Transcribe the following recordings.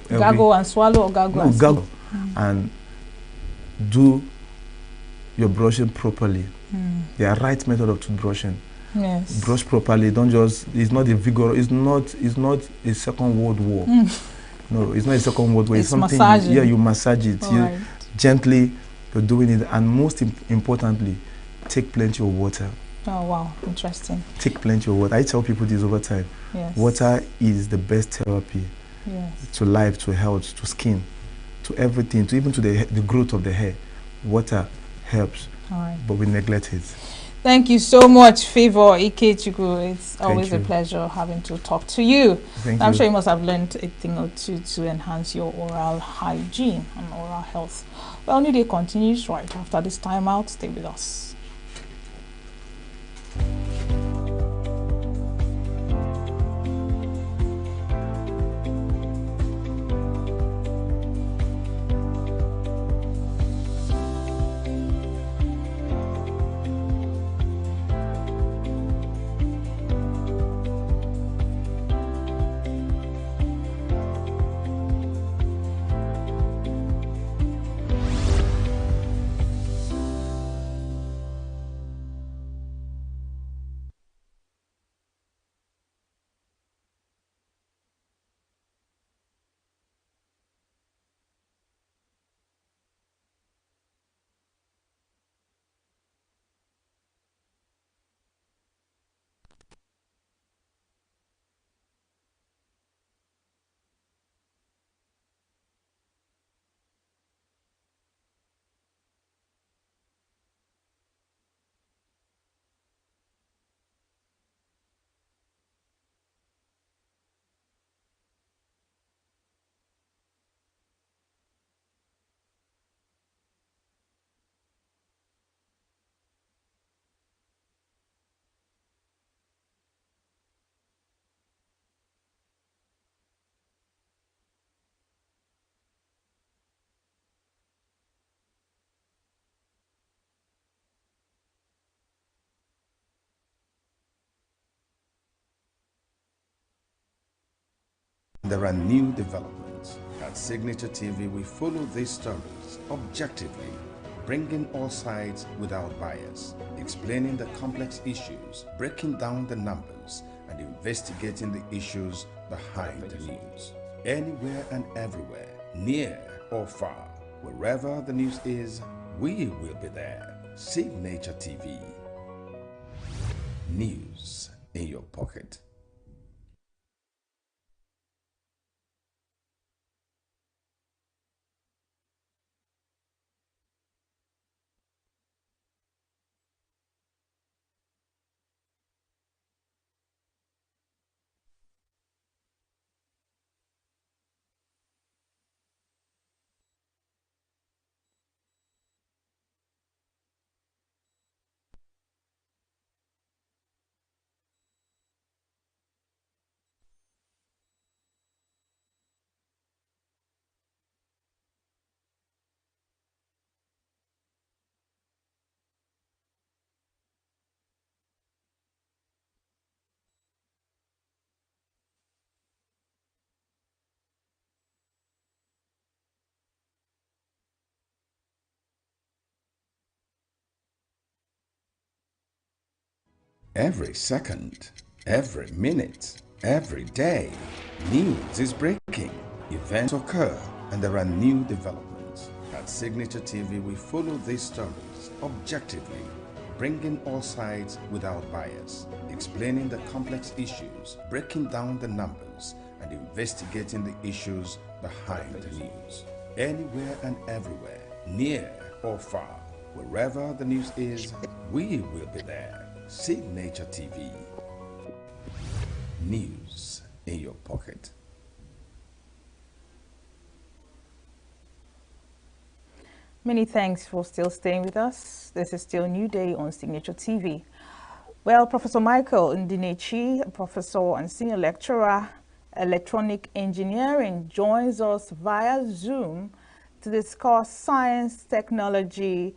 Gargle and swallow, or gargle and gargle, and do your brushing properly. There are right method of toothbrushing. Yes. Brush properly. Don't just. It's not a vigor. It's not a Second World War. No, it's not a Second World War. It's something. Massaging. You massage it. Right. Gently. You're doing it, and most importantly, take plenty of water. Oh wow, interesting. Take plenty of water. I tell people this over time. Yes. Water is the best therapy. Yes. To life, to health, to skin, to everything, to even to the growth of the hair. Water helps. All right. But we neglect it. Thank you so much, Favor Ikechukwu. It's always a pleasure having to talk to you. I'm sure you must have learned a thing or two to enhance your oral hygiene and oral health. Well, New Day continues right after this time out. Stay with us. There are new developments. At Signature TV, we follow these stories objectively, bringing all sides without bias, explaining the complex issues, breaking down the numbers, and investigating the issues behind the news. Anywhere and everywhere, near or far, wherever the news is, we will be there. Signature TV. News in your pocket. Every second, every minute, every day, news is breaking, events occur, and there are new developments. At Signature TV, we follow these stories objectively, bringing all sides without bias, explaining the complex issues, breaking down the numbers, and investigating the issues behind the news. Anywhere and everywhere, near or far, wherever the news is, we will be there. Signature TV. News in your pocket. Many thanks for still staying with us. This is still New Day on Signature TV. Well, Professor Michael Ndinechi, professor and senior lecturer, electronic engineering, joins us via Zoom to discuss science, technology,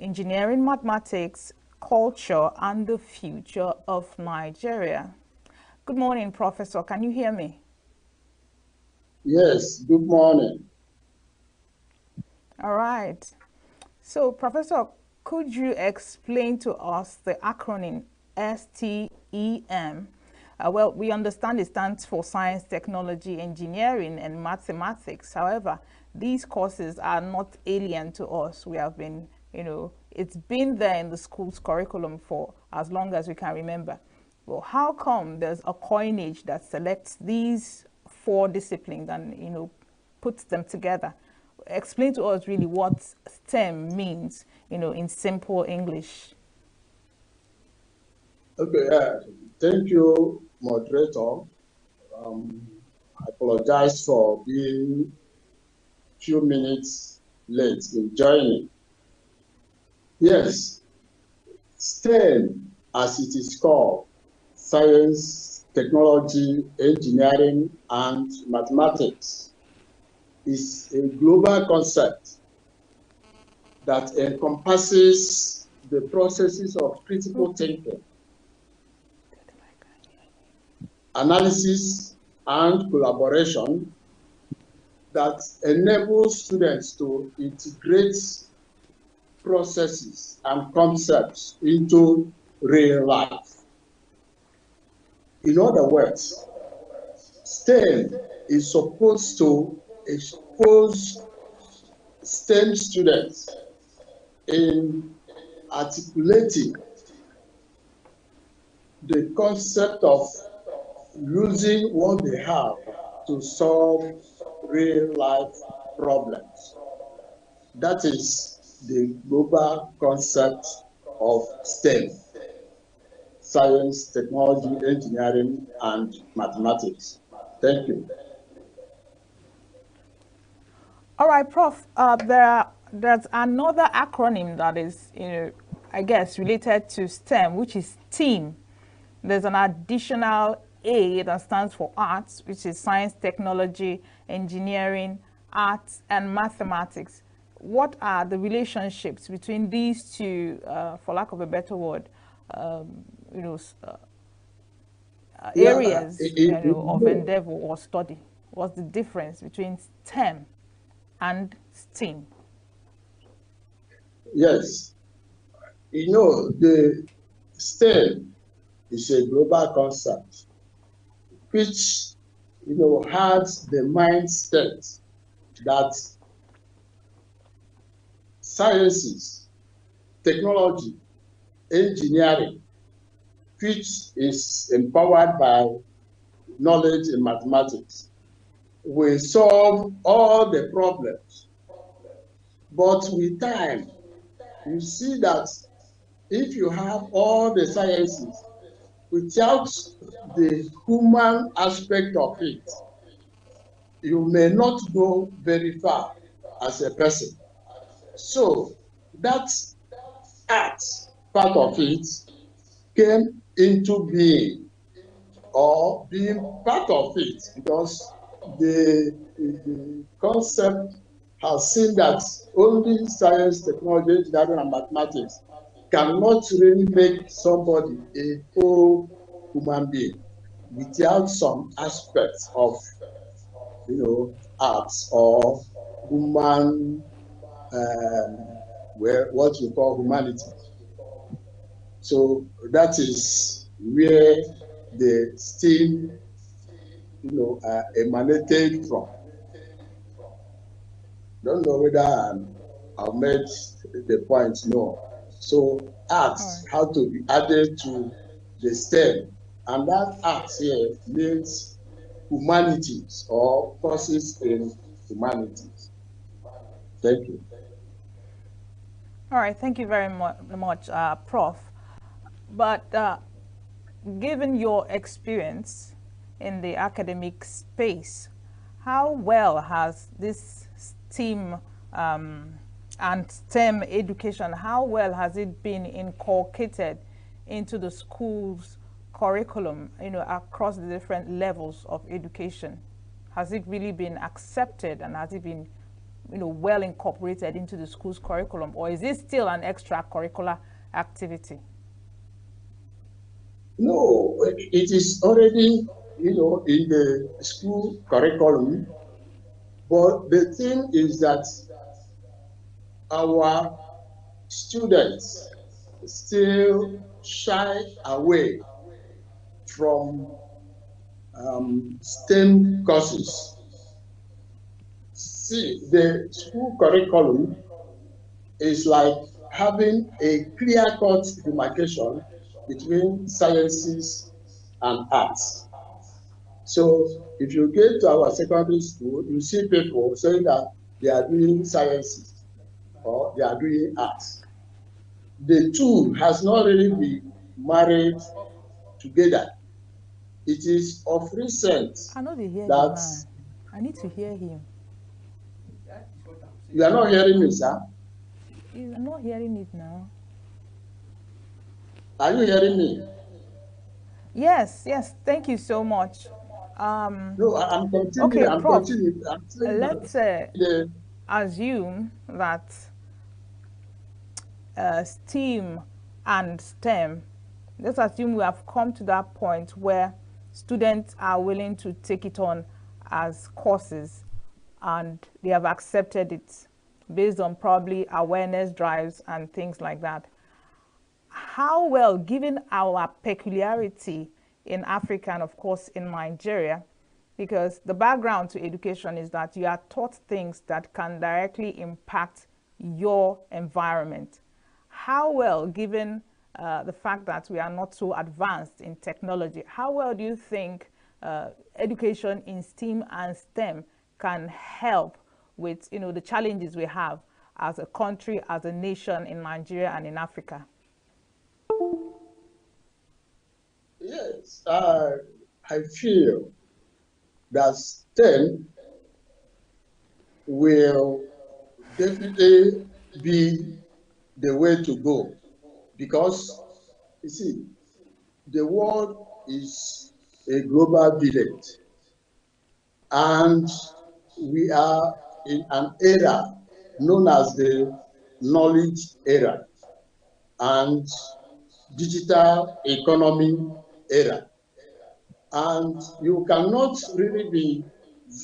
engineering, mathematics, culture, and the future of Nigeria. Good morning, Professor. Can you hear me? Yes, good morning. All right. So, Professor, could you explain to us the acronym STEM? Well, we understand it stands for Science, Technology, Engineering, and Mathematics. However, these courses are not alien to us. We have been, it's been there in the school's curriculum for as long as we can remember. Well, how come there's a coinage that selects these four disciplines and, puts them together? Explain to us really what STEM means, in simple English. Okay, thank you, moderator. I apologize for being few minutes late in joining. Yes, STEM, as it is called, science, technology, engineering, and mathematics, is a global concept that encompasses the processes of critical thinking, analysis, and collaboration that enables students to integrate processes and concepts into real life. In other words, STEM is supposed to expose STEM students in articulating the concept of using what they have to solve real life problems. That is the global concept of STEM: science, technology, engineering, and mathematics. Thank you. All right, Prof. There's another acronym that is, I guess, related to STEM, which is TEAM. There's an additional A that stands for arts, which is science, technology, engineering, arts, and mathematics. What are the relationships between these two, for lack of a better word, you know, Yeah, areas of endeavor or study? What's the difference between STEM and STEAM? yes. The STEM is a global concept which, has the mindset that sciences, technology, engineering, which is empowered by knowledge in mathematics, will solve all the problems. But with time, you see that if you have all the sciences without the human aspect of it, you may not go very far as a person. So that art part of it came into being, or being part of it, because the concept has seen that only science, technology, engineering, and mathematics cannot really make somebody a whole human being without some aspects of, arts or human, what we call humanity. So that is where the STEAM, emanated from. Don't know whether I've made the point. No. So arts have to be added to the STEM, and that arts here means humanities or courses in humanities. Thank you. All right, thank you very much, Prof. But given your experience in the academic space, how well has this STEAM and STEM education, how well has it been inculcated into the school's curriculum, across the different levels of education? Has it really been accepted, and has it been, well incorporated into the school's curriculum, or is it still an extracurricular activity? No, it is already, in the school curriculum, But the thing is that our students still shy away from STEM courses. See, the school curriculum is like having a clear-cut demarcation between sciences and arts. So if you get to our secondary school, you see people saying that they are doing sciences or they are doing arts. The two has not really been married together. It is of recent I know they hear the that man. I need to hear him. you are not hearing me, sir. You're not hearing it now. Are you hearing me? Yes, yes. Thank you so much. No, I'm continuing. Okay, I'm Prof. continuing. I'm saying that Let's the assume that STEAM and STEM, let's assume we have come to that point where students are willing to take it on as courses and they have accepted it based on probably awareness drives and things like that. How well, given our peculiarity in Africa and of course in Nigeria, because the background to education is that you are taught things that can directly impact your environment. How well, given the fact that we are not so advanced in technology, how well do you think education in STEAM and STEM can help with the challenges we have as a country, as a nation in Nigeria and in Africa? yes, I feel that STEM will definitely be the way to go because you see, the world is a global village, and we are in an era known as the knowledge era and digital economy era. And you cannot really be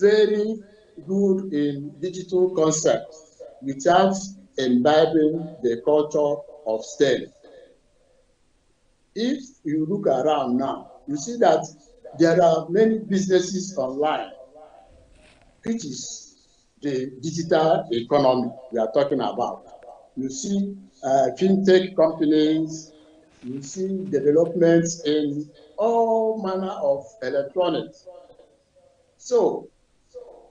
very good in digital concepts without imbibing the culture of STEM. If you look around now, you see that there are many businesses online, which is the digital economy we are talking about. You see fintech companies, you see developments in all manner of electronics. So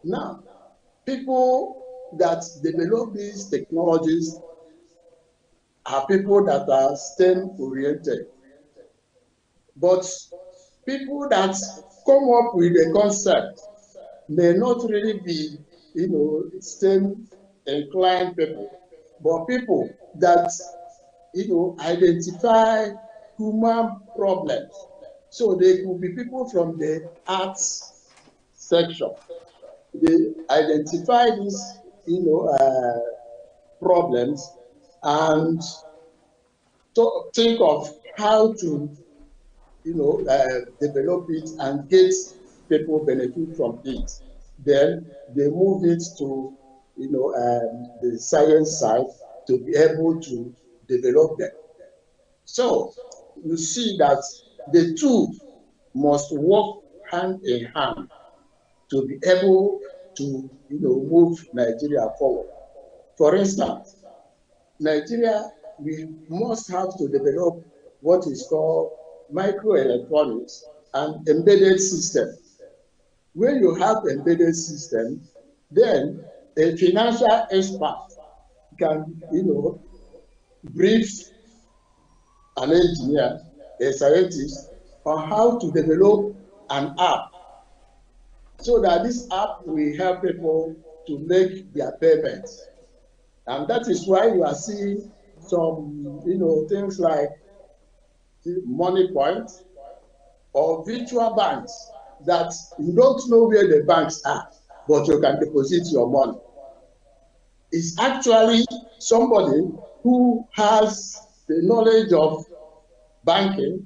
now, people that develop these technologies are people that are STEM oriented. But people that come up with a concept may not really be, STEM inclined people, but people that, identify human problems. So they could be people from the arts section. They identify these, problems and think of how to, develop it and get people benefit from it. Then they move it to, the science side to be able to develop them. So you see that the two must work hand in hand to be able to, move Nigeria forward. For instance, Nigeria, we must have to develop what is called microelectronics and embedded system. When you have embedded system, then a financial expert can, brief an engineer, a scientist, on how to develop an app so that this app will help people to make their payments. And that is why you are seeing some, things like money point or virtual banks that you don't know where the banks are, but you can deposit your money. It's actually somebody who has the knowledge of banking,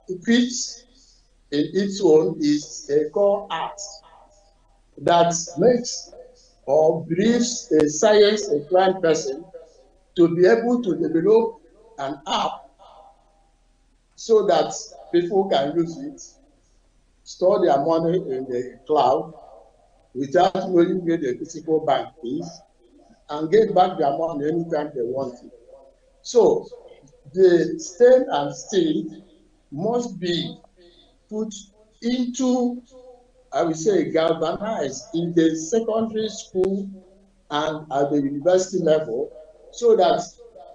which in its own is a core art that makes or briefs a science-inclined person to be able to develop an app so that people can use it, store their money in the cloud without knowing where the physical bank is, and get back their money anytime they want it. So the STEM and STEAM must be put into, I would say, galvanized in the secondary school and at the university level, so that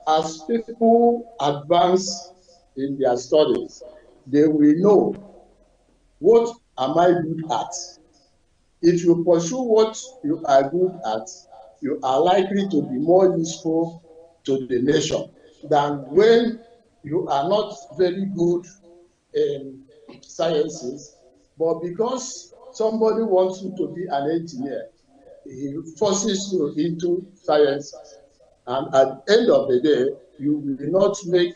as people advance in their studies, they will know, what am I good at? If you pursue what you are good at, you are likely to be more useful to the nation than when you are not very good in sciences, but because somebody wants you to be an engineer, he forces you into sciences, and at the end of the day, you will not make,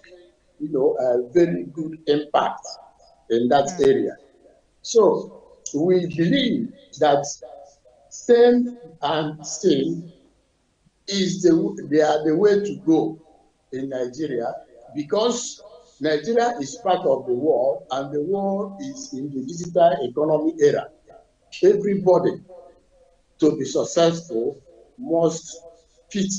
a very good impact in that area. So we believe that STEM and STEAM they are the way to go in Nigeria, because Nigeria is part of the world and the world is in the digital economy era. Everybody, to be successful, must fit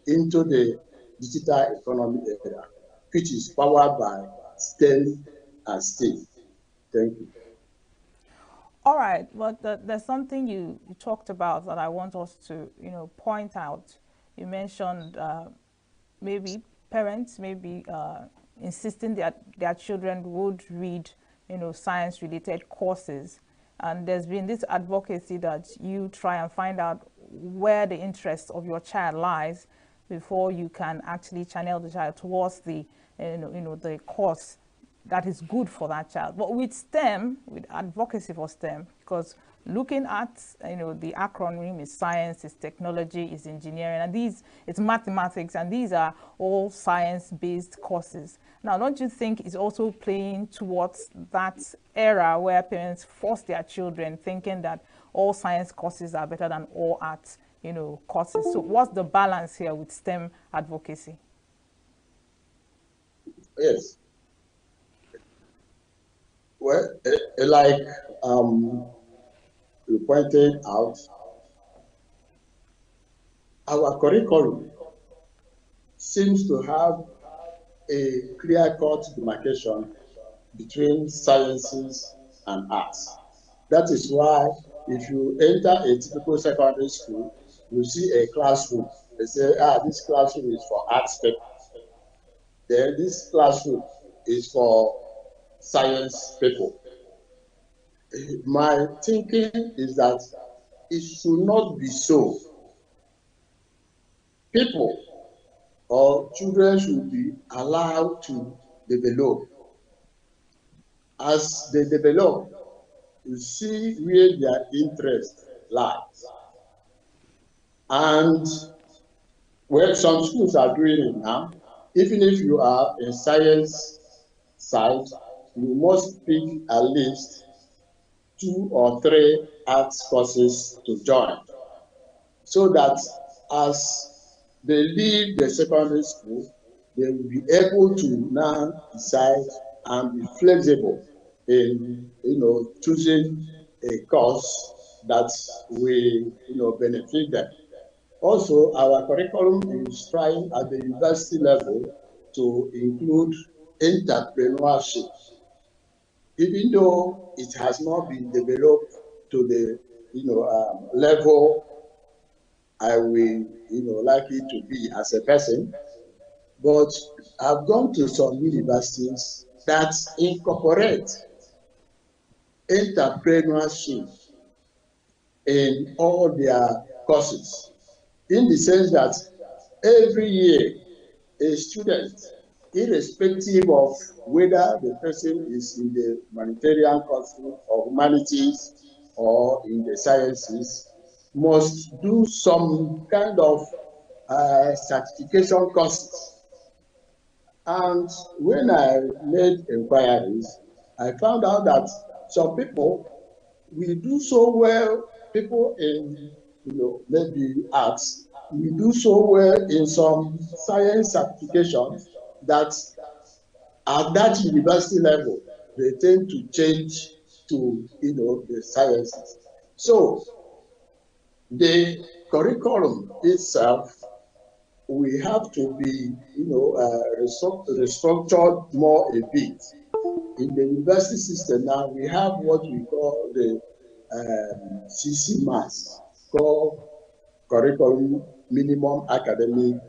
into the digital economy era, which is powered by STEM and STEAM. Thank you. All right, but there's something you talked about that I want us to, point out. You mentioned maybe parents maybe insisting that their children would read, science-related courses. And there's been this advocacy that you try and find out where the interest of your child lies before you can actually channel the child towards the, the course that is good for that child. But with STEM, with advocacy for STEM, because looking at, the acronym is science, is technology, is engineering, and it's mathematics, and these are all science-based courses. Now, don't you think it's also playing towards that era where parents force their children thinking that all science courses are better than all arts, courses? So what's the balance here with STEM advocacy? Yes. Well, like you pointed out, our curriculum seems to have a clear-cut demarcation between sciences and arts. That is why if you enter a typical secondary school, you see a classroom. They say, this classroom is for arts people. Then this classroom is for science people. My thinking is that it should not be so. People or children should be allowed to develop. As they develop, you see where their interest lies. And well, some schools are doing it now. Even if you are a science side, you must pick at least 2 or 3 arts courses to join, so that as they leave the secondary school, they will be able to now decide and be flexible in choosing a course that will benefit them. Also, our curriculum is trying at the university level to include entrepreneurship, even though it has not been developed to the level I will like it to be as a person. But I've gone to some universities that incorporate entrepreneurship in all their courses, in the sense that every year a student, irrespective of whether the person is in the humanitarian course or humanities or in the sciences, must do some kind of certification courses. And when I made inquiries, I found out that some people will do so well. People in maybe arts, we do so well in some science certifications that at that university level, they tend to change to, the sciences. So the curriculum itself, we have to be, restructured more a bit. In the university system now, we have what we call the CC mass, called Curriculum Minimum Academic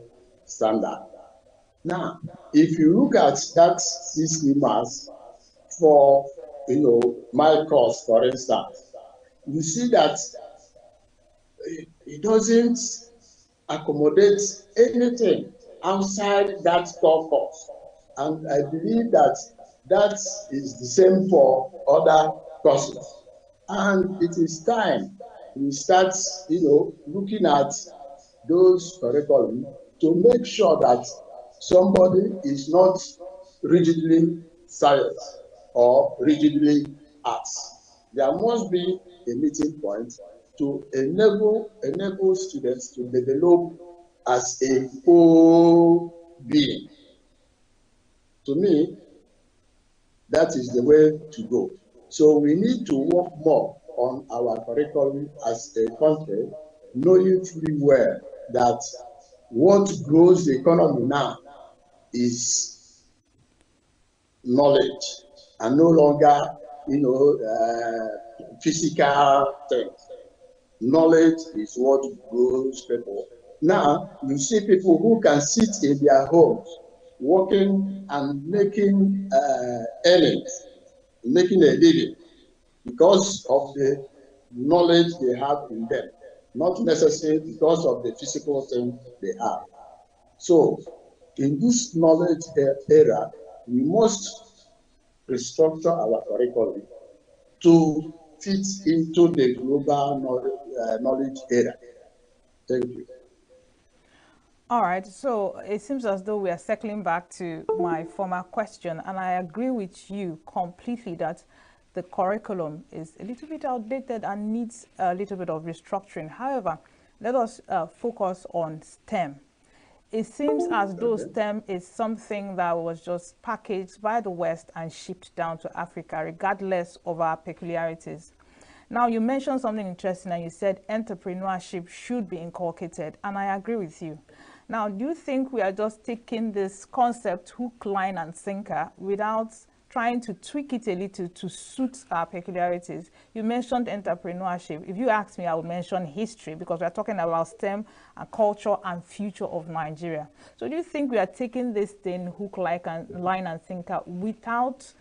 Standard. Now, if you look at that CC mass for, my course, for instance, you see that it doesn't accommodate anything outside that core course. And I believe that that is the same for other courses. And it is time we start, looking at those curriculum to make sure that somebody is not rigidly science or rigidly arts. There must be a meeting point to enable students to develop as a whole being. To me, that is the way to go. So we need to work more on our curriculum as a country, knowing fully well that what grows the economy now is knowledge and no longer, physical things. Knowledge is what grows people. Now, you see people who can sit in their homes, working and making earnings, making a living because of the knowledge they have in them, not necessarily because of the physical thing they have. So, in this knowledge era, we must restructure our curriculum to fit into the global knowledge era. Thank you. All right, so it seems as though we are circling back to my former question, and I agree with you completely that the curriculum is a little bit outdated and needs a little bit of restructuring. However, let us focus on STEM. It seems as though STEM is something that was just packaged by the West and shipped down to Africa, regardless of our peculiarities. Now, you mentioned something interesting and you said entrepreneurship should be inculcated, and I agree with you. Now, do you think we are just taking this concept hook, line, and sinker without trying to tweak it a little to suit our peculiarities? You mentioned entrepreneurship. If you ask me, I would mention history because we're talking about STEM and culture and future of Nigeria. So do you think we are taking this thing hook, line, and sinker without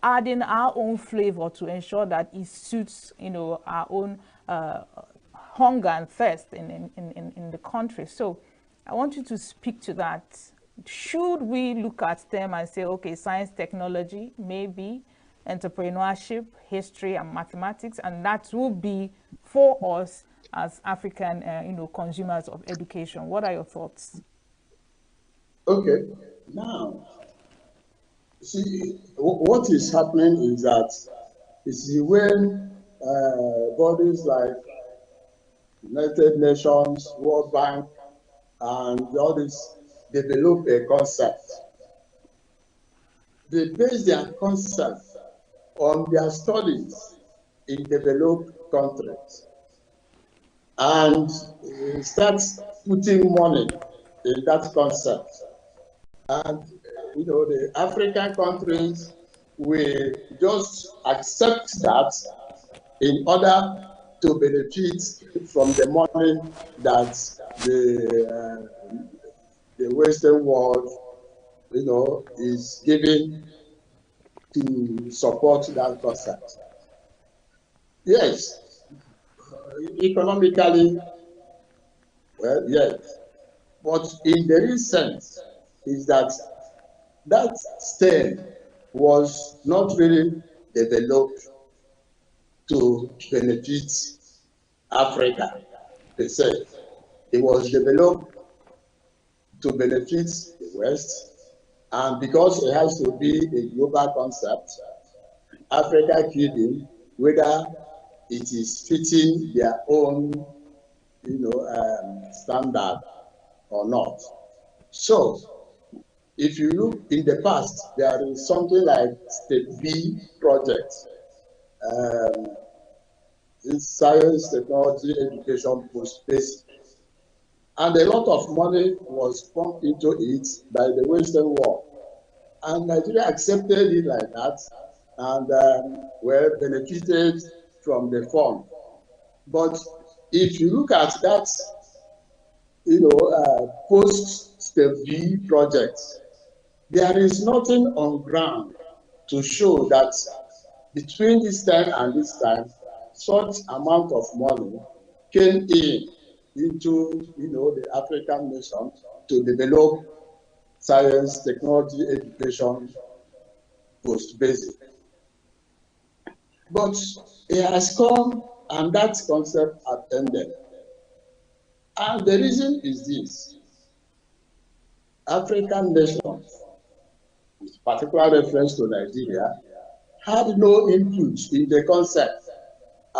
adding our own flavor to ensure that it suits, our own hunger and thirst in the country? So I want you to speak to that. Should we look at STEM and say, okay, science, technology, maybe entrepreneurship, history, and mathematics, and that will be for us as African, consumers of education? What are your thoughts? Okay, now, see, what is happening is that, when bodies like United Nations, World Bank, and all this develop a concept, they base their concept on their studies in developed countries and start putting money in that concept. And the African countries will just accept that in order to benefit from the money that the Western world, is giving to support that concept. Yes, economically, well, yes, but in the real sense is that STEM was not really developed to benefit Africa per se. It was developed to benefit the West, and because it has to be a global concept, Africa killed him, whether it is fitting their own standard or not. So, if you look in the past, there is something like Step B project. It's science, technology, education, post-basic. And a lot of money was pumped into it by the Western world. And Nigeria accepted it like that and were benefited from the fund. But if you look at that, post-Step B project, there is nothing on ground to show that between this time and this time, such amount of money came into the African nation to develop science, technology, education, post-basic. But it has come and that concept has ended. And the reason is this. African nations, with particular reference to Nigeria, had no input in the concept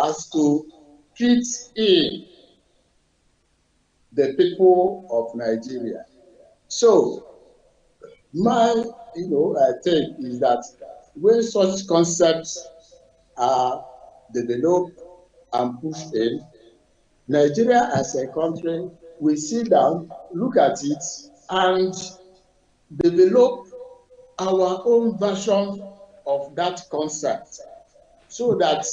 as to fit in the people of Nigeria. So my take is that when such concepts are developed and pushed in, Nigeria as a country will sit down, look at it, and develop our own version of that concept so that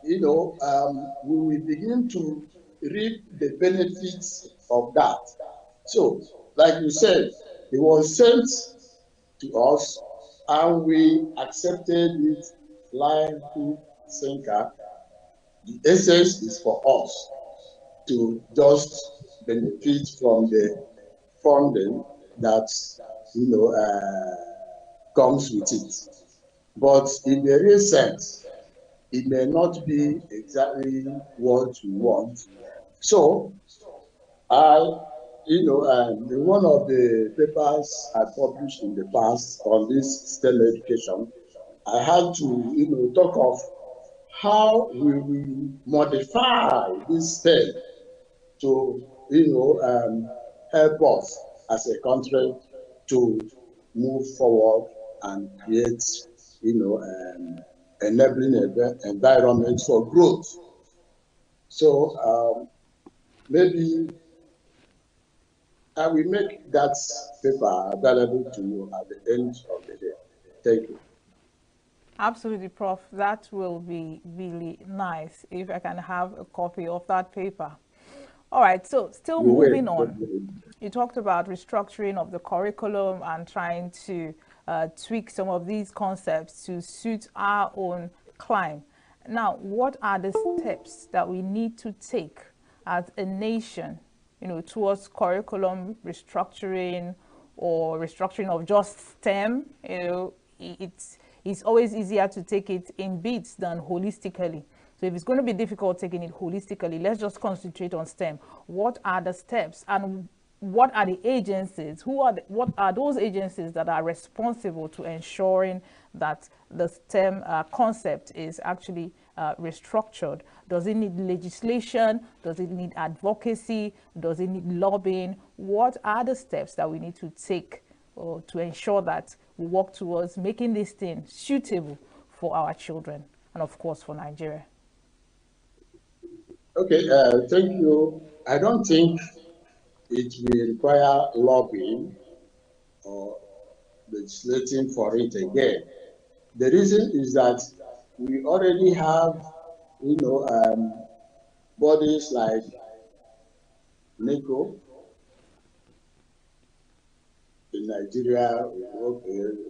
we will begin to reap the benefits of that. So, like you said, it was sent to us and we accepted it line hook sinker. The essence is for us to just benefit from the funding that comes with it. But in the real sense, it may not be exactly what we want. So, one of the papers I published in the past on this STEM education, I had to, talk of how we will modify this STEM to, help us as a country to move forward and create, enabling environment for growth. So maybe I will make that paper available to you at the end of the day. Thank you. Absolutely, Prof. That will be really nice if I can have a copy of that paper. All right, so still moving on. You talked about restructuring of the curriculum and trying to tweak some of these concepts to suit our own climate. Now, what are the steps that we need to take as a nation, towards curriculum restructuring or restructuring of just STEM? It's always easier to take it in bits than holistically. So if it's going to be difficult taking it holistically, let's just concentrate on STEM. What are the steps and what are the agencies? What are those agencies that are responsible to ensuring that the STEM concept is actually restructured? Does it need legislation? Does it need advocacy? Does it need lobbying? What are the steps that we need to take to ensure that we work towards making this thing suitable for our children and, of course, for Nigeria? Okay, thank you. I don't think it will require lobbying or legislating for it again. The reason is that we already have, bodies like NICO in Nigeria,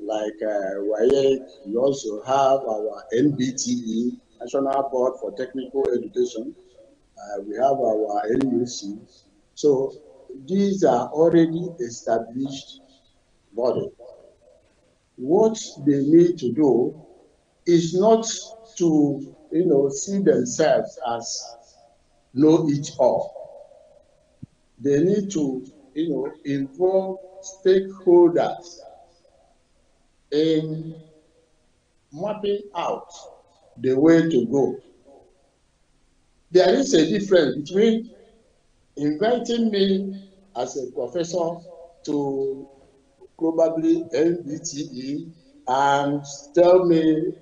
like WAEC. We also have our NBTE, National Board for Technical Education. We have our NUC. So these are already established bodies. What they need to do is not to, see themselves as know it all. They need to, involve stakeholders in mapping out the way to go. There is a difference between inviting me as a professor to probably NBTE and tell me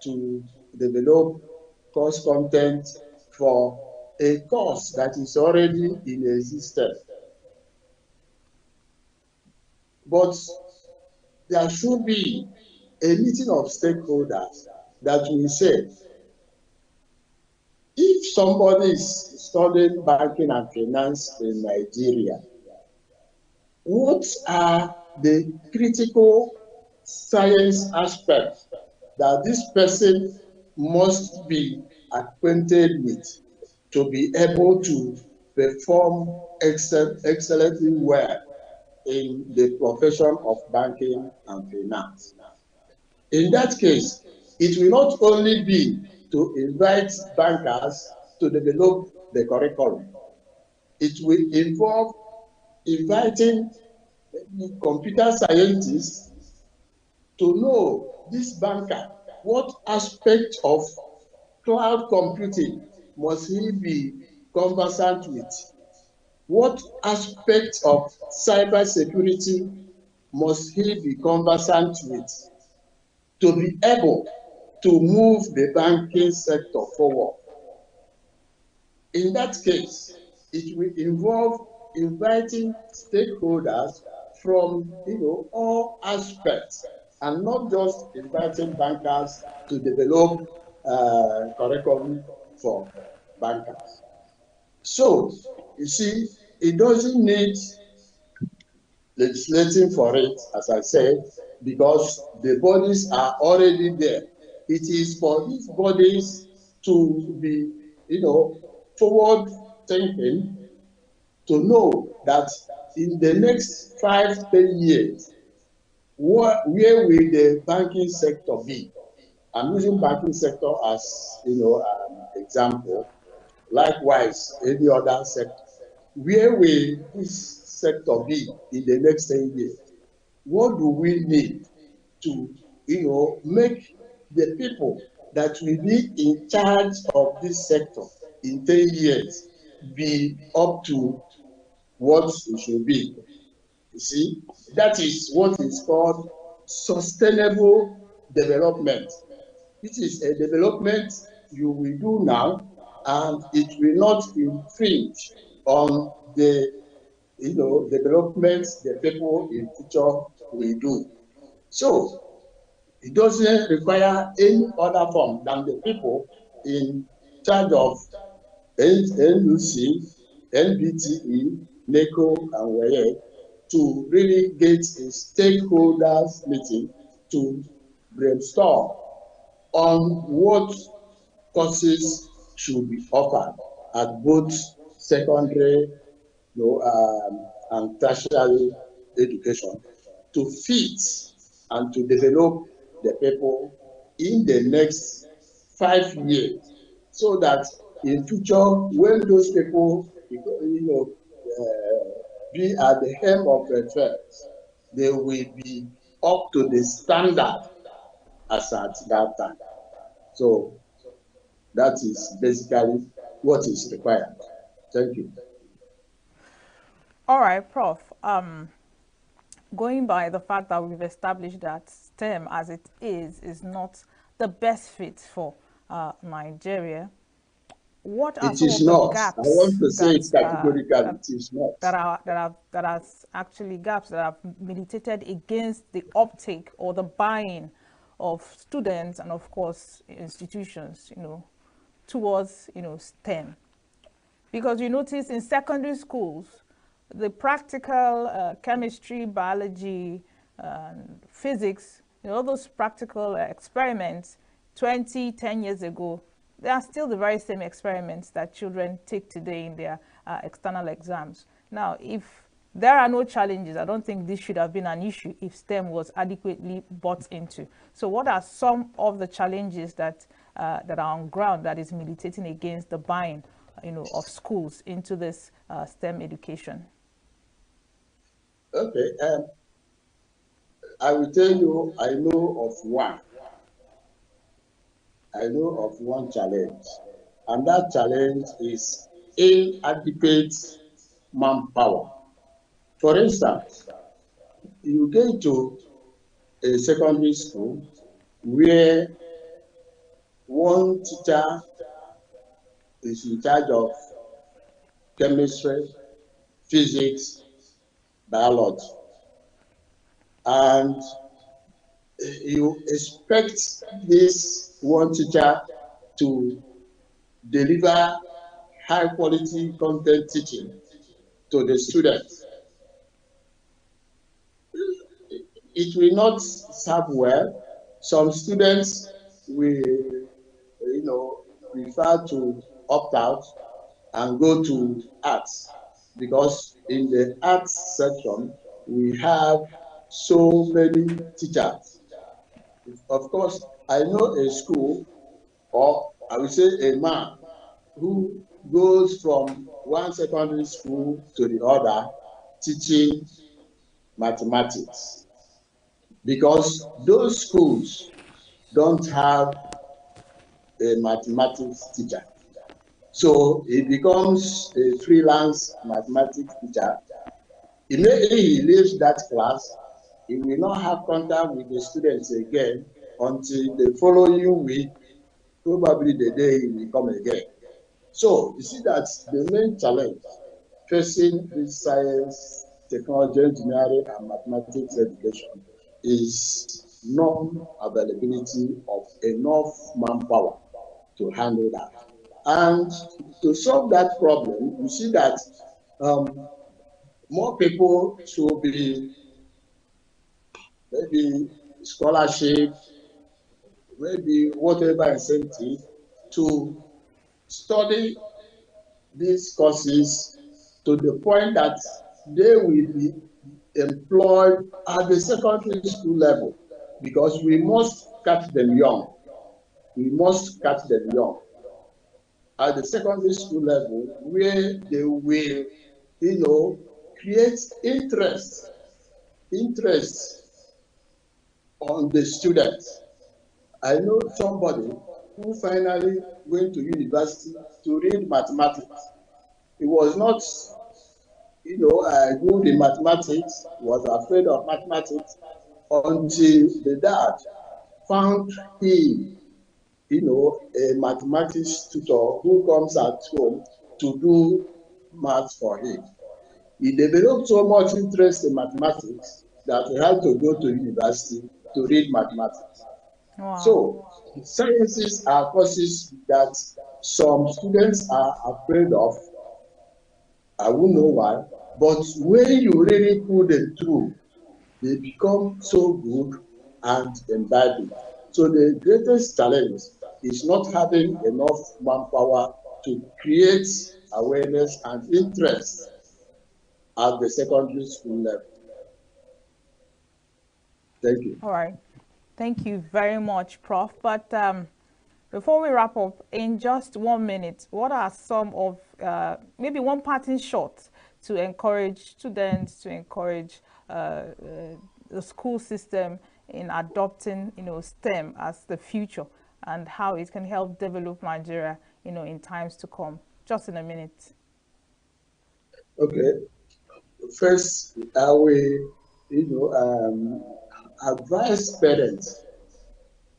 to develop course content for a course that is already in existence. But there should be a meeting of stakeholders that will say, if somebody is studying banking and finance in Nigeria, what are the critical science aspects that this person must be acquainted with to be able to perform excellently well in the profession of banking and finance? In that case, it will not only be to invite bankers to develop the curriculum, it will involve inviting computer scientists to know this banker, what aspect of cloud computing must he be conversant with? What aspect of cyber security must he be conversant with to be able to move the banking sector forward? In that case, it will involve inviting stakeholders from all aspects, and not just inviting bankers to develop curriculum for bankers. So you see, it doesn't need legislating for it, as I said, because the bodies are already there. It is for these bodies to be, forward thinking, to know that in the next 5-10 years, where will the banking sector be? I'm using banking sector as example. Likewise, any other sector. Where will this sector be in the next 10 years? What do we need to make the people that will be in charge of this sector in 10 years be up to what it should be? You see, that is what is called sustainable development. It is a development you will do now, and it will not infringe on the development the people in future will do. So it doesn't require any other form than the people in charge of NUC, NBTE, NECO, and WEA to really get a stakeholders meeting to brainstorm on what courses should be offered at both secondary and tertiary education to fit and to develop the people in the next 5 years, so that in future, when those people be at the helm of affairs, they will be up to the standard as at that time. So that is basically what is required. Thank you. All right, Prof. Going by the fact that we've established that STEM as it is not the best fit for Nigeria, what are some of the gaps I want to say it categorically, that, it is not. that are actually gaps that have militated against the uptake or the buying of students and of course institutions, towards STEM? Because you notice in secondary schools, the practical chemistry, biology, physics, all those practical experiments 10 years ago, they are still the very same experiments that children take today in their external exams. Now, if there are no challenges, I don't think this should have been an issue if STEM was adequately bought into. So what are some of the challenges that are on ground that is militating against the buying of schools into this STEM education? Okay, I will tell you, I know of one. I know of one challenge, and that challenge is inadequate manpower. For instance, you get to a secondary school where one teacher is in charge of chemistry, physics, biology, and you expect this one teacher to deliver high quality content teaching to the students. It will not serve well. Some students will, prefer to opt out and go to arts, because in the arts section we have so many teachers. Of course, I know a school, or I will say a man, who goes from one secondary school to the other teaching mathematics, because those schools don't have a mathematics teacher. So he becomes a freelance mathematics teacher. Immediately he leaves that class, he will not have contact with the students again until the following week, probably the day he will come again. So you see that the main challenge facing this science, technology, engineering, and mathematics education is non-availability of enough manpower to handle that. And to solve that problem, you see that more people should be maybe scholarship, maybe whatever incentive to study these courses to the point that they will be employed at the secondary school level, because we must catch them young. We must catch them young at the secondary school level, where they will, create interest on the students. I know somebody who finally went to university to read mathematics. He was not, good in mathematics, was afraid of mathematics, until the dad found him, a mathematics tutor who comes at home to do maths for him. He developed so much interest in mathematics that he had to go to university to read mathematics. Wow. So sciences are courses that some students are afraid of. I won't know why, but when you really put them through, they become so good and imbibing. So the greatest challenge is not having enough manpower to create awareness and interest at the secondary school level. Thank you. All right. Thank you very much, Prof. But before we wrap up, in just 1 minute, what are some of, maybe one parting shot to encourage students, to encourage the school system in adopting, STEM as the future, and how it can help develop Nigeria, in times to come? Just in a minute. Okay. First, I will, advise parents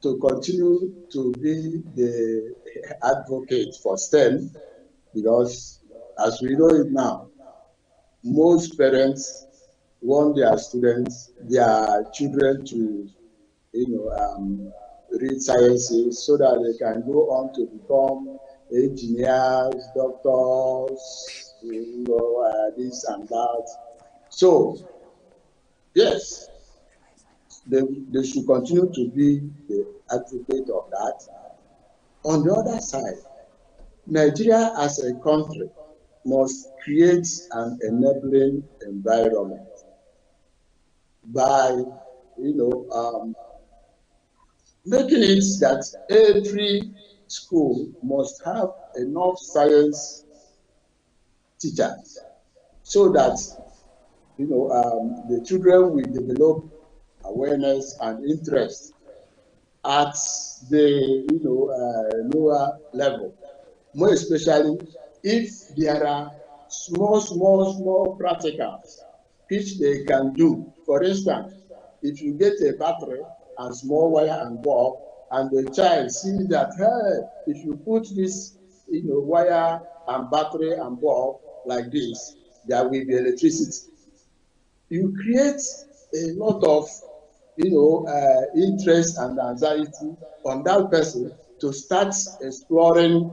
to continue to be the advocate for STEM, because as we know it now, most parents want their students, their children to, read sciences so that they can go on to become engineers, doctors, this and that. So, yes, they should continue to be the advocate of that. On the other side, Nigeria as a country must create an enabling environment by, making it that every school must have enough science teachers, so that the children will develop awareness and interest at the lower level, more especially if there are small practicals which they can do. For instance, if you get a battery and small wire and bulb, and the child see that, hey, if you put this, wire and battery and bulb like this, there will be electricity. You create a lot of, interest and anxiety on that person to start exploring,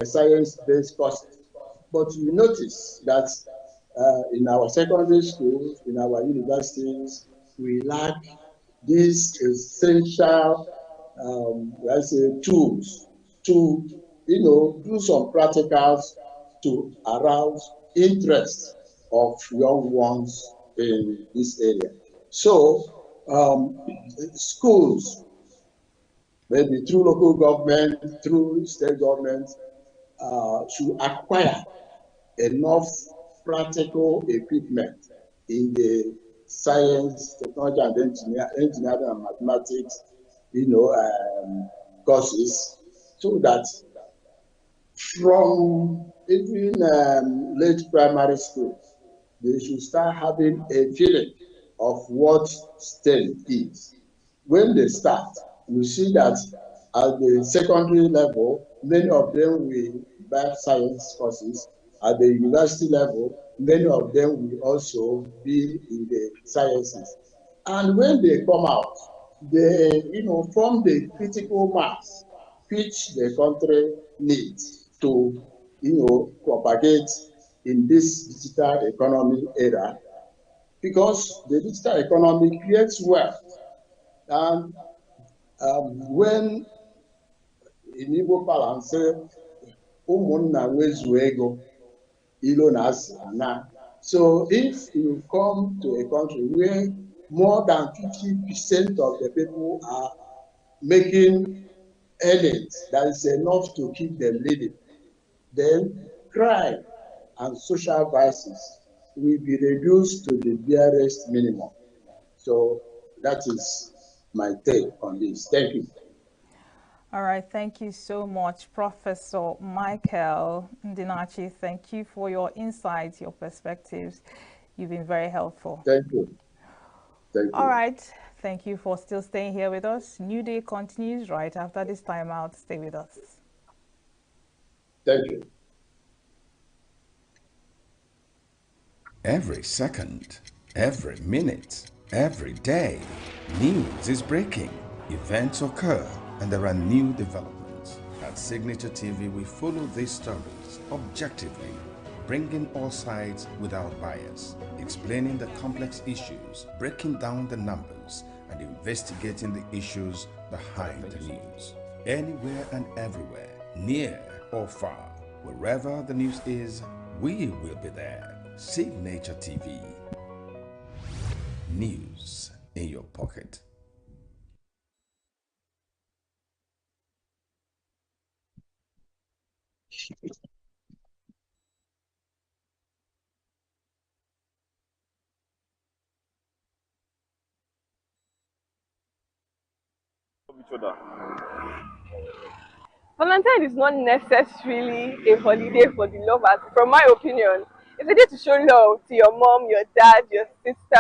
science-based courses. But you notice that in our secondary schools, in our universities, we lack these essential, let's say, tools to, do some practicals to arouse interest of young ones in this area. So, schools, maybe through local government, through state government, should acquire enough practical equipment in the science, technology, and engineering and mathematics, courses, so that from even late primary school, they should start having a feeling of what STEM is. When they start, you see that at the secondary level, many of them will buy science courses. At the university level, many of them will also be in the sciences. And when they come out, they, form the critical mass which the country needs to, propagate in this digital economy era, because the digital economy creates wealth. And when in Igbo parlance say, ụmụnna nwezuo ego, ilo na asị ana. So if you come to a country where more than 50% of the people are making earnings that is enough to keep them living, then crime and social vices will be reduced to the barest minimum. So that is my take on this. Thank you. All right, thank you so much, Professor Michael Ndinachi. Thank you for your insights, your perspectives. You've been very helpful. Thank you. Thank you. All right, thank you for still staying here with us. New Day continues right after this time out. Stay with us. Thank you. Every second, every minute, every day, news is breaking, events occur, and there are new developments. At Signature TV, we follow these stories objectively, bringing all sides without bias, explaining the complex issues, breaking down the numbers, and investigating the issues behind the news. Anywhere and everywhere, near or far, wherever the news is, we will be there. Signature TV. News in your pocket. Valentine is not necessarily a holiday for the lovers, from my opinion. It's a day to show love to your mom, your dad, your sister,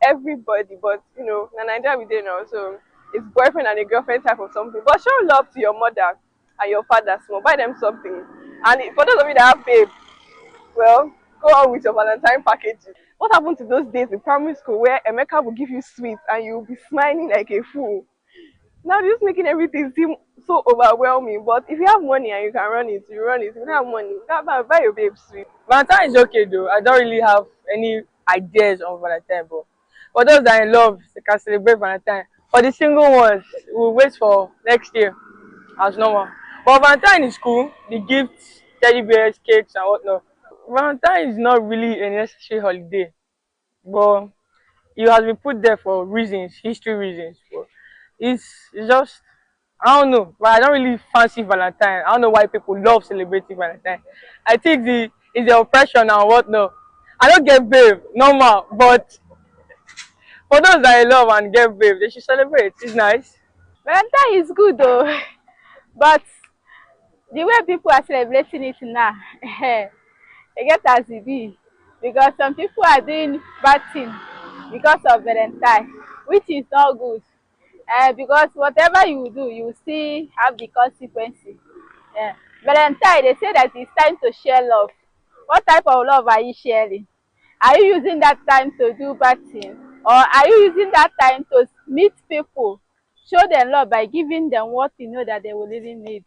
everybody. But, in Nigeria we did now, so it's boyfriend and a girlfriend type of something. But show love to your mother and your father small. Buy them something. And for those of you that have babe, well, go on with your Valentine packages. What happened to those days in primary school where Emeka will give you sweets and you'll be smiling like a fool? Now just making everything seem so overwhelming. But if you have money and you can run it, you run it. If you don't have money, buy your babe sweet. Valentine is okay though. I don't really have any ideas on Valentine, but for those that are in love, they can celebrate Valentine. For the single ones, we'll wait for next year as normal. But Valentine is cool. The gifts, teddy bears, cakes, and whatnot. Valentine is not really a necessary holiday, but it has been put there for reasons, history reasons. But it's just, I don't know, but I don't really fancy Valentine. I don't know why people love celebrating Valentine. I think it's the oppression and whatnot. I don't get babe, normal, but for those that I love and get babe, they should celebrate. It's nice. Valentine is good though, but the way people are celebrating it now, e get as e be, because some people are doing bad thing because of Valentine, which is not good. Because whatever you do, you still have the consequences. Valentine, they say that it's time to share love. What type of love are you sharing? Are you using that time to do bad things, or are you using that time to meet people, show them love by giving them what you know that they will really need?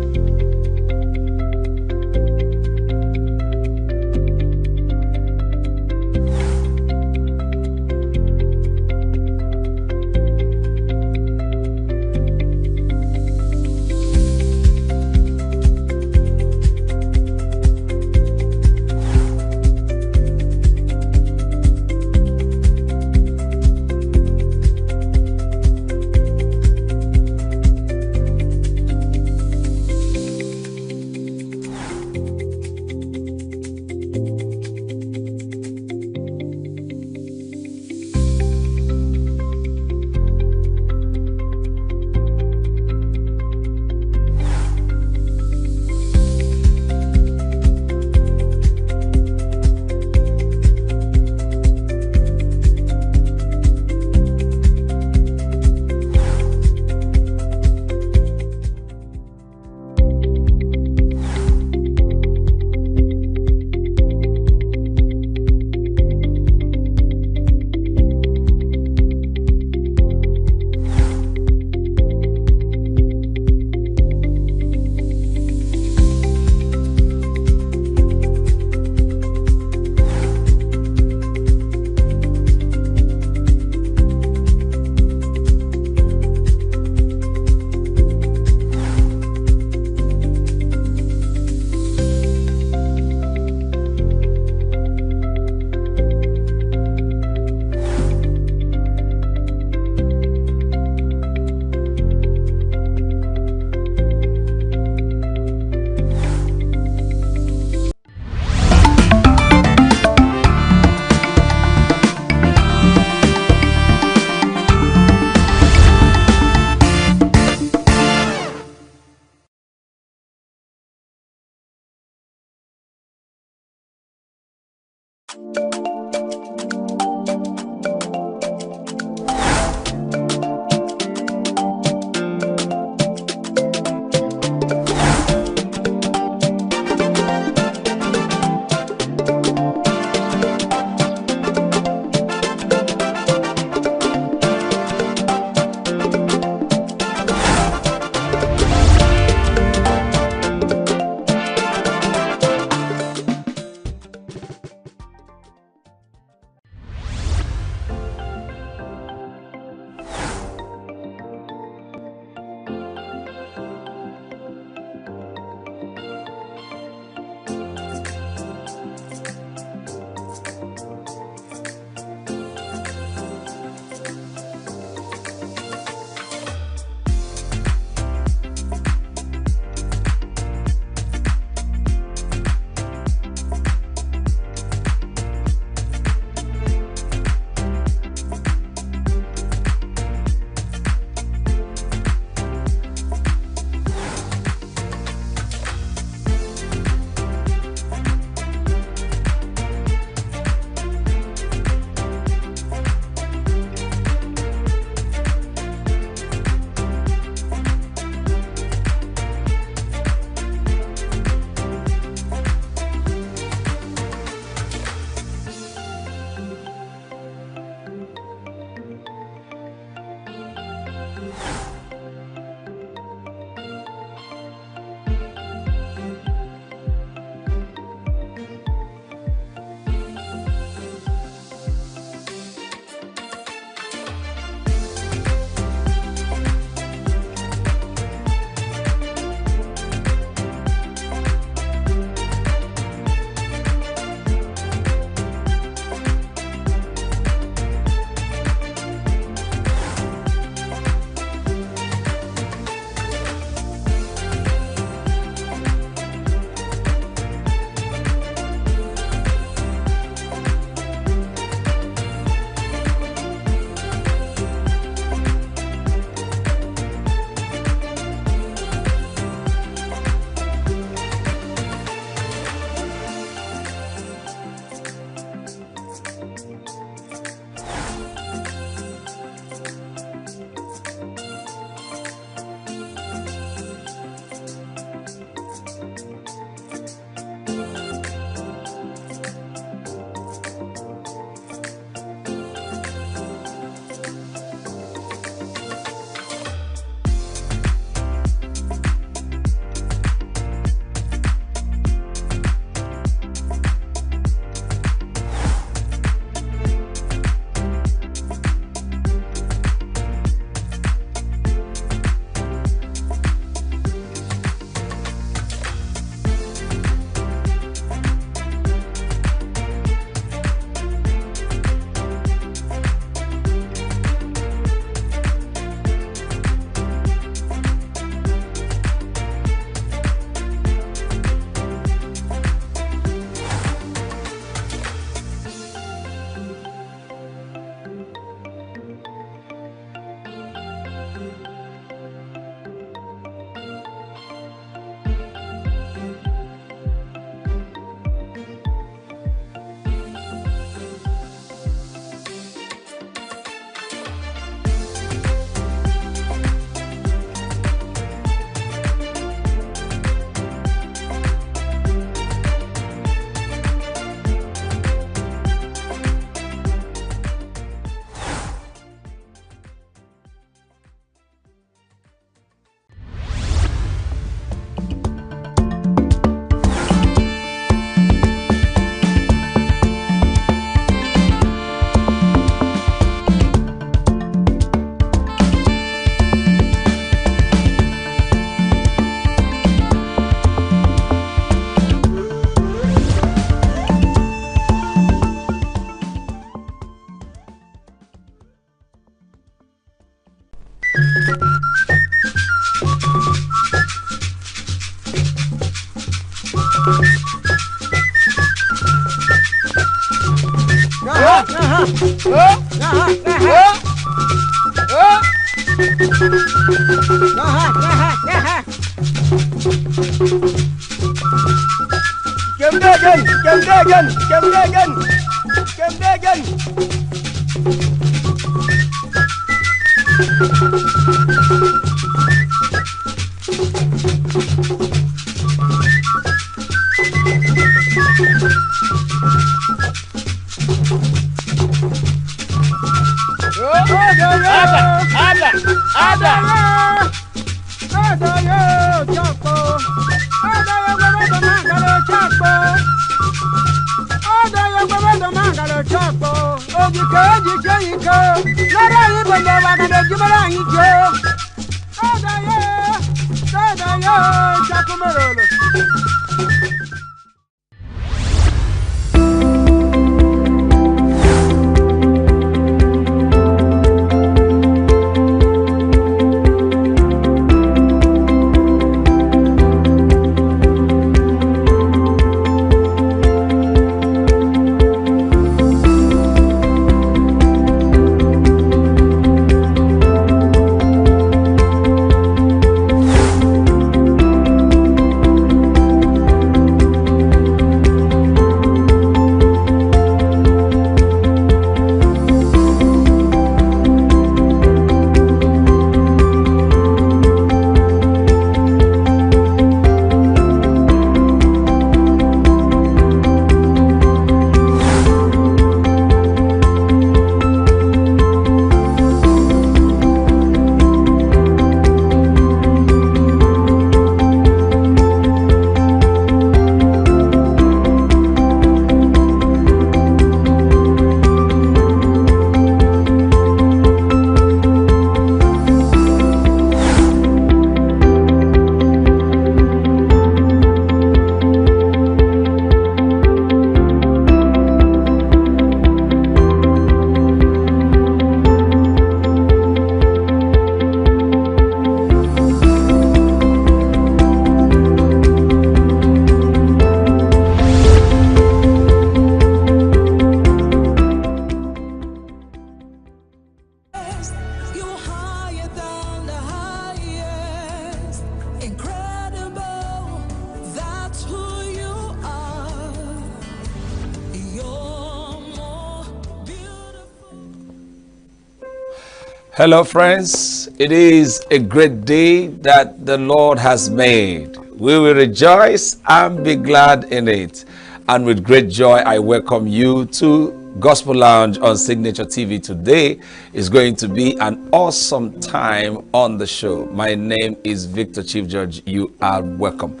Hello friends, it is a great day that the Lord has made. We will rejoice and be glad in it. And with great joy, I welcome you to Gospel Lounge on Signature TV. Today is going to be an awesome time on the show. My name is Victor Chief Judge. You are welcome.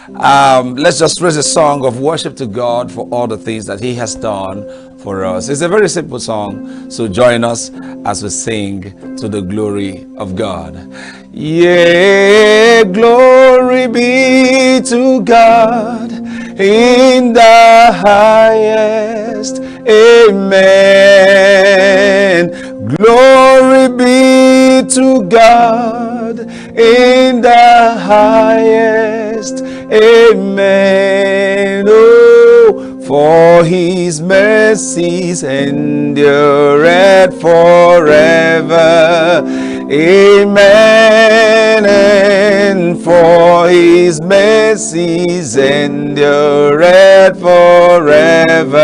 Let's just raise a song of worship to God for all the things that He has done for us. It's a very simple song, so join us as we sing to the glory of God. Yeah, glory be to God in the highest. Amen. Glory be to God in the highest. Amen. Oh, for His mercies endureth forever. Amen. And for His mercies endureth forever.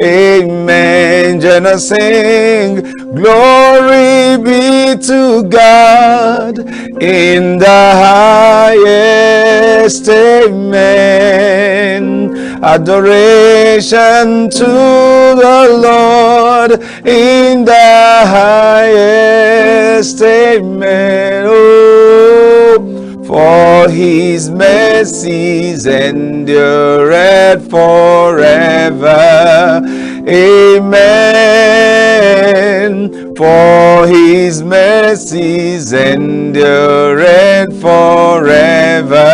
Amen. Jenna sing, glory be to God in the highest. Amen. Adoration to the Lord in the highest. Amen. Oh, for His mercies endureth forever. Amen. For His mercies endureth forever.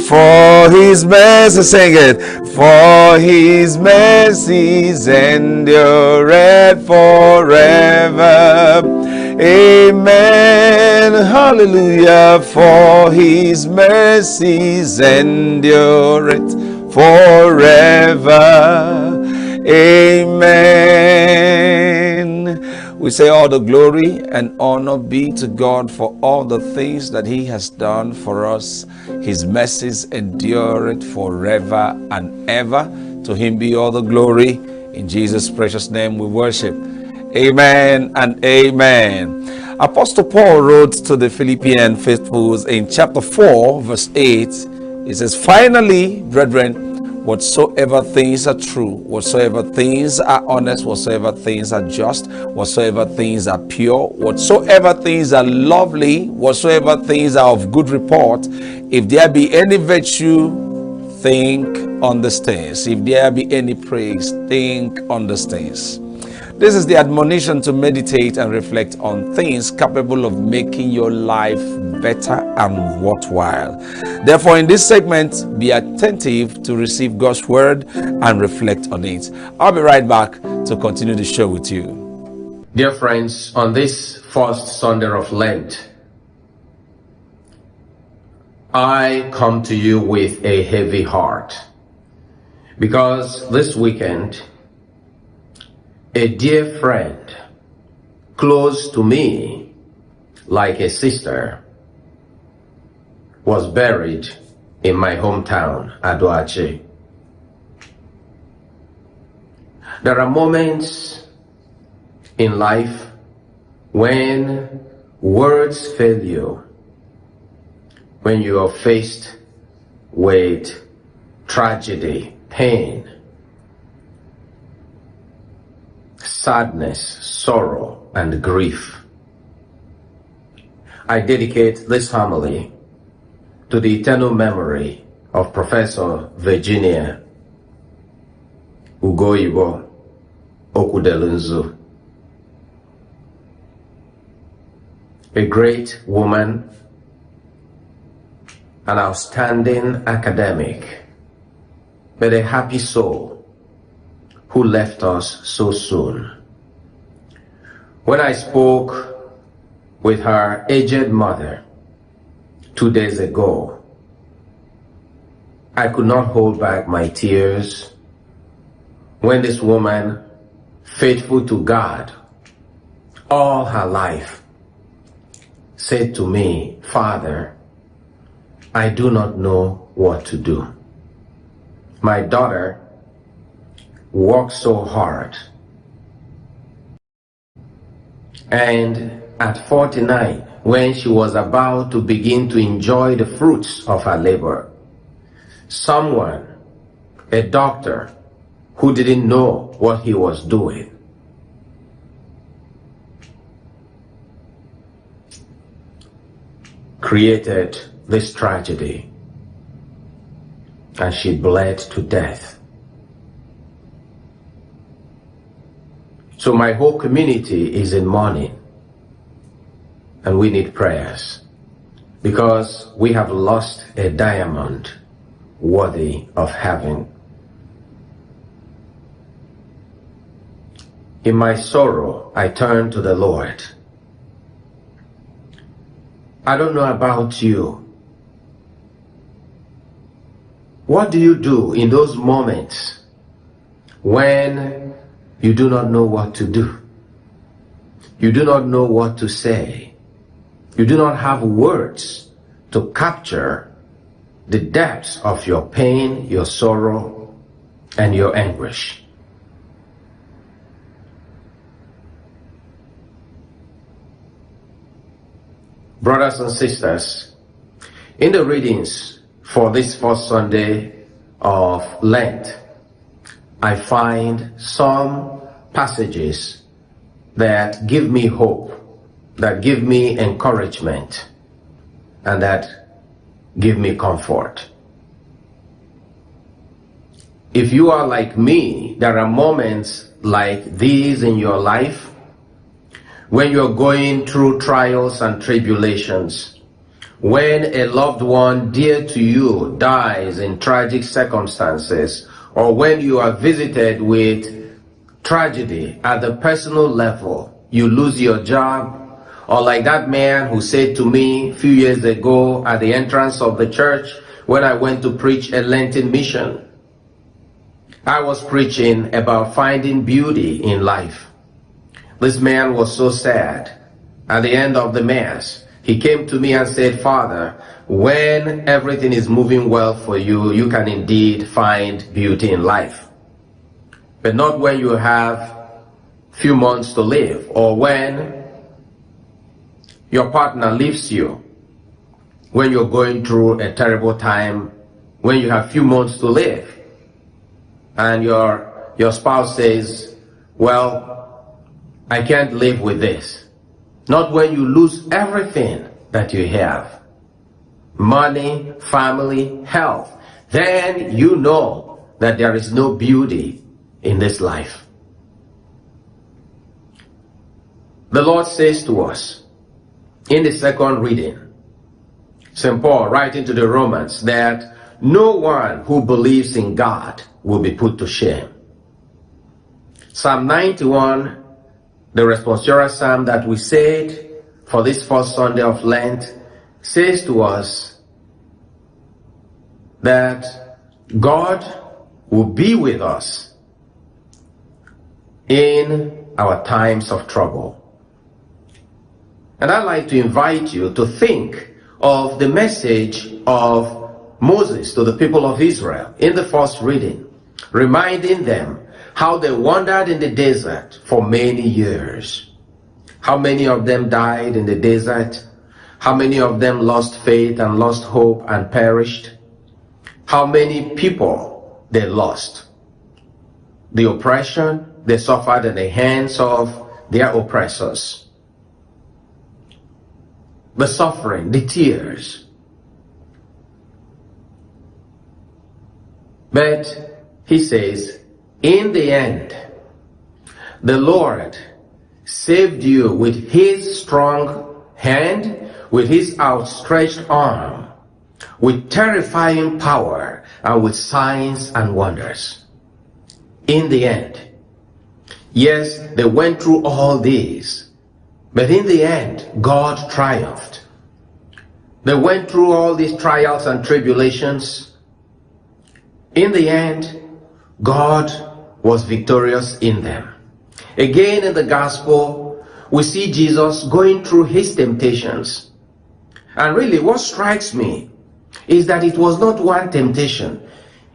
For His mercy, sing it. For His mercies endureth forever. Amen. Hallelujah. For His mercies endureth forever. Amen. We say all the glory and honor be to God for all the things that He has done for us. His mercies endure it forever and ever. To Him be all the glory. In Jesus' precious name we worship. Amen and amen. Apostle Paul wrote to the Philippian faithfuls in chapter 4, verse 8. He says, finally, brethren, whatsoever things are true, whatsoever things are honest, whatsoever things are just, whatsoever things are pure, whatsoever things are lovely, whatsoever things are of good report, if there be any virtue, think on these things. If there be any praise, think on these things. This is the admonition to meditate and reflect on things capable of making your life better and worthwhile. Therefore, in this segment, be attentive to receive God's word and reflect on it. I'll be right back to continue the show with you. Dear friends, on this first Sunday of Lent, I come to you with a heavy heart because this weekend, a dear friend, close to me like a sister, was buried in my hometown, Adoache. There are moments in life when words fail you, when you are faced with tragedy, pain, sadness, sorrow, and grief. I dedicate this homily to the eternal memory of Professor Virginia Ugoibo Okudelunzu, a great woman, an outstanding academic, but a happy soul who left us so soon. When I spoke with her aged mother 2 days ago, I could not hold back my tears when this woman, faithful to God all her life, said to me, Father, I do not know what to do. My daughter worked so hard, and at 49, when she was about to begin to enjoy the fruits of her labor, someone, a doctor who didn't know what he was doing, created this tragedy, and she bled to death. So my whole community is in mourning, and we need prayers because we have lost a diamond worthy of heaven. In my sorrow, I turn to the Lord. I don't know about you. What do you do in those moments when you do not know what to do? You do not know what to say. You do not have words to capture the depths of your pain, your sorrow, and your anguish. Brothers and sisters, in the readings for this first Sunday of Lent, I find some passages that give me hope, that give me encouragement, and that give me comfort. If you are like me, there are moments like these in your life when you're going through trials and tribulations, when a loved one dear to you dies in tragic circumstances, or when you are visited with tragedy at the personal level, you lose your job, or like that man who said to me a few years ago at the entrance of the church when I went to preach a Lenten mission, I was preaching about finding beauty in life. This man was so sad. At the end of the Mass, he came to me and said, Father, when everything is moving well for you, you can indeed find beauty in life. But not when you have few months to live, or when your partner leaves you, when you're going through a terrible time, when you have few months to live, and your spouse says, well, I can't live with this. Not when you lose everything that you have, money, family, health. Then you know that there is no beauty in this life. The Lord says to us in the second reading, St. Paul writing to the Romans, that no one who believes in God will be put to shame. Psalm 91, the responsorial psalm that we said for this first Sunday of Lent, says to us that God will be with us in our times of trouble. And I'd like to invite you to think of the message of Moses to the people of Israel in the first reading, reminding them how they wandered in the desert for many years. How many of them died in the desert? How many of them lost faith and lost hope and perished? How many people they lost? The oppression they suffered at the hands of their oppressors. The suffering, the tears. But he says, in the end, the Lord saved you with his strong hand, with his outstretched arm, with terrifying power, and with signs and wonders. In the end, yes, they went through all these, but in the end, God triumphed. They went through all these trials and tribulations. In the end, God was victorious in them. Again, in the gospel, we see Jesus going through his temptations. And really, what strikes me is that it was not one temptation.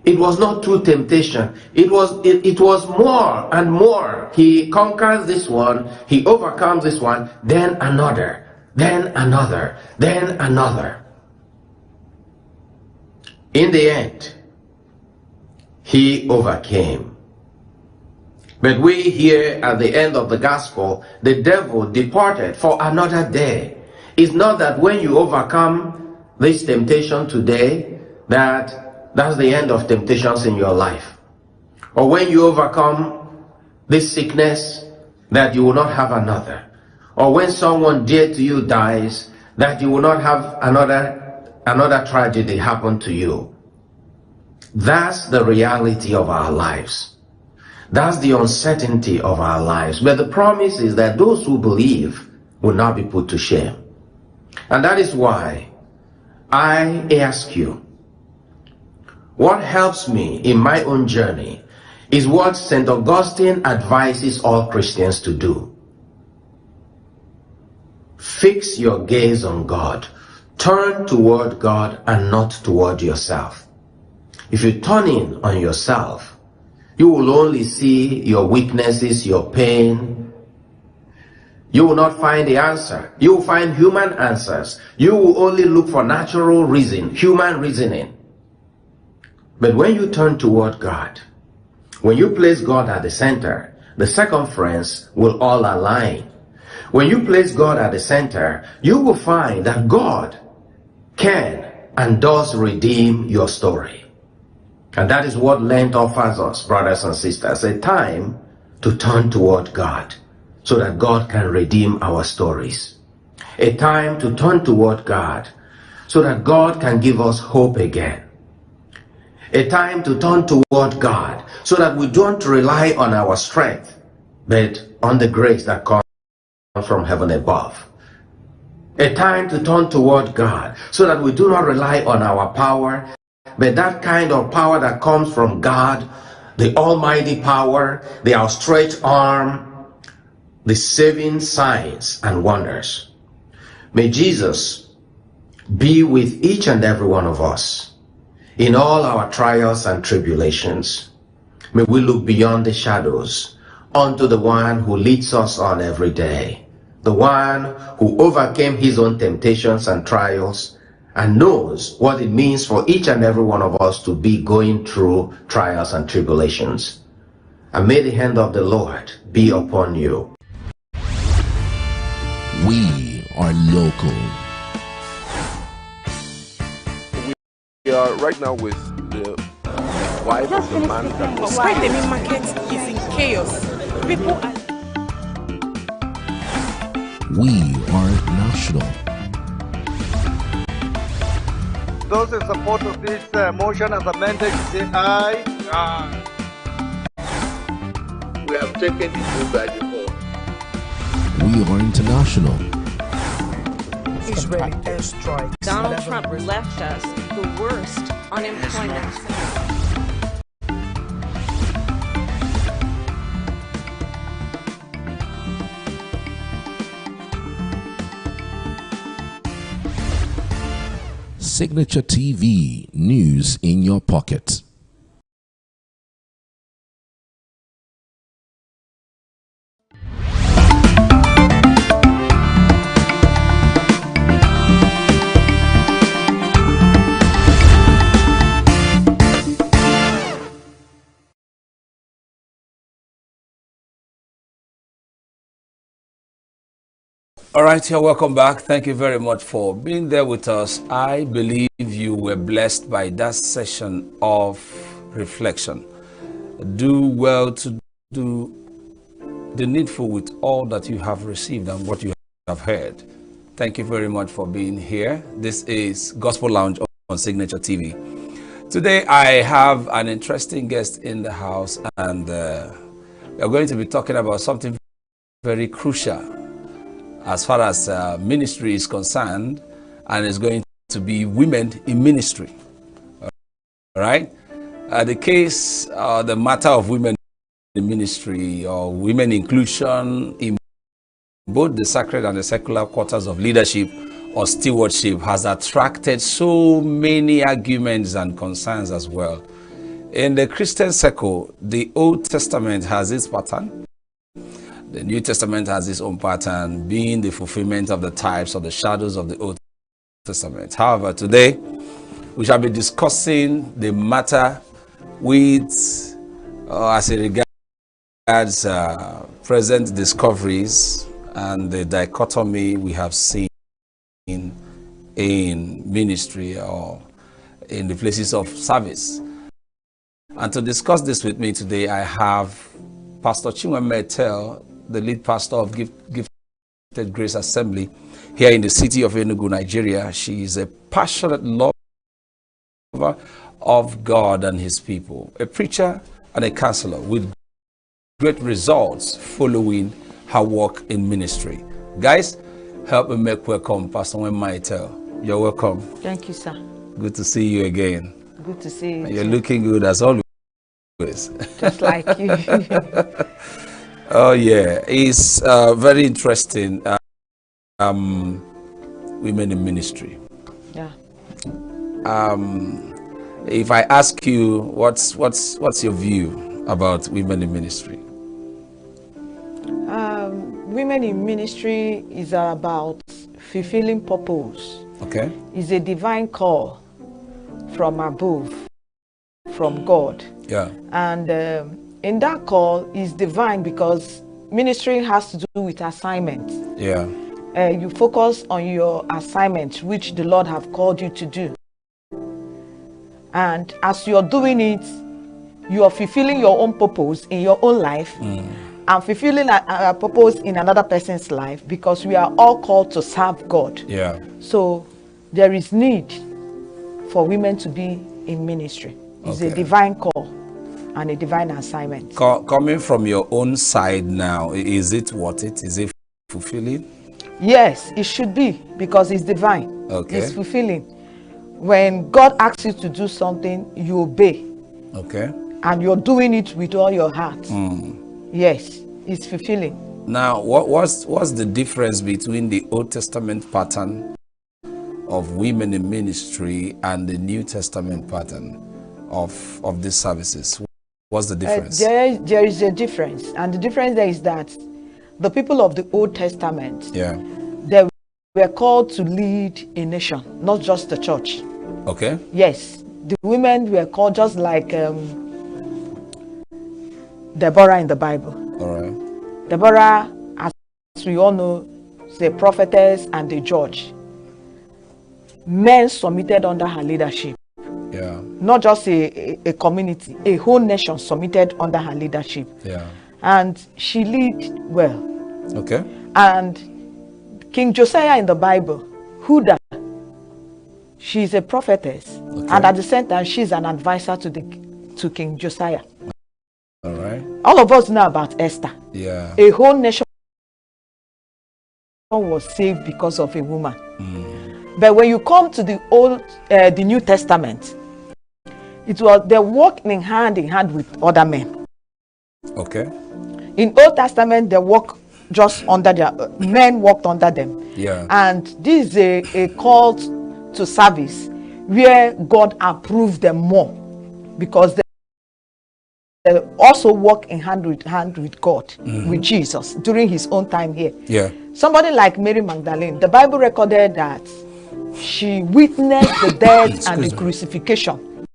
It was not two temptations. It was more and more. He conquers this one, he overcomes this one, then another, then another, then another. In the end, he overcame. But we here at the end of the gospel, the devil departed for another day. It's not that when you overcome this temptation today, that's the end of temptations in your life. Or when you overcome this sickness, that you will not have another. Or when someone dear to you dies, that you will not have another tragedy happen to you. That's the reality of our lives. That's the uncertainty of our lives. But the promise is that those who believe will not be put to shame. And that is why I ask you, what helps me in my own journey is what St. Augustine advises all Christians to do. Fix your gaze on God. Turn toward God and not toward yourself. If you turn in on yourself, you will only see your weaknesses, your pain. You will not find the answer. You will find human answers. You will only look for natural reason, human reasoning. But when you turn toward God, when you place God at the center, the circumference will all align. When you place God at the center, you will find that God can and does redeem your story. And that is what Lent offers us, brothers and sisters, a time to turn toward God so that God can redeem our stories. A time to turn toward God so that God can give us hope again. A time to turn toward God so that we don't rely on our strength, but on the grace that comes from heaven above. A time to turn toward God so that we do not rely on our power, but that kind of power that comes from God, the almighty power, the outstretched arm, the saving signs and wonders. May Jesus be with each and every one of us in all our trials and tribulations. May we look beyond the shadows unto the one who leads us on every day, the one who overcame his own temptations and trials and knows what it means for each and every one of us to be going through trials and tribulations. And may the hand of the Lord be upon you. We are local. We are right now with the wife of the man that was Why the main market is in chaos. People are... We are national. Those in support of this motion as amended, say aye. Aye. we have taken the vote by default. We are international. Israeli airstrike. Donald Trump left us the worst unemployment. Signature TV, news in your pocket. All right, you're welcome back. Thank you very much for being there with us. I believe you were blessed by that session of reflection. Do well to do the needful with all that you have received and what you have heard. Thank you very much for being here. This is Gospel Lounge on Signature TV. Today I have an interesting guest in the house, and we are going to be talking about something very crucial as far as ministry is concerned, and it's going to be women in ministry. All right? The matter of women in ministry, or women inclusion in both the sacred and the secular quarters of leadership or stewardship, has attracted so many arguments and concerns as well. In the Christian circle, the Old Testament has its pattern. The New Testament has its own pattern, being the fulfillment of the types or the shadows of the Old Testament. However, today we shall be discussing the matter with, as it regards present discoveries and the dichotomy we have seen in ministry or in the places of service. And to discuss this with me today, I have Pastor Chinwe, the lead pastor of Gifted Grace Assembly here in the city of ENUGU, Nigeria. She is a passionate lover of God and his people, a preacher and a counselor with great results following her work in ministry. Guys, help me make welcome Pastor Chinwe. You're welcome. Thank you, sir. Good to see you again. Good to see you. You're looking good as always. Just like you. Oh yeah, it's very interesting. Women in ministry. Yeah. If I ask you, what's your view about women in ministry? Women in ministry is about fulfilling purpose. Okay. It's a divine call from above, from God. Yeah. And in that call is divine because ministry has to do with assignment. Yeah. You focus on your assignment, which the Lord have called you to do. And as you're doing it, you are fulfilling your own purpose in your own life and fulfilling a purpose in another person's life, because we are all called to serve God. Yeah. So there is need for women to be in ministry. It's a divine call and a divine assignment. Coming from your own side now, is it worth it? Is it fulfilling? Yes, it should be, because it's divine. Okay. It's fulfilling. When God asks you to do something, you obey. Okay. and you're doing it with all your heart, yes, it's fulfilling. Now, what's the difference between the Old Testament pattern of women in ministry and the New Testament pattern of these services? What's the difference? There is a difference, and the difference there is that the people of the Old Testament, they were called to lead a nation, not just the church. Okay. Yes, the women were called just like Deborah in the Bible. All right. Deborah, as we all know, is a prophetess and a judge. Men submitted under her leadership. Yeah. Not just a community, a whole nation submitted under her leadership. Yeah. And she led well. Okay. And King Josiah in the Bible, Huda, she's a prophetess. Okay. And at the same time, she's an advisor to King Josiah. All right. All of us know about Esther. Yeah. A whole nation was saved because of a woman. But when you come to the New Testament, it was they worked in hand with other men. Okay. In Old Testament, they work just under their men worked under them. Yeah. And this is a call to service where God approved them more, because they also work in hand with God, with Jesus during his own time here. Yeah. Somebody like Mary Magdalene, the Bible recorded that she witnessed the death and the crucifixion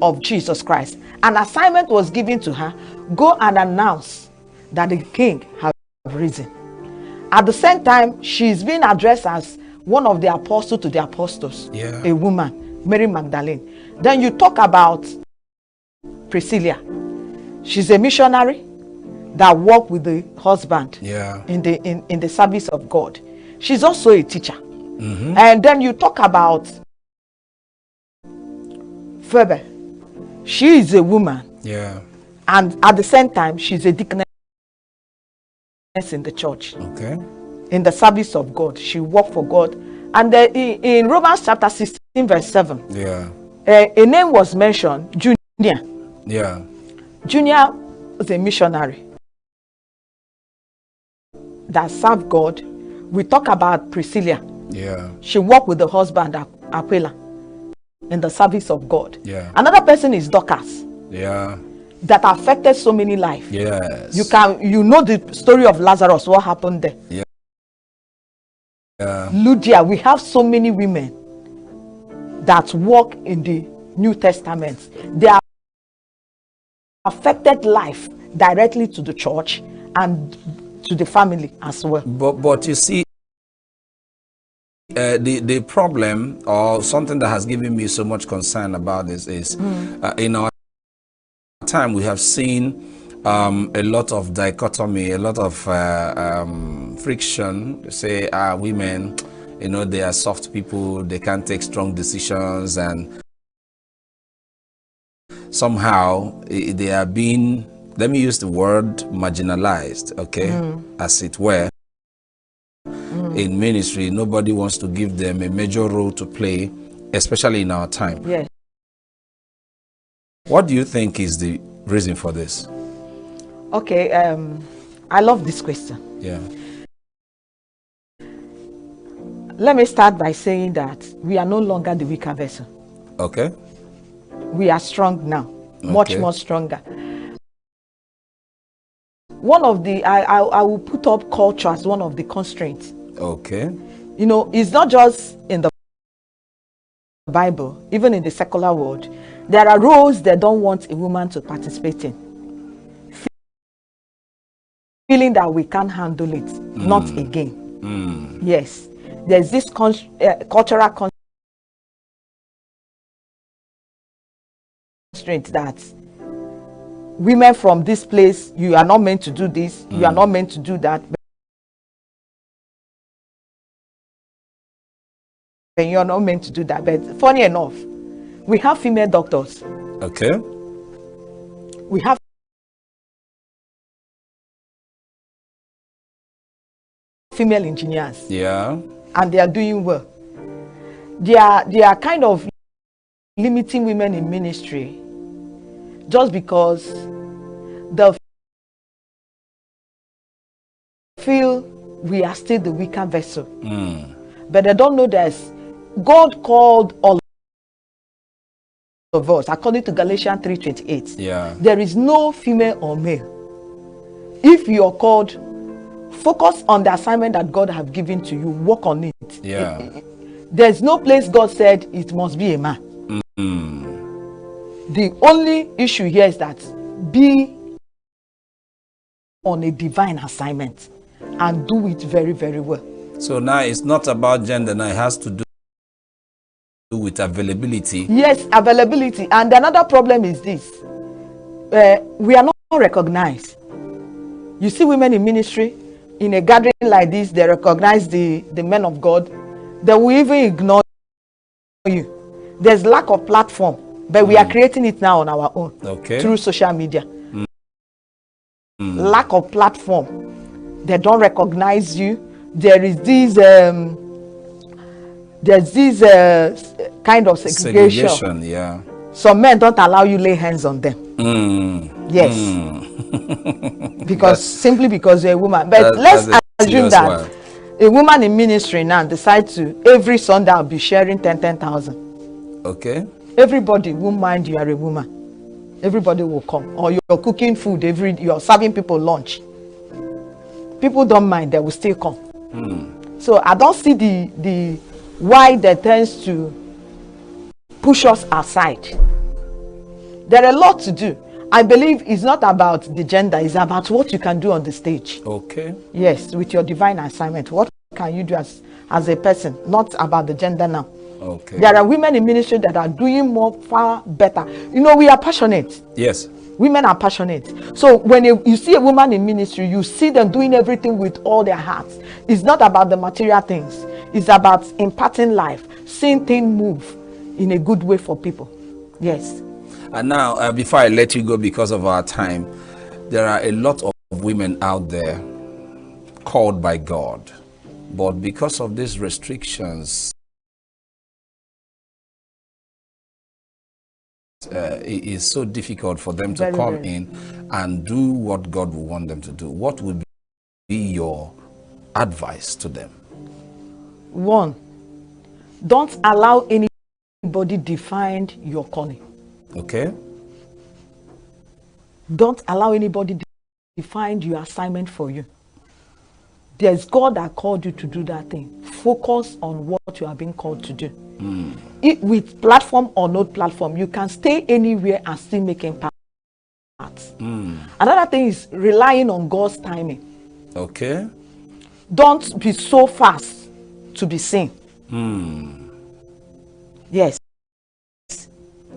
of Jesus Christ. An assignment was given to her: go and announce that the king has risen. At the same time, she's being addressed as one of the apostles to the apostles, a woman, Mary Magdalene. Then you talk about Priscilla. She's a missionary that worked with the husband in the service of God. She's also a teacher. And then you talk about Phoebe. She is a woman. Yeah. And at the same time, she's a deaconess in the church. Okay. In the service of God. She worked for God. And in Romans chapter 16, verse 7, a name was mentioned, Junior. Yeah. Junior was a missionary that served God. We talk about Priscilla. Yeah. She worked with the husband, Aquila, in the service of God. Yeah. Another person is Dorcas. Yeah. That affected so many lives. Yes. You know the story of Lazarus, what happened there. Yeah. Lydia, we have so many women that work in the New Testament. They are affected life directly to the church and to the family as well. But you see, the problem, or something that has given me so much concern about this, is in our time we have seen a lot of dichotomy, a lot of friction. Say women, they are soft people, they can't take strong decisions, and somehow they are being, let me use the word, marginalized, okay, as it were. In ministry, nobody wants to give them a major role to play, especially in our time. Yes. What do you think is the reason for this? Okay, I love this question. Yeah. Let me start by saying that we are no longer the weaker vessel. Okay. We are strong now, much more stronger. One of the, I will put up culture as one of the constraints. Okay. It's not just in the Bible, even in the secular world. There are roles they don't want a woman to participate in. Feeling that we can't handle it, not again. Yes. There's this cultural constraint that women from this place, you are not meant to do this, you are not meant to do that. And you're not meant to do that. But funny enough, we have female doctors. Okay. We have female engineers. Yeah. And they are doing well. They are kind of limiting women in ministry just because they feel we are still the weaker vessel. But they don't know that God called all of us, according to Galatians 3:28. Yeah. There is no female or male. If you're called, focus on the assignment that God has given to you. Work on it. Yeah. There's no place God said it must be a man. The only issue here is that be on a divine assignment and do it very, very well. So now it's not about gender, now it has to do with availability. Yes, availability. And another problem is this. We are not recognized. You see women in ministry, in a gathering like this, they recognize the men of God. They will even ignore you. There's lack of platform, but we are creating it now on our own. Okay. Through social media. Lack of platform. They don't recognize you. There is this kind of segregation. Yeah. Some men don't allow you lay hands on them. Yes. Because simply because you're a woman. But let's assume that a woman in ministry now decides to every Sunday I'll be sharing 10,000. Okay. Everybody won't mind you are a woman. Everybody will come. Or you're cooking food, you're serving people lunch. People don't mind, they will still come. So I don't see the why that tends to push us aside. There are a lot to do. I believe it's not about the gender, it's about what you can do on the stage. Okay. Yes, with your divine assignment. What can you do as a person? Not about the gender now. Okay. There are women in ministry that are doing far better. You know, we are passionate. Yes. Women are passionate. So when you see a woman in ministry, you see them doing everything with all their hearts. It's not about the material things. It's about imparting life, seeing things move in a good way for people. Yes. And now, before I let you go because of our time, there are a lot of women out there called by God. But because of these restrictions, it is so difficult for them to come in and do what God will want them to do. What would be your advice to them? One, don't allow anybody define your calling. Okay. Don't allow anybody define your assignment for you. There's God that called you to do that thing. Focus on what you are being called to do. With platform or no platform, you can stay anywhere and still making parts. Another thing is relying on God's timing. Okay. Don't be so fast to be seen. Yes.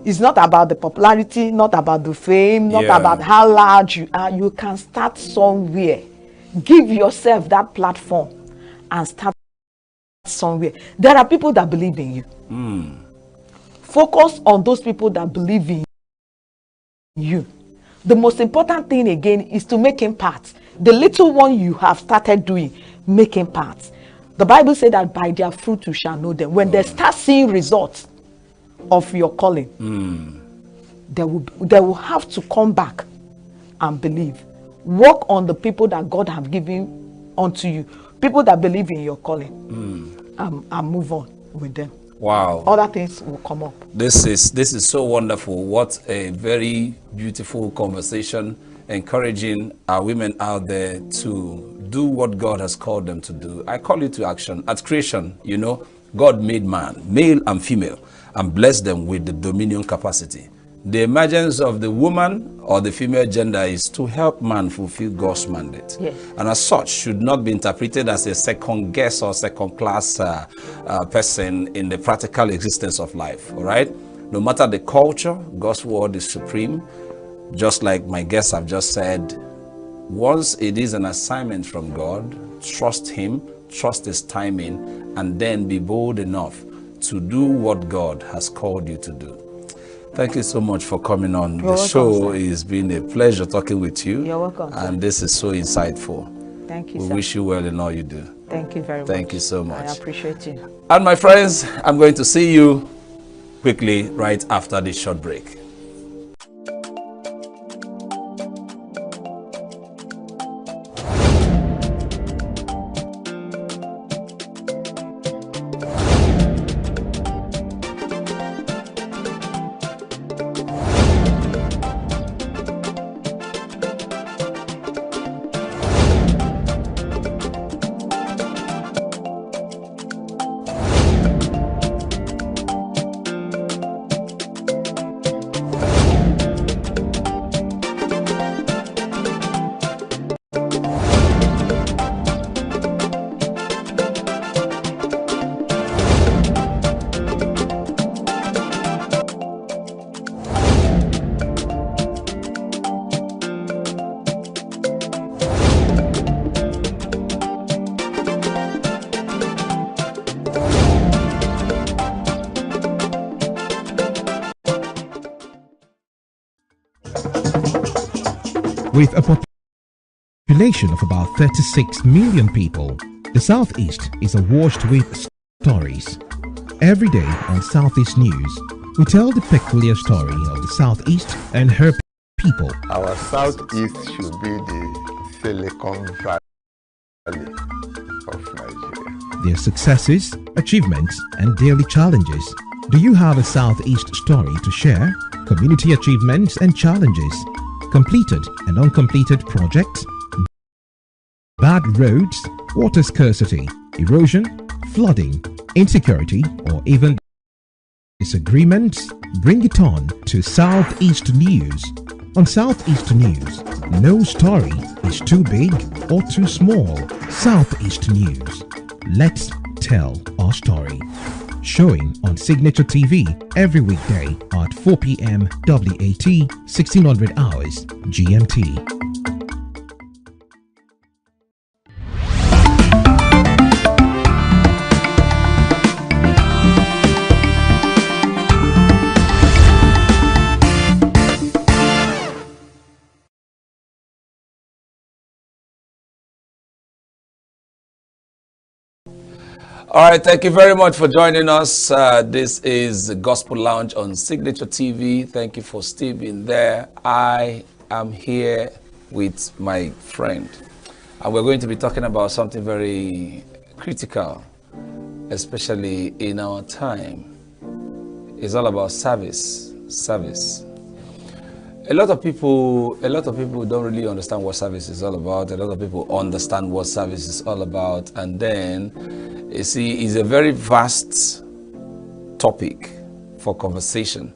It's not about the popularity, not about the fame, not about how large you are. You can start somewhere. Give yourself that platform and start somewhere. There are people that believe in you. Focus on those people that believe in you. The most important thing again is to make impact. The little one you have started doing, make impact. The Bible said that by their fruit you shall know them. When they start seeing results of your calling, they will have to come back and believe. Work on the people that God have given unto you, people that believe in your calling, and move on with them. Wow. Other things will come up. This is so wonderful. What a very beautiful conversation, encouraging our women out there to do what God has called them to do. I call it to action. At creation, you know, God made man, male and female, and blessed them with the dominion capacity. The emergence of the woman or the female gender is to help man fulfill God's mandate. Yes. And as such, should not be interpreted as a second guess or second class person in the practical existence of life. All right. No matter the culture, God's word is supreme. Just like my guests have just said, once it is an assignment from God, trust Him, trust His timing, and then be bold enough to do what God has called you to do. Thank you so much for coming on. You're the show welcome, has been a pleasure talking with you. You're welcome, sir. And this is so insightful. Thank you, We sir. wish you well in all you do. Thank you very much. Thank you so much. I appreciate you. And my friends, I'm going to see you quickly right after this short break. With a population of about 36 million people, the Southeast is awash with stories. Every day on Southeast News, we tell the peculiar story of the Southeast and her people. Our Southeast should be the Silicon Valley of Nigeria. Their successes, achievements, and daily challenges. Do you have a Southeast story to share? Community achievements and challenges, completed and uncompleted projects, bad roads, water scarcity, erosion, flooding, insecurity, or even disagreements? Bring it on to Southeast News. On Southeast News, no story is too big or too small. Southeast News. Let's tell our story. Showing on Signature TV every weekday at 4 p.m. WAT, 1600 hours GMT. All right, thank you very much for joining us. This is Gospel Lounge on Signature TV. Thank you for still being there. I am here with my friend, and we're going to be talking about something very critical, especially in our time. It's all about service. Service. A lot of people don't really understand what service is all about. A lot of people understand what service is all about, and then you see, it's a very vast topic for conversation.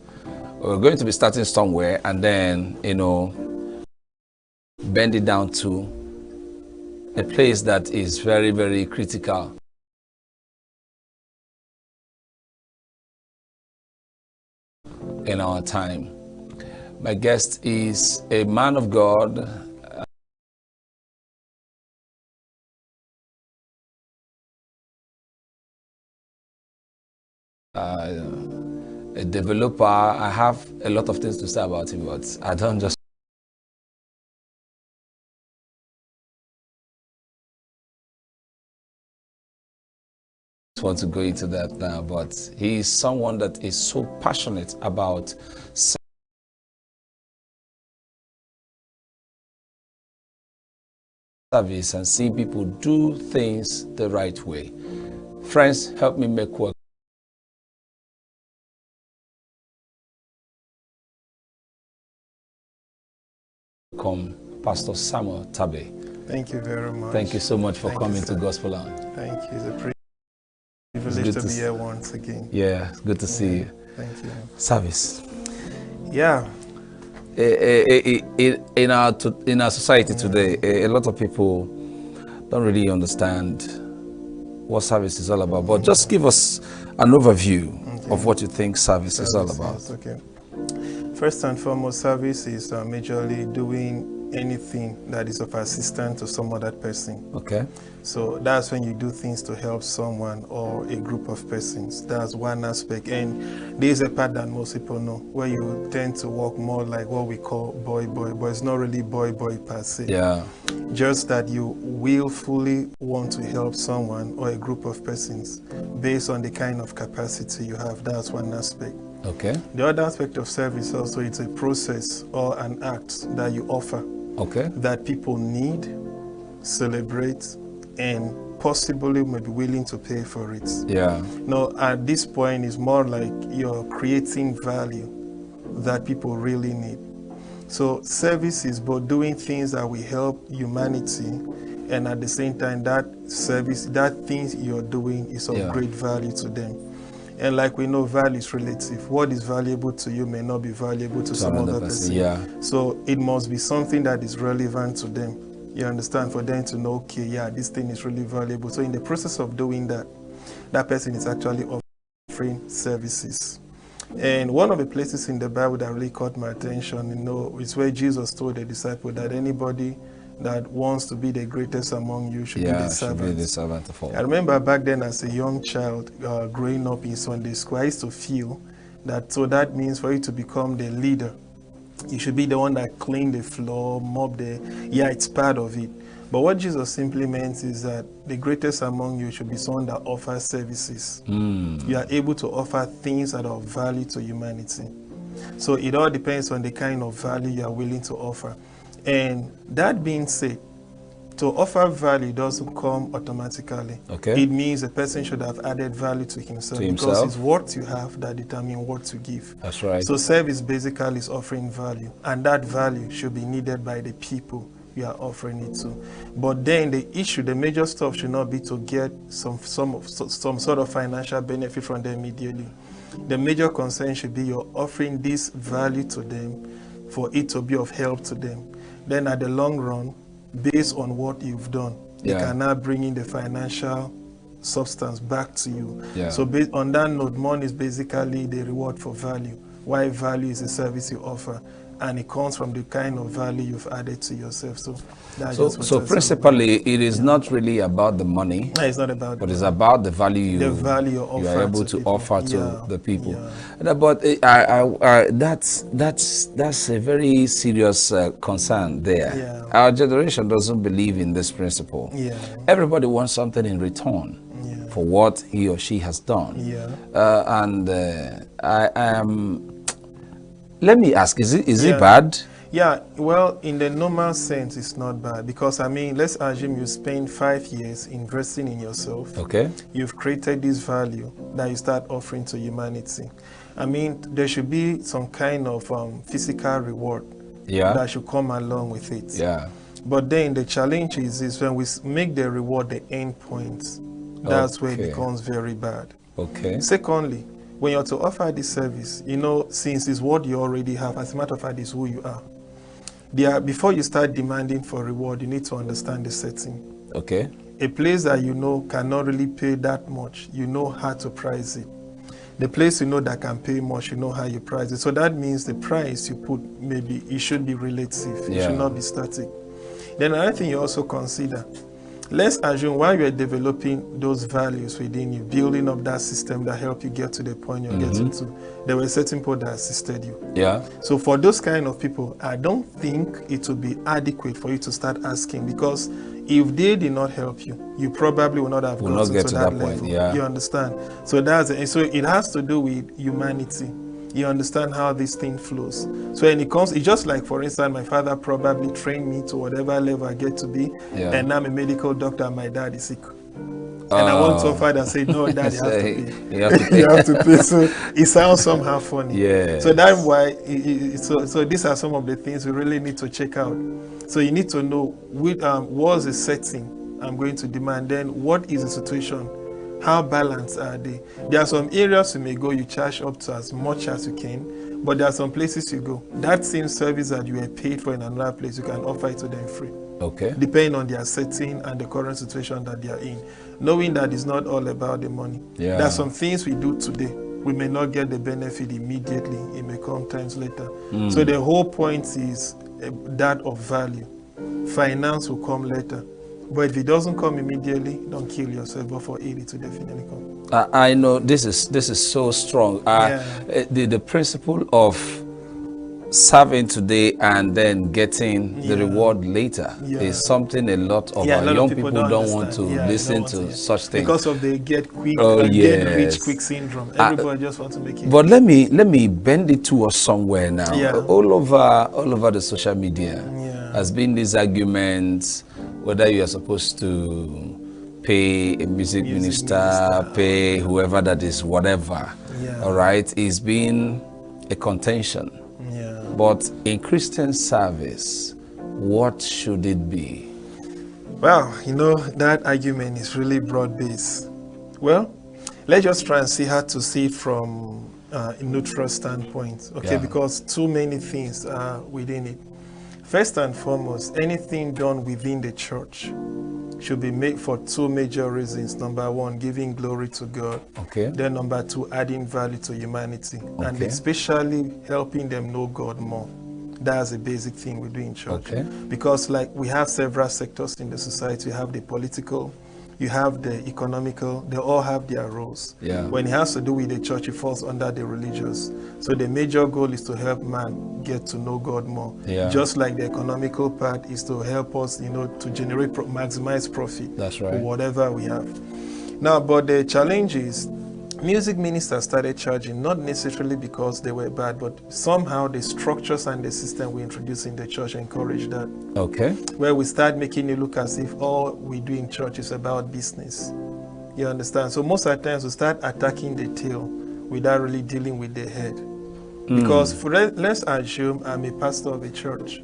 We're going to be starting somewhere and then, bend it down to a place that is very, very critical. In our time. My guest is a man of God, a developer. I have a lot of things to say about him, but I don't just want to go into that now. But he is someone that is so passionate about service and seeing people do things the right way. Friends, help me make work. Pastor Samuel Tabe. Thank you very much. Thank you so much for coming to Gospel Lounge. Thank you. It's a privilege to be here once again. Yeah, it's good to see you. Thank you. Service. Yeah. In our society today, a lot of people don't really understand what service is all about. But just give us an overview of what you think service is all about. Okay. First and foremost, service is majorly doing anything that is of assistance to some other person. Okay. So that's when you do things to help someone or a group of persons. That's one aspect. And there is a part that most people know, where you tend to work more like what we call boy, but it's not really boy per se. Yeah. Just that you willfully want to help someone or a group of persons based on the kind of capacity you have. That's one aspect. Okay. The other aspect of service also, it's a process or an act that you offer. Okay. That people need, celebrate, and possibly may be willing to pay for it. Yeah. Now, at this point, it's more like you're creating value that people really need. So service is both doing things that will help humanity, and at the same time, that service, that things you're doing is of great value to them. And like we know, value is relative. What is valuable to you may not be valuable to some other person. Yeah. So it must be something that is relevant to them. You understand? For them to know, okay, yeah, this thing is really valuable. So in the process of doing that, that person is actually offering services. And one of the places in the Bible that really caught my attention, is where Jesus told the disciple that anybody that wants to be the greatest among you should be the servant. Should be the servant of all. I remember back then as a young child growing up in Sunday school, I used to feel that, so that means for you to become the leader You should be the one that clean the floor, mop the, yeah, it's part of it. But what Jesus simply meant is that the greatest among you should be someone that offers services. You are able to offer things that are of value to humanity. So it all depends on the kind of value you are willing to offer. And that being said, to offer value doesn't come automatically. Okay. It means a person should have added value to himself, because it's what you have that determines what you give. That's right. So service basically is offering value, and that value should be needed by the people you are offering it to. But then the issue, the major stuff should not be to get some sort of financial benefit from them immediately. The major concern should be you're offering this value to them for it to be of help to them. Then at the long run, based on what you've done, they can now bring in the financial substance back to you. So based on that note, money is basically the reward for value. Why value is a service you offer, and it comes from the kind of value you've added to yourself. So that's so principally, it is not really about the money. No, it's not about but it's about the value you are able to offer to the people. But that's a very serious concern there. Our generation doesn't believe in this principle. Everybody wants something in return for what he or she has done. Let me ask, is it bad? Yeah, well, in the normal sense, it's not bad, because I mean, let's assume you spend 5 years investing in yourself. Okay. You've created this value that you start offering to humanity. I mean, there should be some kind of physical reward that should come along with it. But then the challenge is when we make the reward the end point, that's where it becomes very bad. Secondly, when you're to offer this service, you know, since it's what you already have, as a matter of fact, it's who you are. Before you start demanding for reward, you need to understand the setting. A place that you know cannot really pay that much, you know how to price it. The place you know that can pay much, you know how you price it. So that means the price you put, maybe it should be relative. It should not be static. Then another thing you also consider, let's assume while you're developing those values within you, building up that system that help you get to the point you're getting to, there were certain people that assisted you. So for those kind of people, I don't think it would be adequate for you to start asking, because if they did not help you, you probably will not have gotten to that level. You understand? So so it has to do with humanity. You understand how this thing flows. So when it comes, it's just like, for instance, my father probably trained me to whatever level I get to be, and I'm a medical doctor and my dad is sick. And I want to offer that, say, no, dad, you have to pay. You have to pay. So it sounds somehow funny. So that's why, so these are some of the things we really need to check out. So you need to know what's the setting I'm going to demand, then what is the situation, how balanced are they? There are some areas you may go, you charge up to as much as you can, but there are some places you go, that same service that you were paid for in another place, you can offer it to them free. Depending on their setting and the current situation that they are in. Knowing that it's not all about the money. There are some things we do today, we may not get the benefit immediately, it may come times later. So the whole point is that of value. Finance will come later. But if it doesn't come immediately, don't kill yourself, but for it to definitely come. I know this is so strong. The principle of serving today and then getting the reward later is something a lot of our young people don't want to listen to such things. Because of the get rich quick syndrome. Everybody just wants to make it. But let me bend it to us somewhere now. All over the social media has been these arguments, whether you are supposed to pay a music minister, pay whoever that is, whatever. All right, it's been a contention. But in Christian service, what should it be? Well, you know, that argument is really broad-based. Well, let's just try and see how to see it from a neutral standpoint, because too many things are within it. First and foremost, anything done within the church should be made for two major reasons. Number one, giving glory to God. Then number two, adding value to humanity. And especially helping them know God more. That's a basic thing we do in church. Because like we have several sectors in the society. You have the political, you have the economical, they all have their roles. Yeah. When it has to do with the church, it falls under the religious. So the major goal is to help man get to know God more. Yeah. Just like the economical part is to help us, to generate, maximize profit. That's right. For whatever we have. Now, but the challenge is, music ministers started charging, not necessarily because they were bad, but somehow the structures and the system we introduced in the church encourage that. Okay. Where we start making it look as if all we do in church is about business. You understand? So most of the times we start attacking the tail without really dealing with the head. Because let's assume I'm a pastor of a church.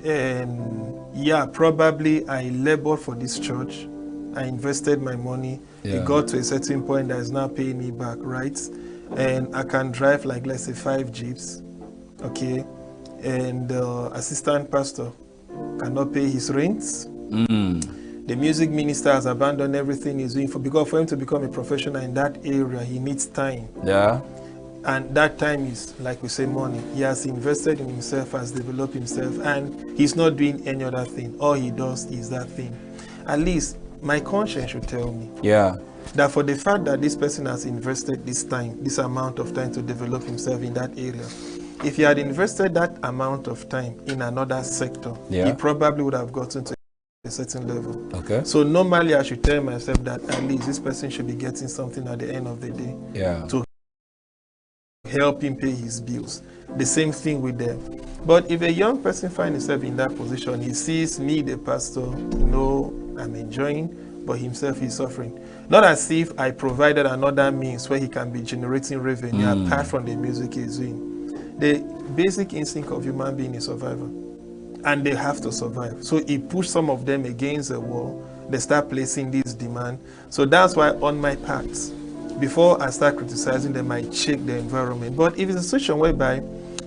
And yeah, probably I labored for this church. I invested my money. Yeah. It got to a certain point that is now paying me back, right? And I can drive like, let's say, 5 jeeps, okay? And the assistant pastor cannot pay his rents. The music minister has abandoned everything he's doing because for him to become a professional in that area, he needs time. Yeah. And that time is, like we say, money. He has invested in himself, has developed himself, and he's not doing any other thing. All he does is that thing. At least my conscience should tell me that for the fact that this person has invested this time, this amount of time to develop himself in that area, if he had invested that amount of time in another sector, he probably would have gotten to a certain level. Okay. So normally I should tell myself that at least this person should be getting something at the end of the day to help him pay his bills. The same thing with them. But if a young person finds himself in that position, he sees me, the pastor, I'm enjoying, but himself is suffering. Not as if I provided another means where he can be generating revenue apart from the music he's doing. The basic instinct of human being is survival, and they have to survive. So he pushed some of them against the wall. They start placing this demand. So that's why on my part, before I start criticizing them, I check the environment. But if it's a situation whereby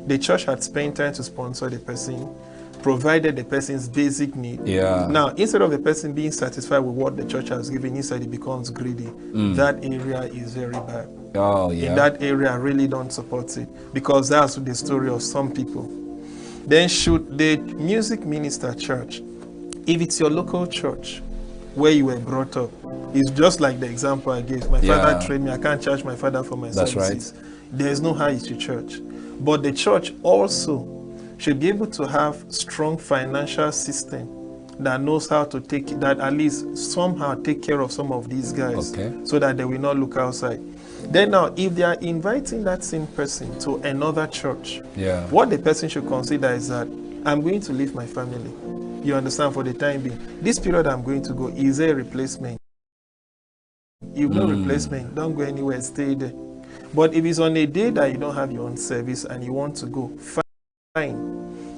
the church had spent time to sponsor the person, provided the person's basic need. Now, instead of the person being satisfied with what the church has given, instead it becomes greedy. That area is very bad. In that area, I really don't support it, because that's the story of some people. Then should the music minister charge? If it's your local church where you were brought up, it's just like the example I gave. My father trained me. I can't charge my father for my services. Right. There's no how you should church. But the church also should be able to have strong financial system that knows how to that at least somehow take care of some of these guys, so that they will not look outside. Then now, if they are inviting that same person to another church, what the person should consider is that I'm going to leave my family. You understand, for the time being. This period I'm going to go is a replacement. If no replacement, don't go anywhere, stay there. But if it's on a day that you don't have your own service and you want to go, fine.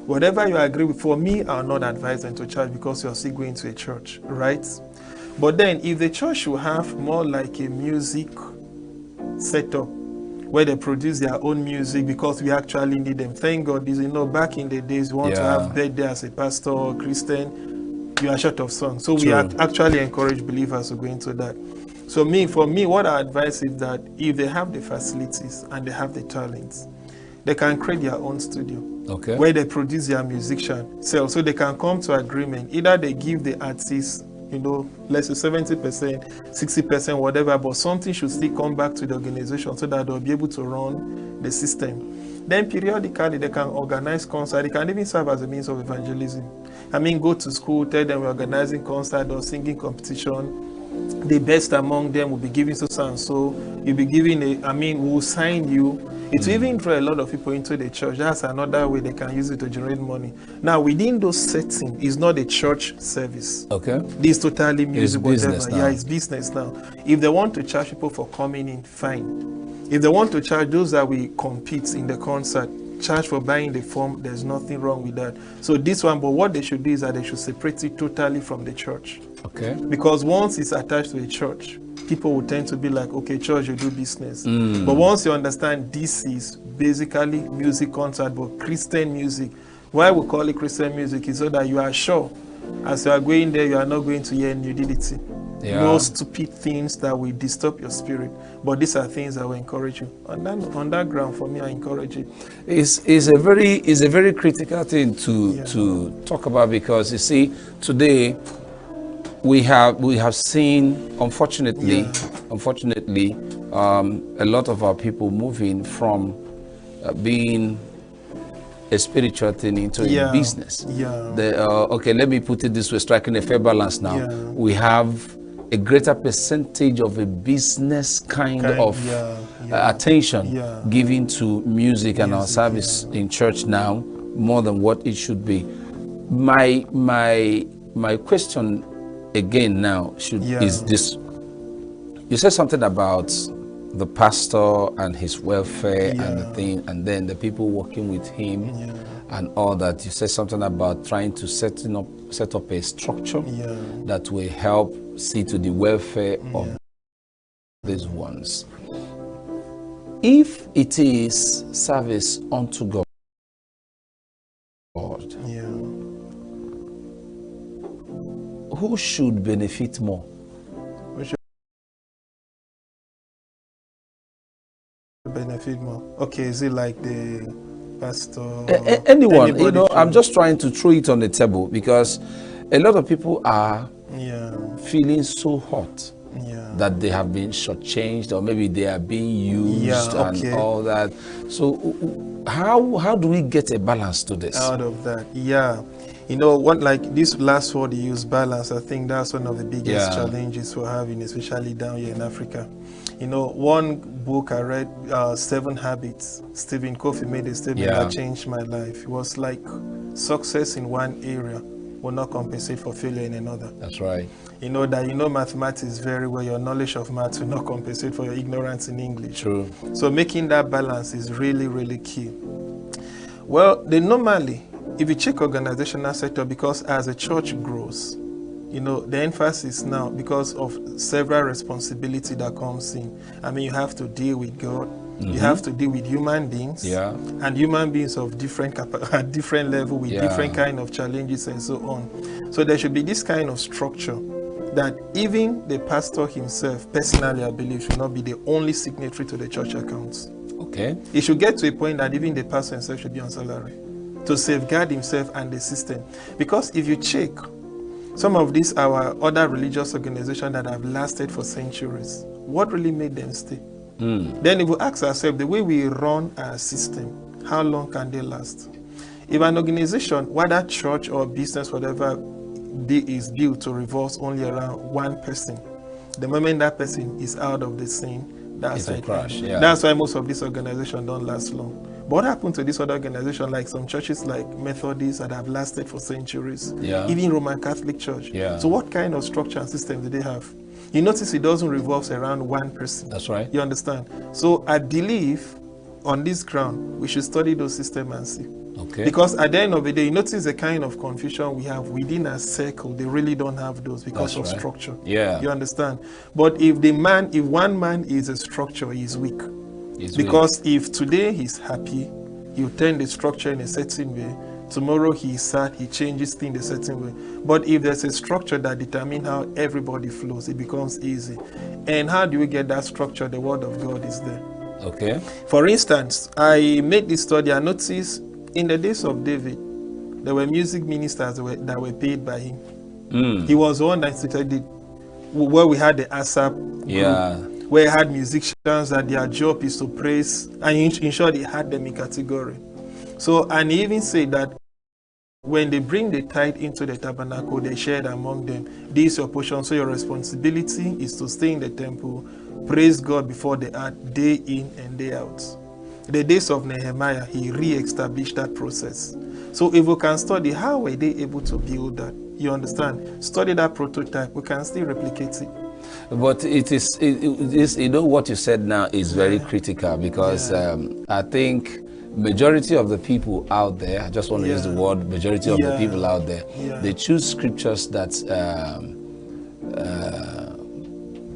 Whatever you agree with, for me, I'll not advise them to charge because you're still going to a church, right? But then if the church should have more like a music setup where they produce their own music because we actually need them. Thank God, back in the days, you want to have birthday as a pastor or Christian, you are short of songs. So we actually encourage believers to go into that. So for me, what I advise is that if they have the facilities and they have the talents, they can create their own studio where they produce their musician. So they can come to agreement. Either they give the artists, let's say 70%, 60%, whatever, but something should still come back to the organization so that they'll be able to run the system. Then periodically they can organize concerts. They can even serve as a means of evangelism. Go to school, tell them we're organizing concert or singing competition. The best among them will be giving so and so. You'll be giving we'll sign you. It will even draw a lot of people into the church. That's another way they can use it to generate money. Now, within those settings, it's not a church service. This is totally music, whatever. Yeah, it's business now. If they want to charge people for coming in, fine. If they want to charge those that will compete in the concert, charge for buying the form, there's nothing wrong with that. So this one, but what they should do is that they should separate it totally from the church. Because once it's attached to a church, people will tend to be like, okay, church, you do business. But once you understand this is basically music concert, but Christian music, why we call it Christian music is so that you are sure, as you are going there, you are not going to hear nudity. No stupid things that will disturb your spirit. But these are things that will encourage you. On that ground, for me, I encourage it. It's a very critical thing to talk about, because you see, today, we have seen, unfortunately, a lot of our people moving from being a spiritual thing into a business. Okay, let me put it this way, striking a fair balance now. We have a greater percentage of a business kind of attention given to music and our service in church now, more than what it should be. My question again now is this. You said something about the pastor and his welfare and the thing, and then the people working with him and all that. You said something about trying to set up a structure that will help see to the welfare of these ones. If it is service unto God, who should benefit more? Benefit more. Okay, is it like the pastor? Anyone, Anybody you know, I'm just trying to throw it on the table because a lot of people are feeling so hot that they have been shortchanged, or maybe they are being used and all that. So how do we get a balance to this? Out of that, you know, what, like this last word you use, balance, I think that's one of the biggest challenges we're having, especially down here in Africa. You know, one book I read, 7 Habits, Stephen Covey made a statement that changed my life. It was like, success in one area will not compensate for failure in another. That's right. You know that you know mathematics very well, your knowledge of maths will not compensate for your ignorance in English. True. So making that balance is really, really key. Well, normally, if you check organizational sector, because as a church grows, you know, the emphasis now, because of several responsibility that comes in. I mean, you have to deal with God, you have to deal with human beings, and human beings of different at different level with different kind of challenges and so on. So there should be this kind of structure that even the pastor himself, personally, I believe, should not be the only signatory to the church accounts. Okay. It should get to a point that even the pastor himself should be on salary to safeguard himself and the system. Because if you check, some of these our other religious organizations that have lasted for centuries, what really made them stay? Then if we ask ourselves, the way we run our system, how long can they last? If an organization, whether church or business, whatever, is built to revolve only around one person, the moment that person is out of the scene, that's a crash. That's why most of these organizations don't last long. But what happened to this other organization, like some churches like Methodists that have lasted for centuries, even Roman Catholic Church? So what kind of structure and system do they have? You notice it doesn't revolve around one person. That's right. You understand? So I believe on this ground, we should study those systems and see. Okay. Because at the end of the day, you notice the kind of confusion we have within a circle. They really don't have those because of structure. You understand? But if one man is a structure, he is weak. Because if today he's happy, he'll turn the structure in a certain way. Tomorrow he's sad, he changes things a certain way. But if there's a structure that determines how everybody flows, it becomes easy. And how do we get that structure? The word of God is there. Okay. For instance, I made this study. I noticed in the days of David, there were music ministers that were paid by him. He was the one that started where we had the ASAP group, where he had musicians that their job is to praise, and in short, he had them in category. So, and he even said that when they bring the tithe into the tabernacle, they shared among them. This is your portion, so your responsibility is to stay in the temple, praise God before the earth, day in and day out. The days of Nehemiah, he re-established that process. So if we can study how were they able to build that, you understand? Study that prototype, we can still replicate it. But it is, you know, what you said now is very critical, because I think majority of the people out there, I just want to use the word majority of the people out there, they choose scriptures that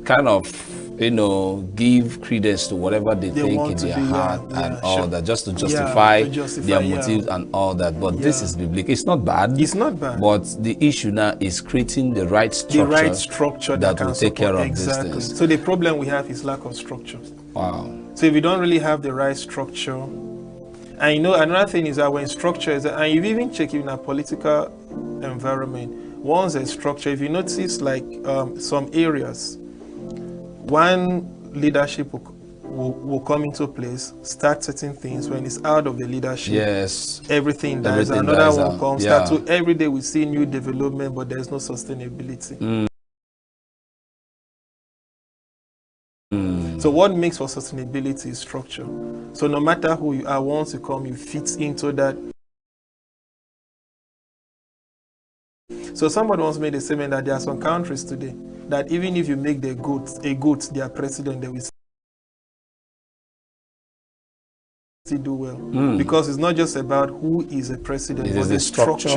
kind of, you know, give credence to whatever they think in their heart and all that, just to justify their motives and all that. But this is biblical. It's not bad. It's not bad. But the issue now is creating the right structure, that will take care of these things. So the problem we have is lack of structure. Wow. So if you don't really have the right structure, and you know, another thing is that when structure is, and you even check in a political environment, once there's structure, if you notice, like some areas, one leadership will come into place, start certain things. When it's out of the leadership, yes, everything dies. Everything Another dies one out. comes. Yeah. Start to every day we see new development, but there's no sustainability. So what makes for sustainability is structure. So no matter who you are, once you come, you fit into that. So somebody once made a statement that there are some countries today that even if you make a goat their president, they will still do well. Because it's not just about who is a president, but the structure.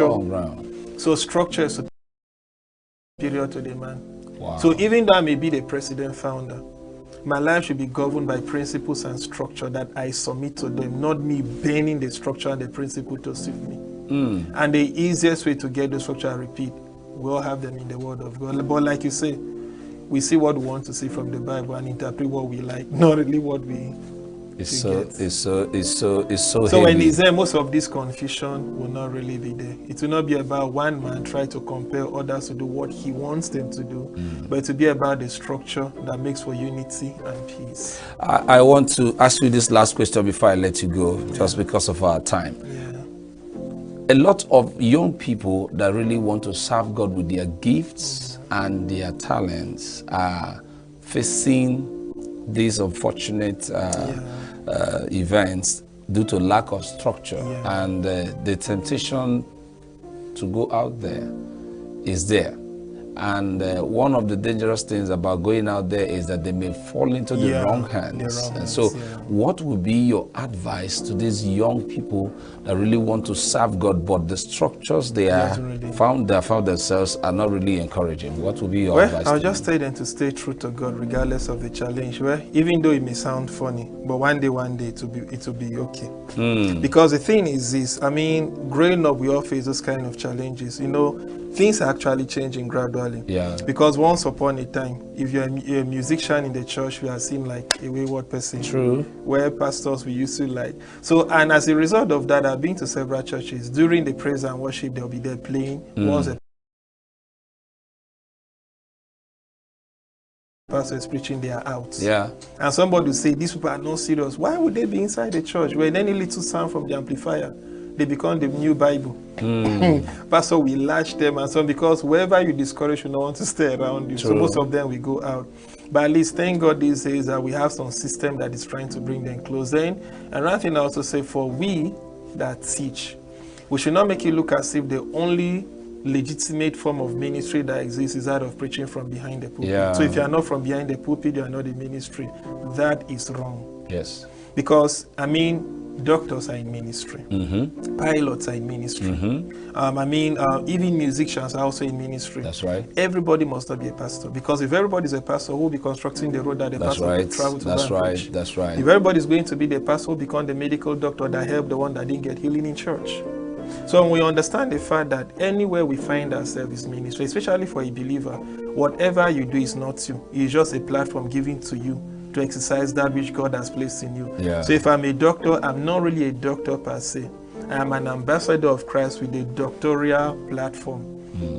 So structure is superior to the man. Wow. So even though I may be the president founder, my life should be governed by principles and structure that I submit to them, not me bending the structure and the principle to suit me. And the easiest way to get the structure, I repeat, we all have them in the Word of God. But like you say, we see what we want to see from the Bible and interpret what we like, not really what we So So when it's there, most of this confusion will not really be there. It will not be about one man trying to compel others to do what he wants them to do, but it will be about the structure that makes for unity and peace. I want to ask you this last question before I let you go, just because of our time. A lot of young people that really want to serve God with their gifts and their talents are facing these unfortunate events due to lack of structure, and the temptation to go out there is there. And one of the dangerous things about going out there is that they may fall into the wrong hands. So what would be your advice to these young people that really want to serve God, but the structures they found themselves are not really encouraging? What would be your advice? I'll just tell them to stay true to God regardless of the challenge. Even though it may sound funny, but one day it will be okay. Because the thing is this, I mean, growing up we all face those kind of challenges. You know, things are actually changing gradually. Because once upon a time, if you're a musician in the church, we are seen like a wayward person. True. Where pastors we used to like. So, and as a result of that, I've been to several churches. During the praise and worship, they'll be there playing. Once a pastor is preaching, they are out. And somebody will say, these people are not serious. Why would they be inside the church? When any little sound from the amplifier, they become the new Bible. Pastor will latch them and so on, because wherever you discourage, you don't want to stay around you. So most of them will go out. But at least thank God these days that we have some system that is trying to bring them closer in. And another thing I also say, for we that teach, we should not make it look as if the only legitimate form of ministry that exists is that of preaching from behind the pulpit. So if you are not from behind the pulpit, you are not in ministry. That is wrong. Yes. Because, I mean, doctors are in ministry. Pilots are in ministry. Even musicians are also in ministry. That's right. Everybody must not be a pastor, because if everybody is a pastor, who will be constructing the road that the pastor will travel to? That's right. That's right. If everybody is going to be the pastor, who will become the medical doctor that helped the one that didn't get healing in church? So when we understand the fact that anywhere we find ourselves is ministry, especially for a believer, whatever you do is not you. It's just a platform given to you to exercise that which God has placed in you. So if I'm a doctor, I'm not really a doctor per se. I'm an ambassador of Christ with a doctoral platform.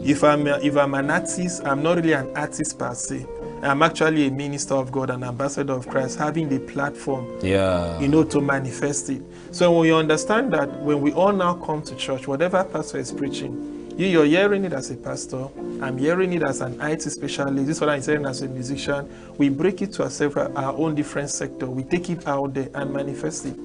If I'm an artist, I'm not really an artist per se. I'm actually a minister of God, an ambassador of Christ, having the platform, to manifest it. So when you understand that, when we all now come to church, whatever pastor is preaching, you're hearing it as a pastor, I'm hearing it as an IT specialist, this is what I'm saying as a musician. We break it to our own different sector. We take it out there and manifest it.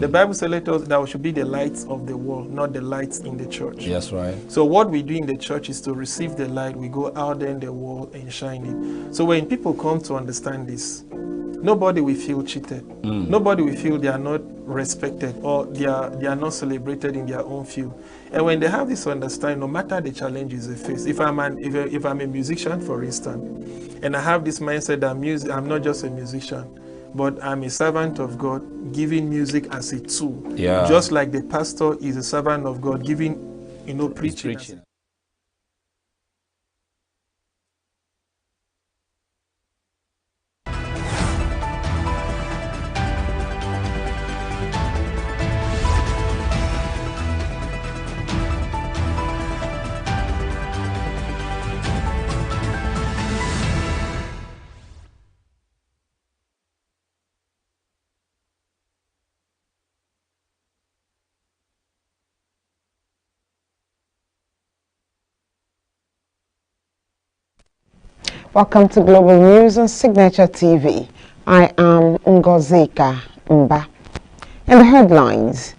The Bible says that we should be the lights of the world, not the lights in the church. That's right. So what we do in the church is to receive the light. We go out there in the world and shine it. So when people come to understand this, nobody will feel cheated. Nobody will feel they are not respected or they are not celebrated in their own field. And when they have this understanding, no matter the challenges they face, if I'm a musician, for instance, and I have this mindset that I'm not just a musician, but I'm a servant of God, giving music as a tool. Just like the pastor is a servant of God, giving, preaching. Welcome to Global News on Signature TV. I am Ngozika Mba. In the headlines,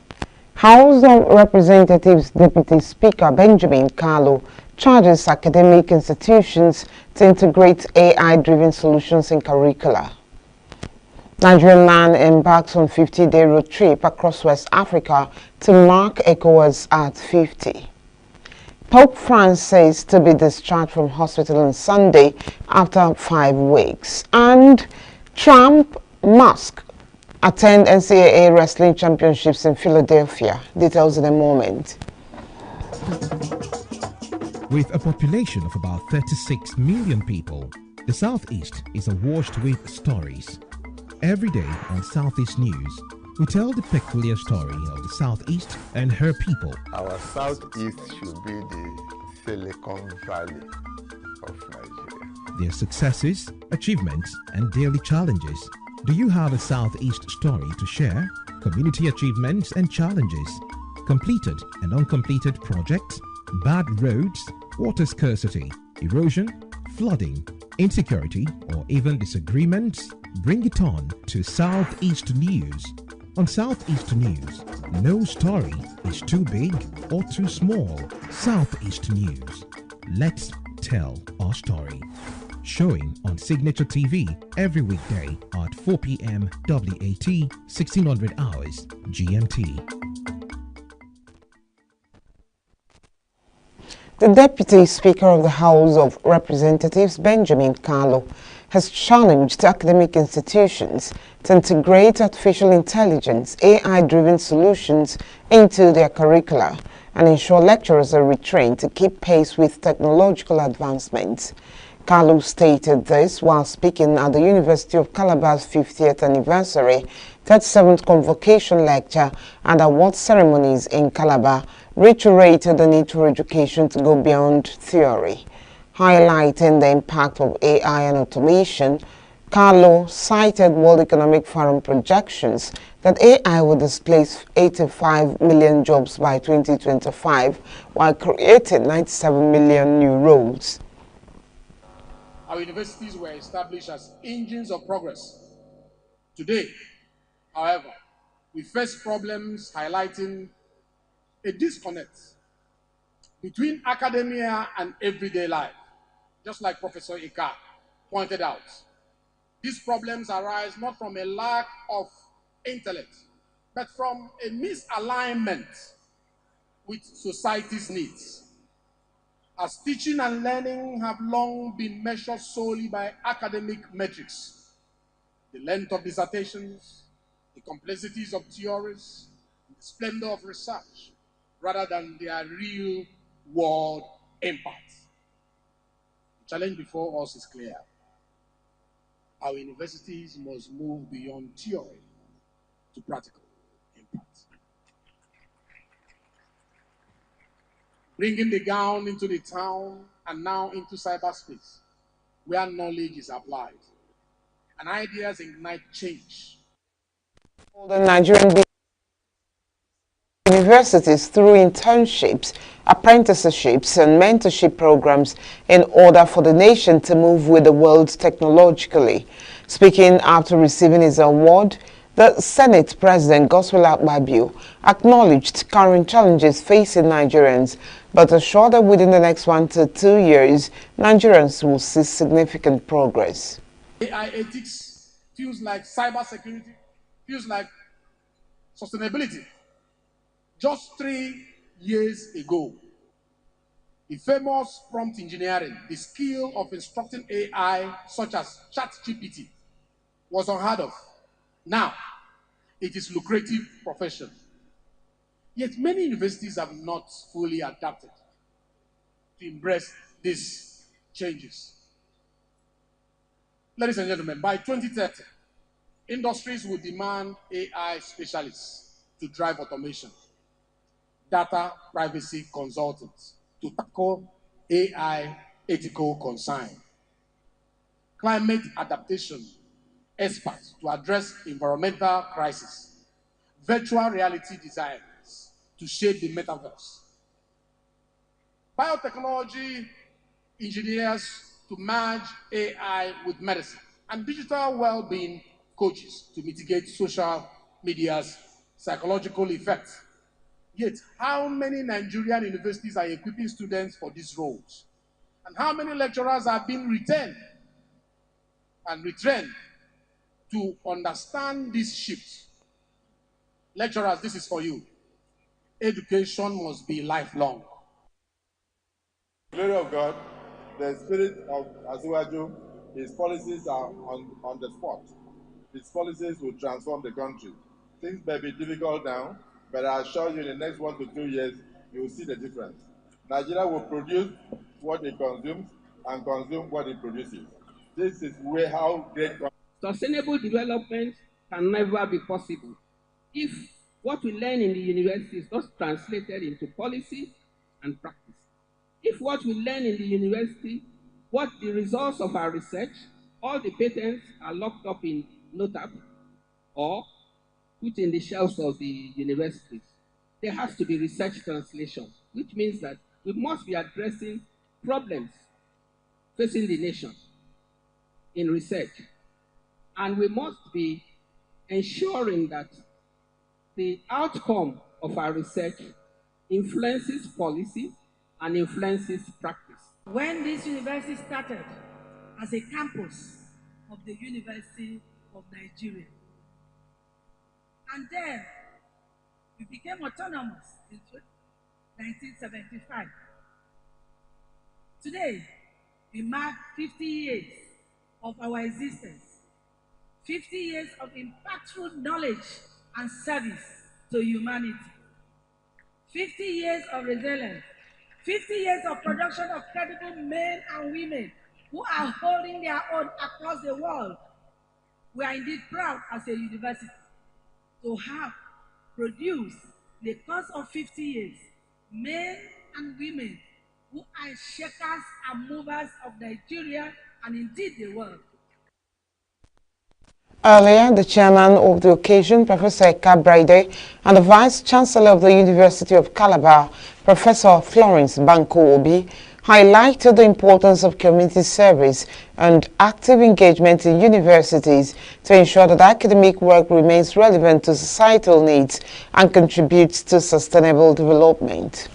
House of Representatives Deputy Speaker Benjamin Kalu charges academic institutions to integrate AI-driven solutions in curricula. Nigerian man embarks on 50-day road trip across West Africa to mark ECOWAS at 50. Pope Francis says to be discharged from hospital on Sunday after 5 weeks. And Trump, Musk attend NCAA Wrestling Championships in Philadelphia. Details in a moment. With a population of about 36 million people, the Southeast is awash with stories. Every day on Southeast News, we tell the peculiar story of the Southeast and her people. Our Southeast should be the Silicon Valley of Nigeria. Their successes, achievements, and daily challenges. Do you have a Southeast story to share? Community achievements and challenges, completed and uncompleted projects, bad roads, water scarcity, erosion, flooding, insecurity, or even disagreements? Bring it on to Southeast News. On Southeast News, no story is too big or too small. Southeast News. Let's tell our story. Showing on Signature TV every weekday at 4 p.m. WAT, 1600 hours GMT. The Deputy Speaker of the House of Representatives, Benjamin Kalu, has challenged academic institutions to integrate artificial intelligence, AI-driven solutions into their curricula and ensure lecturers are retrained to keep pace with technological advancements. Kalu stated this while speaking at the University of Calabar's 50th anniversary 37th Convocation Lecture and Award Ceremonies in Calabar, reiterated the need for education to go beyond theory. Highlighting the impact of AI and automation, Kalu cited World Economic Forum projections that AI will displace 85 million jobs by 2025 while creating 97 million new roles. Our universities were established as engines of progress. Today, however, we face problems highlighting a disconnect between academia and everyday life, just like Professor Ika pointed out. These problems arise not from a lack of intellect, but from a misalignment with society's needs. As teaching and learning have long been measured solely by academic metrics, the length of dissertations, the complexities of theories, the splendor of research, rather than their real-world impact. The challenge before us is clear. Our universities must move beyond theory to practical impact. Bringing the gown into the town and now into cyberspace, where knowledge is applied and ideas ignite change. The Nigerian universities through internships, apprenticeships, and mentorship programs in order for the nation to move with the world technologically. Speaking after receiving his award, the Senate President Godswill Akpabio acknowledged current challenges facing Nigerians, but assured that within the next 1 to 2 years, Nigerians will see significant progress. AI ethics feels like cybersecurity, feels like sustainability. Just 3 years ago, the famous prompt engineering, the skill of instructing AI such as ChatGPT, was unheard of. Now, it is a lucrative profession. Yet many universities have not fully adapted to embrace these changes. Ladies and gentlemen, by 2030, industries will demand AI specialists to drive automation, data privacy consultants to tackle AI ethical concern, climate adaptation experts to address environmental crisis, virtual reality designers to shape the metaverse, biotechnology engineers to merge AI with medicine, and digital well-being coaches to mitigate social media's psychological effects. Yet, how many Nigerian universities are equipping students for these roles? And how many lecturers are being retained and retrained to understand these shifts? Lecturers, this is for you. Education must be lifelong. Glory of God, the spirit of Asiwaju, his policies are on the spot. His policies will transform the country. Things may be difficult now, but I assure you in the next 1 to 2 years, you will see the difference. Nigeria will produce what it consumes and consume what it produces. This is how great... Sustainable development can never be possible if what we learn in the university is not translated into policy and practice. If what we learn in the university, what the results of our research, all the patents are locked up in NOTAP or put in the shelves of the universities, there has to be research translation, which means that we must be addressing problems facing the nation in research. And we must be ensuring that the outcome of our research influences policy and influences practice. When this university started as a campus of the University of Nigeria, and then we became autonomous in 1975. Today, we mark 50 years of our existence, 50 years of impactful knowledge and service to humanity, 50 years of resilience, 50 years of production of credible men and women who are holding their own across the world. We are indeed proud as a university to have produced, in the course of 50 years, men and women who are shakers and movers of Nigeria and indeed the world. Earlier, the chairman of the occasion, Professor Eka Braide, and the Vice Chancellor of the University of Calabar, Professor Florence Banko Obi, highlighted the importance of community service and active engagement in universities to ensure that academic work remains relevant to societal needs and contributes to sustainable development.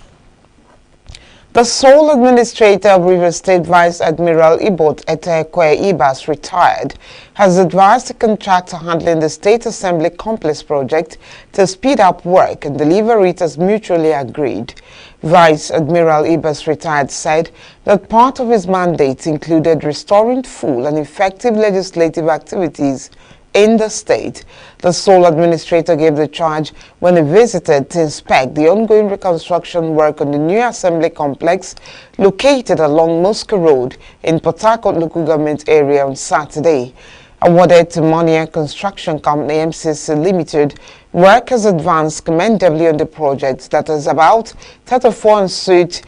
The sole administrator of Rivers State Vice Admiral Ibot Etekwe Ibas, retired, has advised the contractor handling the State Assembly Complex project to speed up work and deliver it as mutually agreed. Vice Admiral Ibas, retired, said that part of his mandate included restoring full and effective legislative activities in the state. The sole administrator gave the charge when he visited to inspect the ongoing reconstruction work on the new assembly complex located along Moscow Road in Port Harcourt local government area on Saturday. Awarded to Monia Construction Company MCC Limited, work has advanced commendably on the project that is about 34 en-suite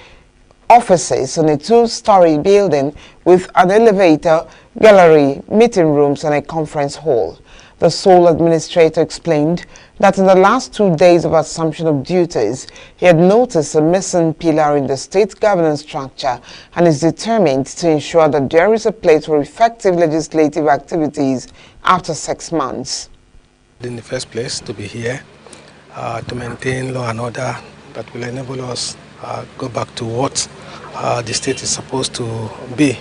offices on a 2-story building with an elevator, gallery, meeting rooms and a conference hall. The sole administrator explained that in the last 2 days of assumption of duties, he had noticed a missing pillar in the state governance structure and is determined to ensure that there is a place for effective legislative activities after 6 months. In the first place, to be here, to maintain law and order that will enable us go back to what the state is supposed to be.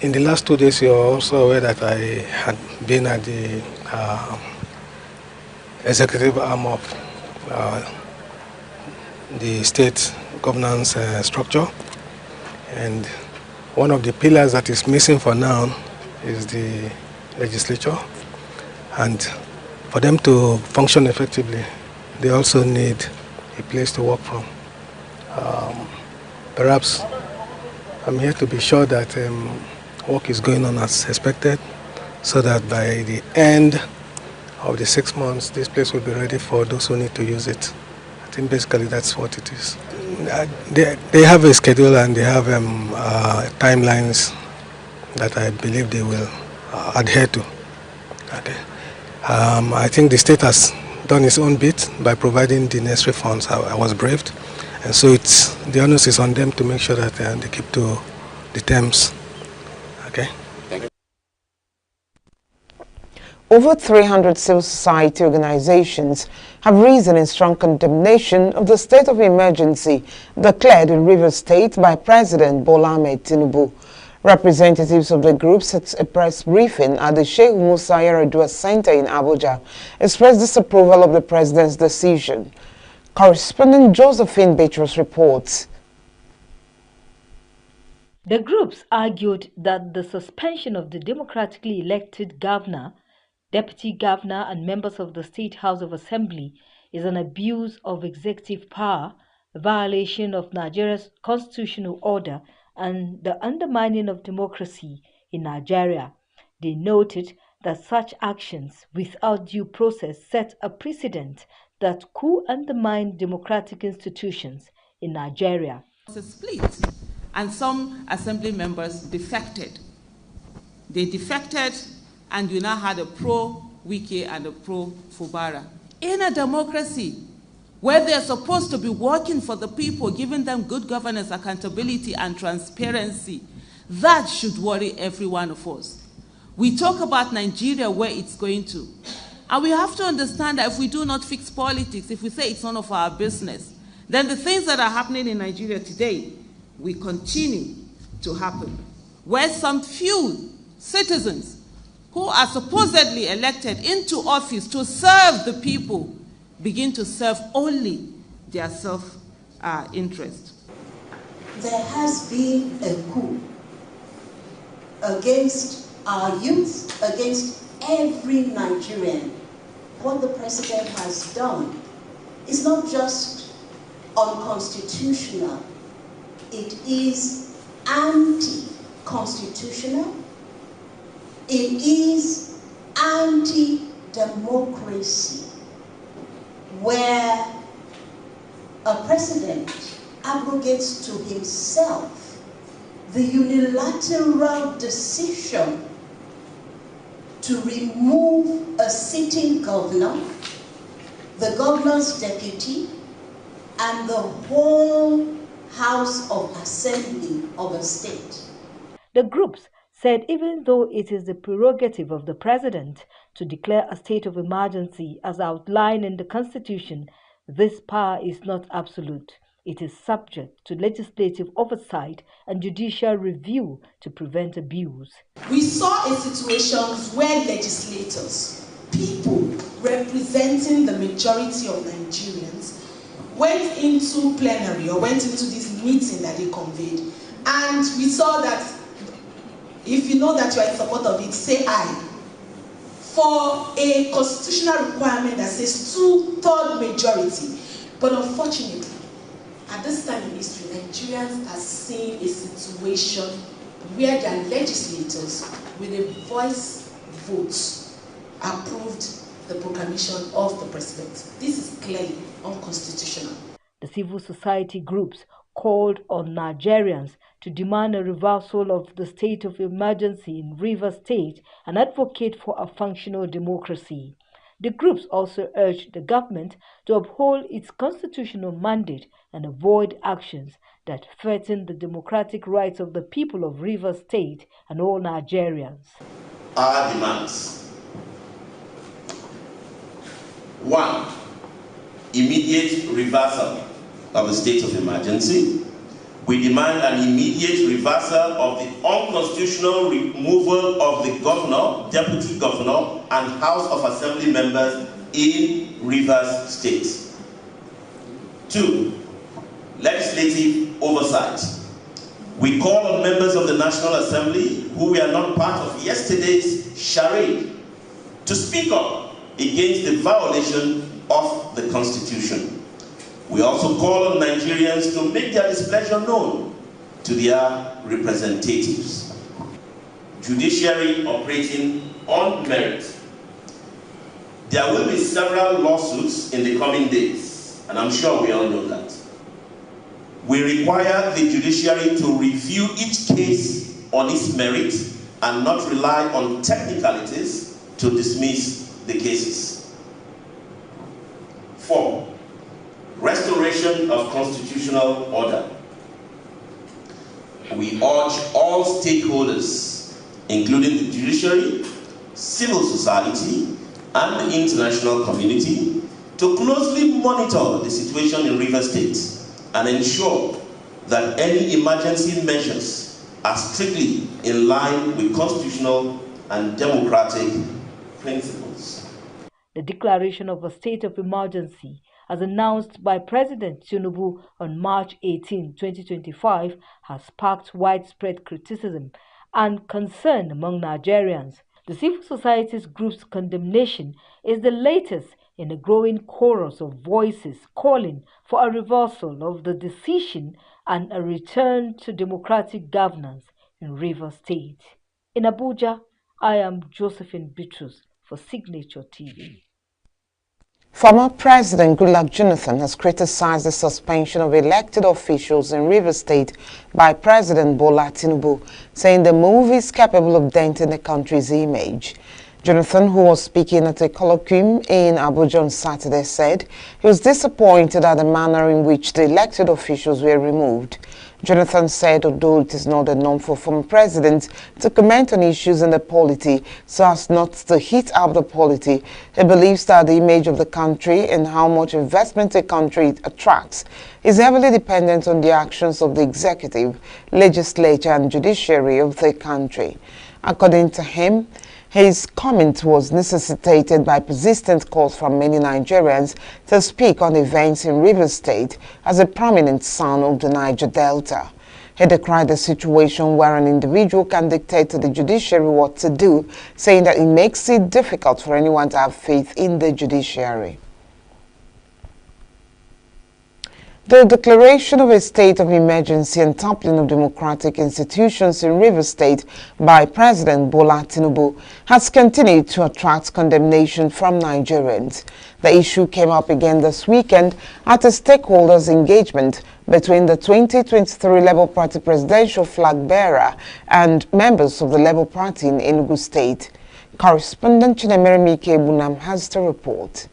In the last 2 days, you're also aware that I had been at the executive arm of the state governance structure, and one of the pillars that is missing for now is the legislature, and for them to function effectively, they also need a place to work from. Perhaps I'm here to be sure that work is going on as expected, so that by the end of the 6 months, this place will be ready for those who need to use it. I think basically that's what it is. They have a schedule and they have timelines that I believe they will adhere to. Okay. I think the state has done its own bit by providing the necessary funds. I was briefed, And so the onus is on them to make sure that they keep to the terms. Okay. Thank you. Over 300 civil society organizations have risen in strong condemnation of the state of emergency declared in Rivers State by President Bola Ahmed Tinubu. Representatives of the groups at a press briefing at the Sheikh Musa Yar'Adua Center in Abuja expressed disapproval of the president's decision. Correspondent Josephine Beatrice reports. The groups argued that the suspension of the democratically elected governor, deputy governor and members of the State House of Assembly is an abuse of executive power, a violation of Nigeria's constitutional order, and the undermining of democracy in Nigeria. They noted that such actions without due process set a precedent that could undermine democratic institutions in Nigeria. It was a split, and some assembly members defected. They defected, and you now had a pro-Wike and a pro-Fubara. In a democracy where they're supposed to be working for the people, giving them good governance, accountability, and transparency, that should worry every one of us. We talk about Nigeria, where it's going to. And we have to understand that if we do not fix politics, if we say it's none of our business, then the things that are happening in Nigeria today will continue to happen, where some few citizens who are supposedly elected into office to serve the people begin to serve only their self-interest. There has been a coup against our youth, against every Nigerian. What the president has done is not just unconstitutional, it is anti-constitutional, it is anti-democracy, where a president abrogates to himself the unilateral decision to remove a sitting governor, the governor's deputy, and the whole House of Assembly of a state. The groups said even though it is the prerogative of the president to declare a state of emergency as outlined in the Constitution, this power is not absolute. It is subject to legislative oversight and judicial review to prevent abuse. We saw a situation where legislators, people representing the majority of Nigerians, went into plenary or went into this meeting that they convened, and we saw that if you know that you are in support of it, say aye. For a constitutional requirement that says 2/3 majority. But unfortunately, at this time in history, Nigerians are seeing a situation where their legislators, with a voice vote, approved the proclamation of the president. This is clearly unconstitutional. The civil society groups called on Nigerians to demand a reversal of the state of emergency in Rivers State and advocate for a functional democracy. The groups also urged the government to uphold its constitutional mandate and avoid actions that threaten the democratic rights of the people of Rivers State and all Nigerians. Our demands: 1. Immediate reversal of the state of emergency. We demand an immediate reversal of the unconstitutional removal of the governor, deputy governor, and House of Assembly members in Rivers State. 2. Legislative oversight. We call on members of the National Assembly who were not part of yesterday's charade to speak up against the violation of the Constitution. We also call on Nigerians to make their displeasure known to their representatives. Judiciary operating on merit. There will be several lawsuits in the coming days, and I'm sure we all know that. We require the judiciary to review each case on its merit and not rely on technicalities to dismiss the cases. 4. Restoration restoration of constitutional order. We urge all stakeholders, including the judiciary, civil society, and the international community, to closely monitor the situation in Rivers State and ensure that any emergency measures are strictly in line with constitutional and democratic principles. The declaration of a state of emergency, as announced by President ENUGU on March 18, 2025, has sparked widespread criticism and concern among Nigerians. The civil society's group's condemnation is the latest in a growing chorus of voices calling for a reversal of the decision and a return to democratic governance in Rivers State. In Abuja, I am Josephine Bitrus for Signature TV. Former President Goodluck Jonathan has criticized the suspension of elected officials in Rivers State by President Bola Tinubu, saying the move is capable of denting the country's image. Jonathan, who was speaking at a colloquium in Abuja on Saturday, said he was disappointed at the manner in which the elected officials were removed. Jonathan said although it is not the norm for former presidents to comment on issues in the polity so as not to heat up the polity, he believes that the image of the country and how much investment a country attracts is heavily dependent on the actions of the executive, legislature and judiciary of the country. According to him, his comment was necessitated by persistent calls from many Nigerians to speak on events in Rivers State as a prominent son of the Niger Delta. He decried the situation where an individual can dictate to the judiciary what to do, saying that it makes it difficult for anyone to have faith in the judiciary. The declaration of a state of emergency and toppling of democratic institutions in Rivers State by President Bola Tinubu has continued to attract condemnation from Nigerians. The issue came up again this weekend at a stakeholders' engagement between the 2023 Labour Party presidential flag bearer and members of the Labour Party in ENUGU State. Correspondent Chinemere Mike Bunam has the report.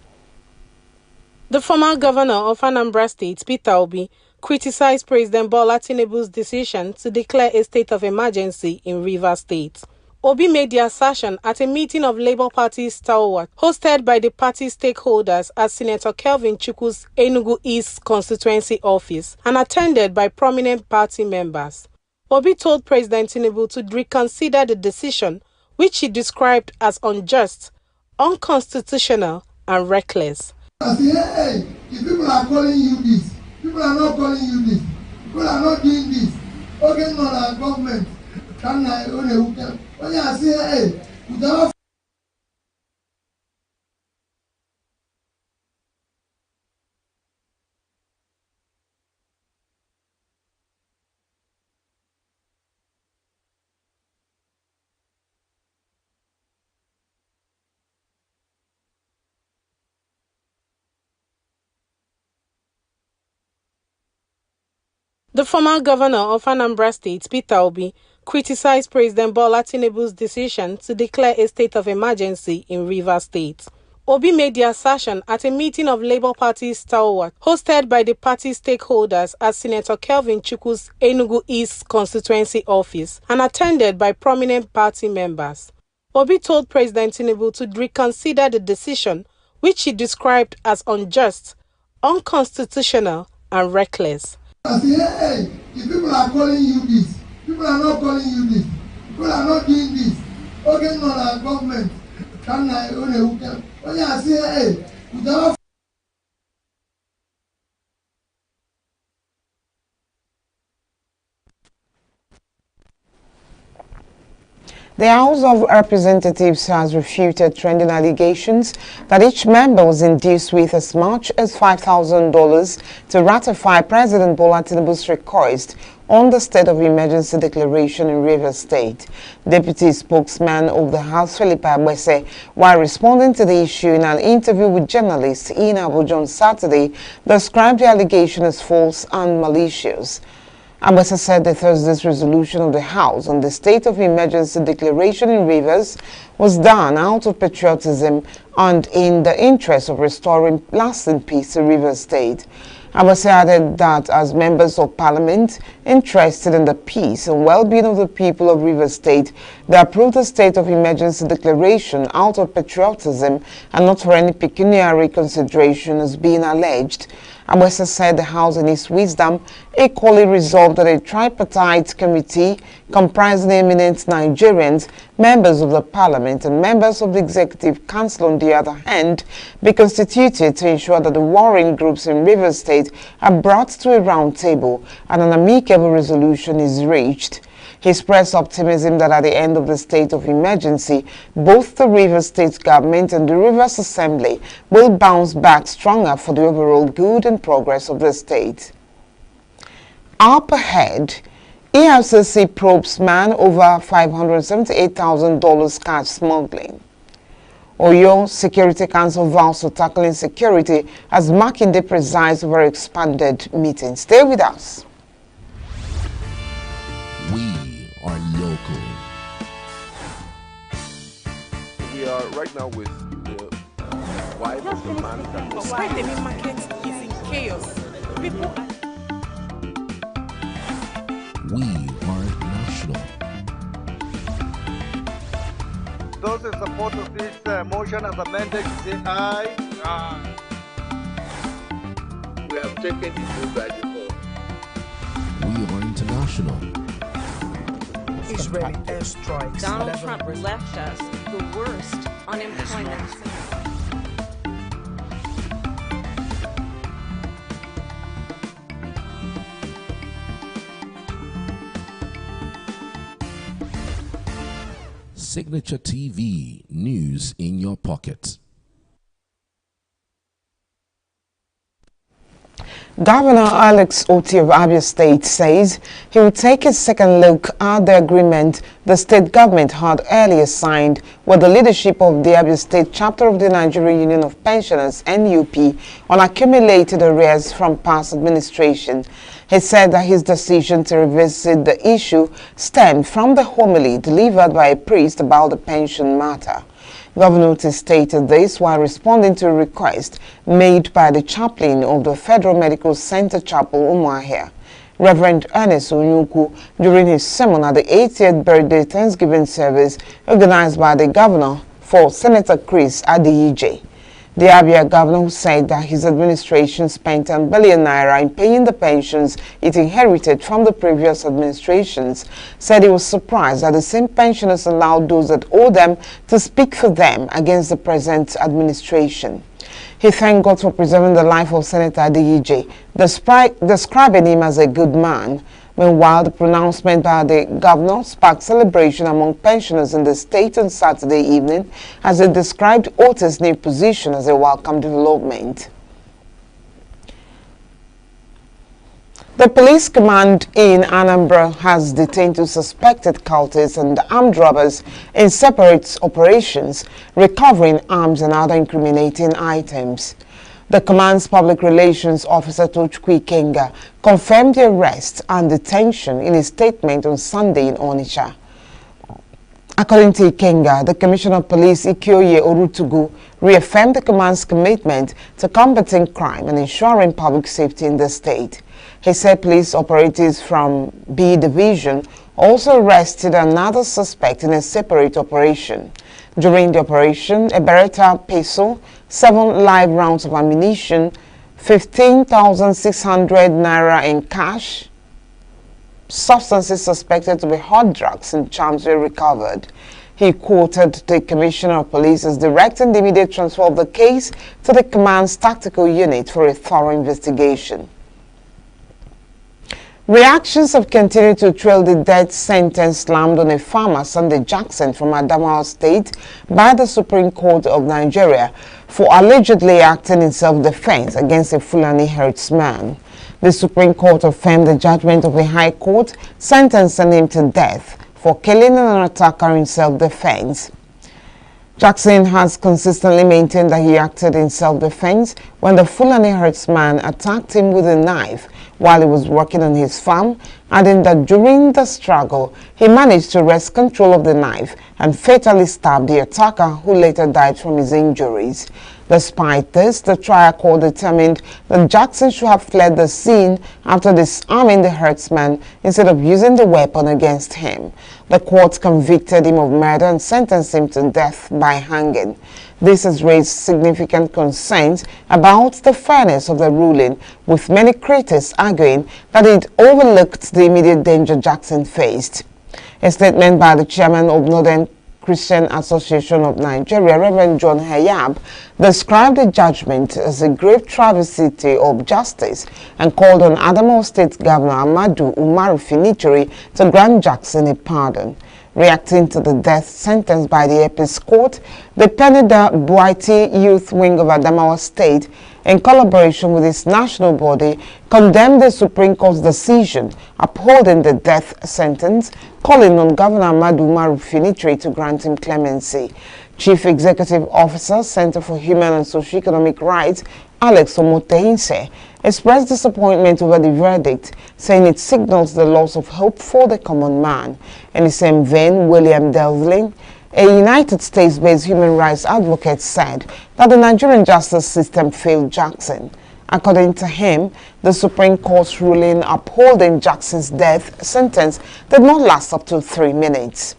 The former governor of Anambra State, Peter Obi, criticized President Bola Tinubu's decision to declare a state of emergency in Rivers State. Obi made the assertion at a meeting of Labour Party stalwart hosted by the party stakeholders at Senator Kelvin Chukwu's Enugu East constituency office and attended by prominent party members. Obi told President Tinubu to reconsider the decision, which he described as unjust, unconstitutional and reckless. I say, hey, if people are calling you this, people are not calling you this, people are not doing this, okay, not our government, can I only hook them? When I say, hey, without The former governor of Anambra State, Peter Obi, criticized President Bola Tinubu's decision to declare a state of emergency in Rivers State. Obi made the assertion at a meeting of Labour Party stalwart hosted by the party stakeholders at Senator Kelvin Chukwu's Enugu East constituency office and attended by prominent party members. Obi told President Tinubu to reconsider the decision, which he described as unjust, unconstitutional and reckless. I say, hey, if people are calling you this, people are not calling you this, people are not doing this, okay, not our government, can I only hook them? When I say, hey, without The House of Representatives has refuted trending allegations that each member was induced with as much as $5,000 to ratify President Bola Tinubu's request on the state of emergency declaration in Rivers State. Deputy spokesman of the House, Philip Agbese, while responding to the issue in an interview with journalists in Abuja on Saturday, described the allegation as false and malicious. Agbese said that Thursday's resolution of the House on the state of emergency declaration in Rivers was done out of patriotism and in the interest of restoring lasting peace to Rivers State. Abasi added that as members of parliament interested in the peace and well-being of the people of Rivers State, they approved the state of emergency declaration out of patriotism and not for any pecuniary consideration as being alleged. Abasi said the House in its wisdom equally resolved that a tripartite committee comprising eminent Nigerians, members of the parliament and members of the executive council on the other hand be constituted to ensure that the warring groups in Rivers State are brought to a round table and an amicable resolution is reached. He expressed optimism that at the end of the state of emergency, both the Rivers State government and the Rivers Assembly will bounce back stronger for the overall good and progress of the state. Up ahead, EFCC probes man over $578,000 cash smuggling. Oyo Security Council vows to tackle insecurity as Makinde presides over expanded meeting. Stay with us. We are local. We are right now with the wife of the man that was... Why the main market is in chaos. People are... We are national. Those in support of this motion as amended, say aye. Aye. We have taken the vote by default. We are international. Israeli airstrikes. Donald Trump left us the worst unemployment. Signature TV, news in your pocket. Governor Alex Oti of Abia State says he will take a second look at the agreement the state government had earlier signed with the leadership of the Abia State chapter of the Nigerian Union of Pensioners, NUP, on accumulated arrears from past administration. He said that his decision to revisit the issue stemmed from the homily delivered by a priest about the pension matter. Governor Otis stated this while responding to a request made by the chaplain of the Federal Medical Center Chapel, Umuahia, Reverend Ernest ENUGU, during his sermon at the 80th birthday Thanksgiving service organized by the governor for Senator Chris Adiyije. The Abia governor, who said that his administration spent $10 billion in paying the pensions it inherited from the previous administrations, said he was surprised that the same pensioners allowed those that owe them to speak for them against the present administration. He thanked God for preserving the life of Senator Adiyije, describing him as a good man. Meanwhile, the pronouncement by the governor sparked celebration among pensioners in the state on Saturday evening as they described Otis' new position as a welcome development. The police command in Anambra has detained two suspected cultists and armed robbers in separate operations, recovering arms and other incriminating items. The command's public relations officer Tochukwu Ikenga confirmed the arrest and detention in a statement on Sunday in Onitsha. According to Ikenga, the Commissioner of Police Ikioye Orutugu reaffirmed the command's commitment to combating crime and ensuring public safety in the state. He said police operatives from B Division also arrested another suspect in a separate operation. During the operation, a Beretta Peso, 7 live rounds of ammunition, 15,600 naira in cash, substances suspected to be hard drugs and charms were recovered. He quoted the Commissioner of Police as directing the immediate transfer of the case to the command's tactical unit for a thorough investigation. Reactions have continued to trail the death sentence slammed on a farmer, Sunday Jackson, from Adamawa State by the Supreme Court of Nigeria for allegedly acting in self-defense against a Fulani herdsman. The Supreme Court affirmed the judgment of the High Court, sentencing him to death for killing an attacker in self-defense. Jackson has consistently maintained that he acted in self-defense when the Fulani herdsman attacked him with a knife while he was working on his farm, adding that during the struggle, he managed to wrest control of the knife and fatally stabbed the attacker, who later died from his injuries. Despite this, the trial court determined that Jackson should have fled the scene after disarming the herdsman instead of using the weapon against him. The court convicted him of murder and sentenced him to death by hanging. This has raised significant concerns about the fairness of the ruling, with many critics arguing that it overlooked the immediate danger Jackson faced. A statement by the chairman of Northern Christian Association of Nigeria, Reverend John Hayab, described the judgment as a grave travesty of justice and called on Adamawa State Governor Amadu Umaru Finitiri to grant Jackson a pardon. Reacting to the death sentence by the Apex Court, the Penida Buaiti Youth Wing of Adamawa State, in collaboration with its national body, condemned the Supreme Court's decision upholding the death sentence, calling on Governor Amadu Umaru Finitiri to grant him clemency. Chief Executive Officer, Center for Human and Socio-Economic Rights, Alex Omoteinse, expressed disappointment over the verdict, saying it signals the loss of hope for the common man. In the same vein, William Delvling, a United States-based human rights advocate, said that the Nigerian justice system failed Jackson. According to him, the Supreme Court's ruling upholding Jackson's death sentence did not last up to 3 minutes.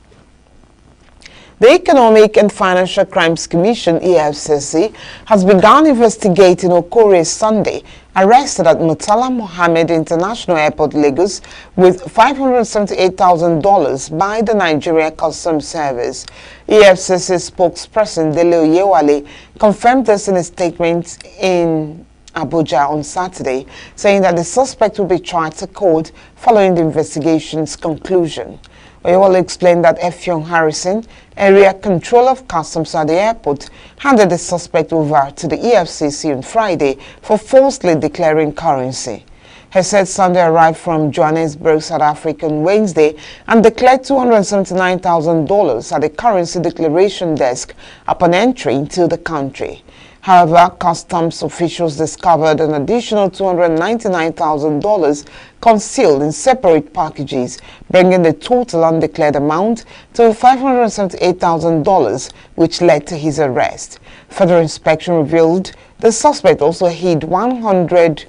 The Economic and Financial Crimes Commission, EFCC, has begun investigating Okore Sunday, arrested at Murtala Mohammed International Airport, Lagos, with $578,000 by the Nigeria Customs Service. EFCC spokesperson Dele Oyewale confirmed this in a statement in Abuja on Saturday, saying that the suspect will be tried to court following the investigation's conclusion. Oyewale explained that Effiong Harrison, area controller of customs at the airport, handed the suspect over to the EFCC on Friday for falsely declaring currency. He said Sunday arrived from Johannesburg, South Africa on Wednesday and declared $279,000 at the currency declaration desk upon entry into the country. However, customs officials discovered an additional $299,000 concealed in separate packages, bringing the total undeclared amount to $578,000, which led to his arrest. Further inspection revealed the suspect also hid $100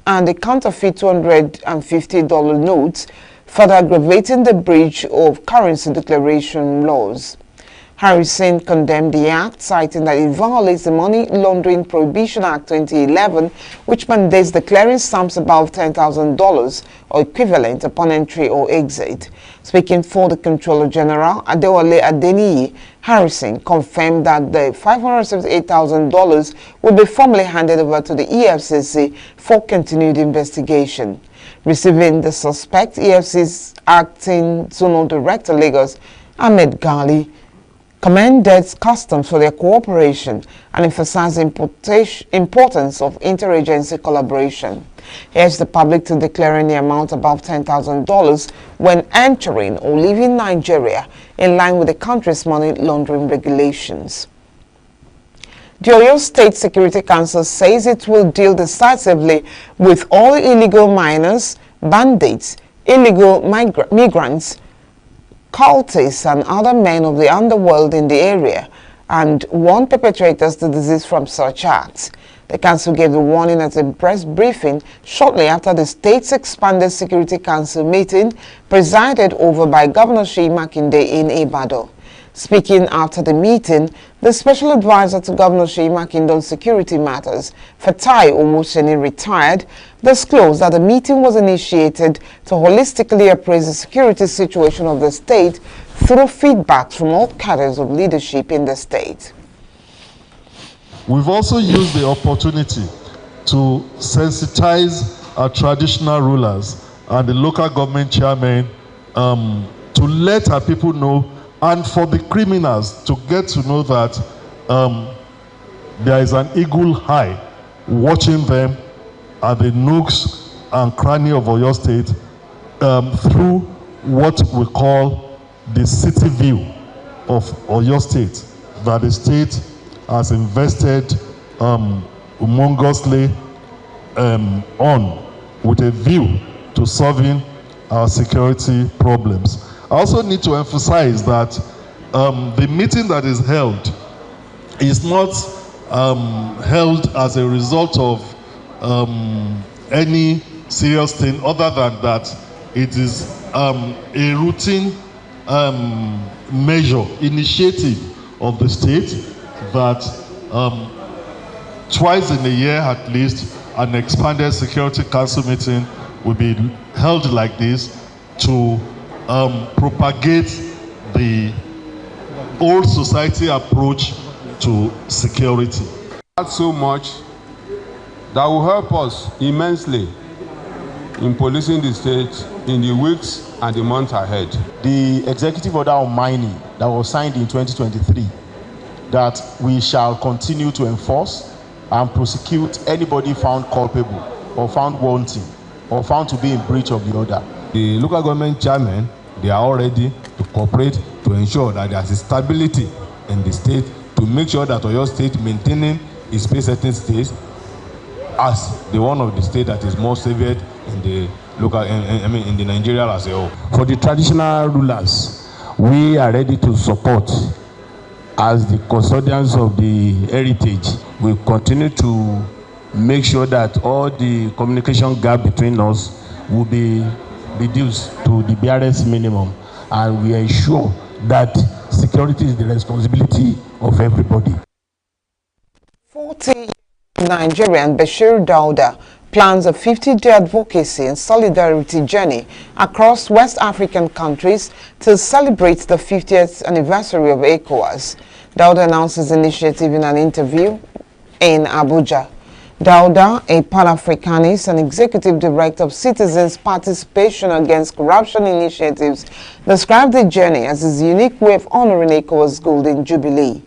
and a counterfeit $250 notes, further aggravating the breach of currency declaration laws. Harrison condemned the act, citing that it violates the Money Laundering Prohibition Act 2011, which mandates declaring sums above $10,000 or equivalent upon entry or exit. Speaking for the Controller General, Adewale Adeniyi, Harrison confirmed that the $578,000 will be formally handed over to the EFCC for continued investigation. Receiving the suspect, EFCC's acting Zonal Director Lagos, Ahmed Gali, commended customs for their cooperation and emphasized the importance of interagency collaboration. He urged the public to declare any amount above $10,000 when entering or leaving Nigeria, in line with the country's money laundering regulations. The Oyo State Security Council says it will deal decisively with all illegal miners, bandits, illegal migrants, cultists and other men of the underworld in the area, and warned perpetrators to desist from such acts. The council gave the warning at a press briefing shortly after the state's expanded Security Council meeting presided over by Governor Seyi Makinde in Ibadan. Speaking after the meeting, the special advisor to Governor Seyi Makinde on security matters, Fatai Omoseni, retired, disclosed that the meeting was initiated to holistically appraise the security situation of the state through feedback from all cadres of leadership in the state. We've also used the opportunity to sensitize our traditional rulers and the local government chairmen to let our people know, and for the criminals to get to know that there is an eagle eye watching them at the nooks and cranny of Oyo State through what we call the city view of Oyo State, that the state has invested humongously on, with a view to solving our security problems. I also need to emphasize that the meeting that is held is not held as a result of any serious thing other than that it is a routine measure, initiative of the state that twice in a year at least an expanded Security Council meeting will be held like this to propagate the old society approach to security. That's so much that will help us immensely in policing the state in the weeks and the months ahead. The executive order on mining that was signed in 2023 that we shall continue to enforce and prosecute anybody found culpable or found wanting or found to be in breach of the order. The local government chairmen, they are all ready to cooperate to ensure that there is stability in the state, to make sure that Oyo State maintaining its pace-setting state as the one of the state that is more severed in the local, in the Nigeria as a whole. For the traditional rulers, we are ready to support as the custodians of the heritage. We continue to make sure that all the communication gap between us will be reduced to the barest minimum, and we ensure that security is the responsibility of everybody. 40 Nigerian Bashir Dauda plans a 50-day advocacy and solidarity journey across West African countries to celebrate the 50th anniversary of ECOWAS. Dauda announced his initiative in an interview in Abuja. Dauda, a Pan-Africanist and executive director of Citizens Participation Against Corruption Initiatives, described the journey as his unique way of honoring ECOWAS' Golden Jubilee.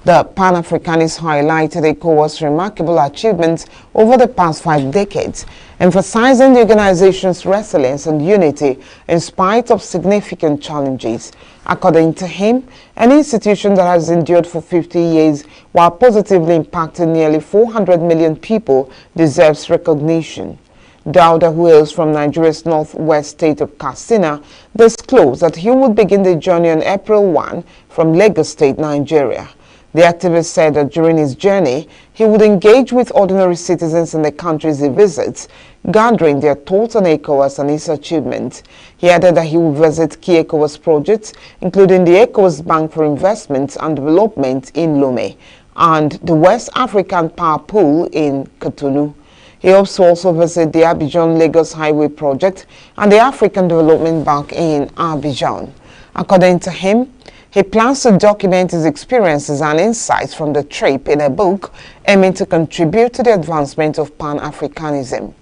The Pan-Africanists highlighted ECOWAS' remarkable achievements over the past 5 decades, emphasizing the organization's resilience and unity in spite of significant challenges. According to him, an institution that has endured for 50 years while positively impacting nearly 400 million people deserves recognition. Dauda, who hails from Nigeria's northwest state of Katsina, disclosed that he would begin the journey on April 1 from Lagos State, Nigeria. The activist said that during his journey, he would engage with ordinary citizens in the countries he visits, gathering their thoughts on ECOWAS and its achievements. He added that he would visit key ECOWAS projects, including the ECOWAS Bank for Investment and Development in Lome and the West African Power Pool in Cotonou. He hopes to also visit the Abidjan-Lagos Highway Project and the African Development Bank in Abidjan. According to him, he plans to document his experiences and insights from the trip in a book aiming to contribute to the advancement of Pan-Africanism.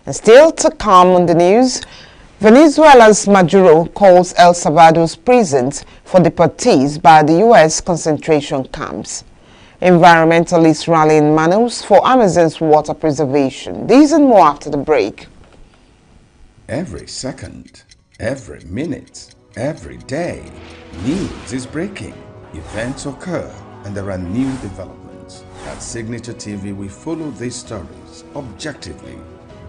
And still to come on the news, Venezuela's Maduro calls El Salvador's prisons for deportees by the U.S. concentration camps. Environmentalists rally in Manaus for Amazon's water preservation. These and more after the break. Every second, every minute, every day, news is breaking, events occur, and there are new developments. At Signature TV, we follow these stories objectively,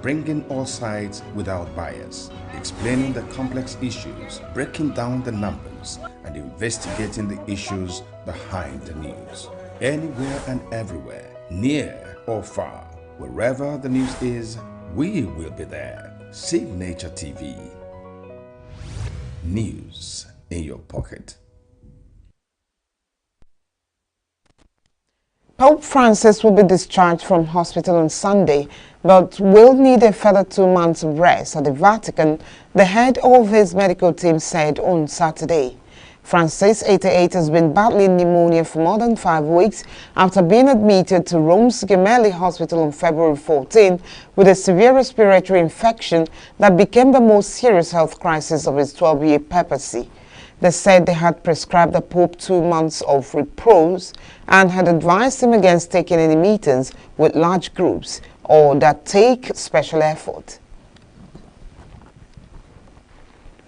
bringing all sides without bias, explaining the complex issues, breaking down the numbers, and investigating the issues behind the news. Anywhere and everywhere, near or far, wherever the news is, we will be there. Signature TV. News in your pocket. Pope Francis will be discharged from hospital on Sunday, but will need a further 2 months of rest at the Vatican, the head of his medical team said on Saturday. Francis, 88, has been battling pneumonia for more than 5 weeks after being admitted to Rome's Gemelli Hospital on February 14 with a severe respiratory infection that became the most serious health crisis of his 12-year papacy. They said they had prescribed the Pope 2 months of repose and had advised him against taking any meetings with large groups or that take special effort.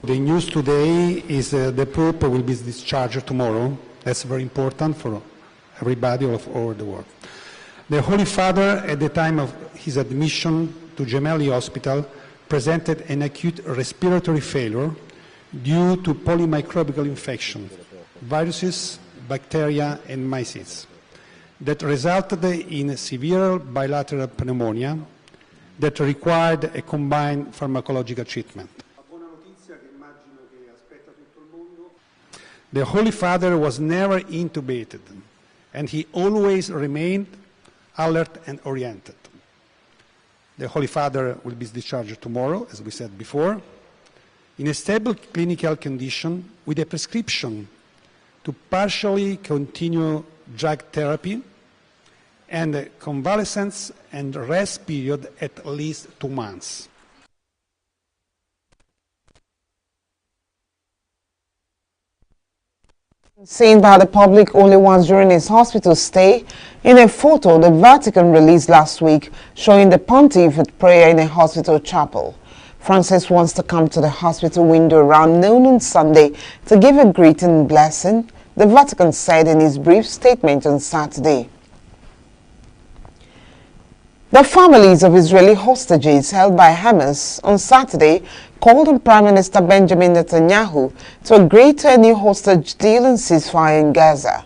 The news today is the Pope will be discharged tomorrow. That's very important for everybody all over the world. The Holy Father, at the time of his admission to Gemelli Hospital, presented an acute respiratory failure due to polymicrobial infection, viruses, bacteria and mycetes that resulted in severe bilateral pneumonia that required a combined pharmacological treatment. The Holy Father was never intubated, and he always remained alert and oriented. The Holy Father will be discharged tomorrow, as we said before, in a stable clinical condition with a prescription to partially continue drug therapy and a convalescence and rest period at least 2 months. Seen by the public only once during his hospital stay, in a photo the Vatican released last week showing the pontiff at prayer in a hospital chapel. Francis wants to come to the hospital window around noon on Sunday to give a greeting and blessing, the Vatican said in his brief statement on Saturday. The families of Israeli hostages held by Hamas on Saturday called on Prime Minister Benjamin Netanyahu to agree to a new hostage deal and ceasefire in Gaza.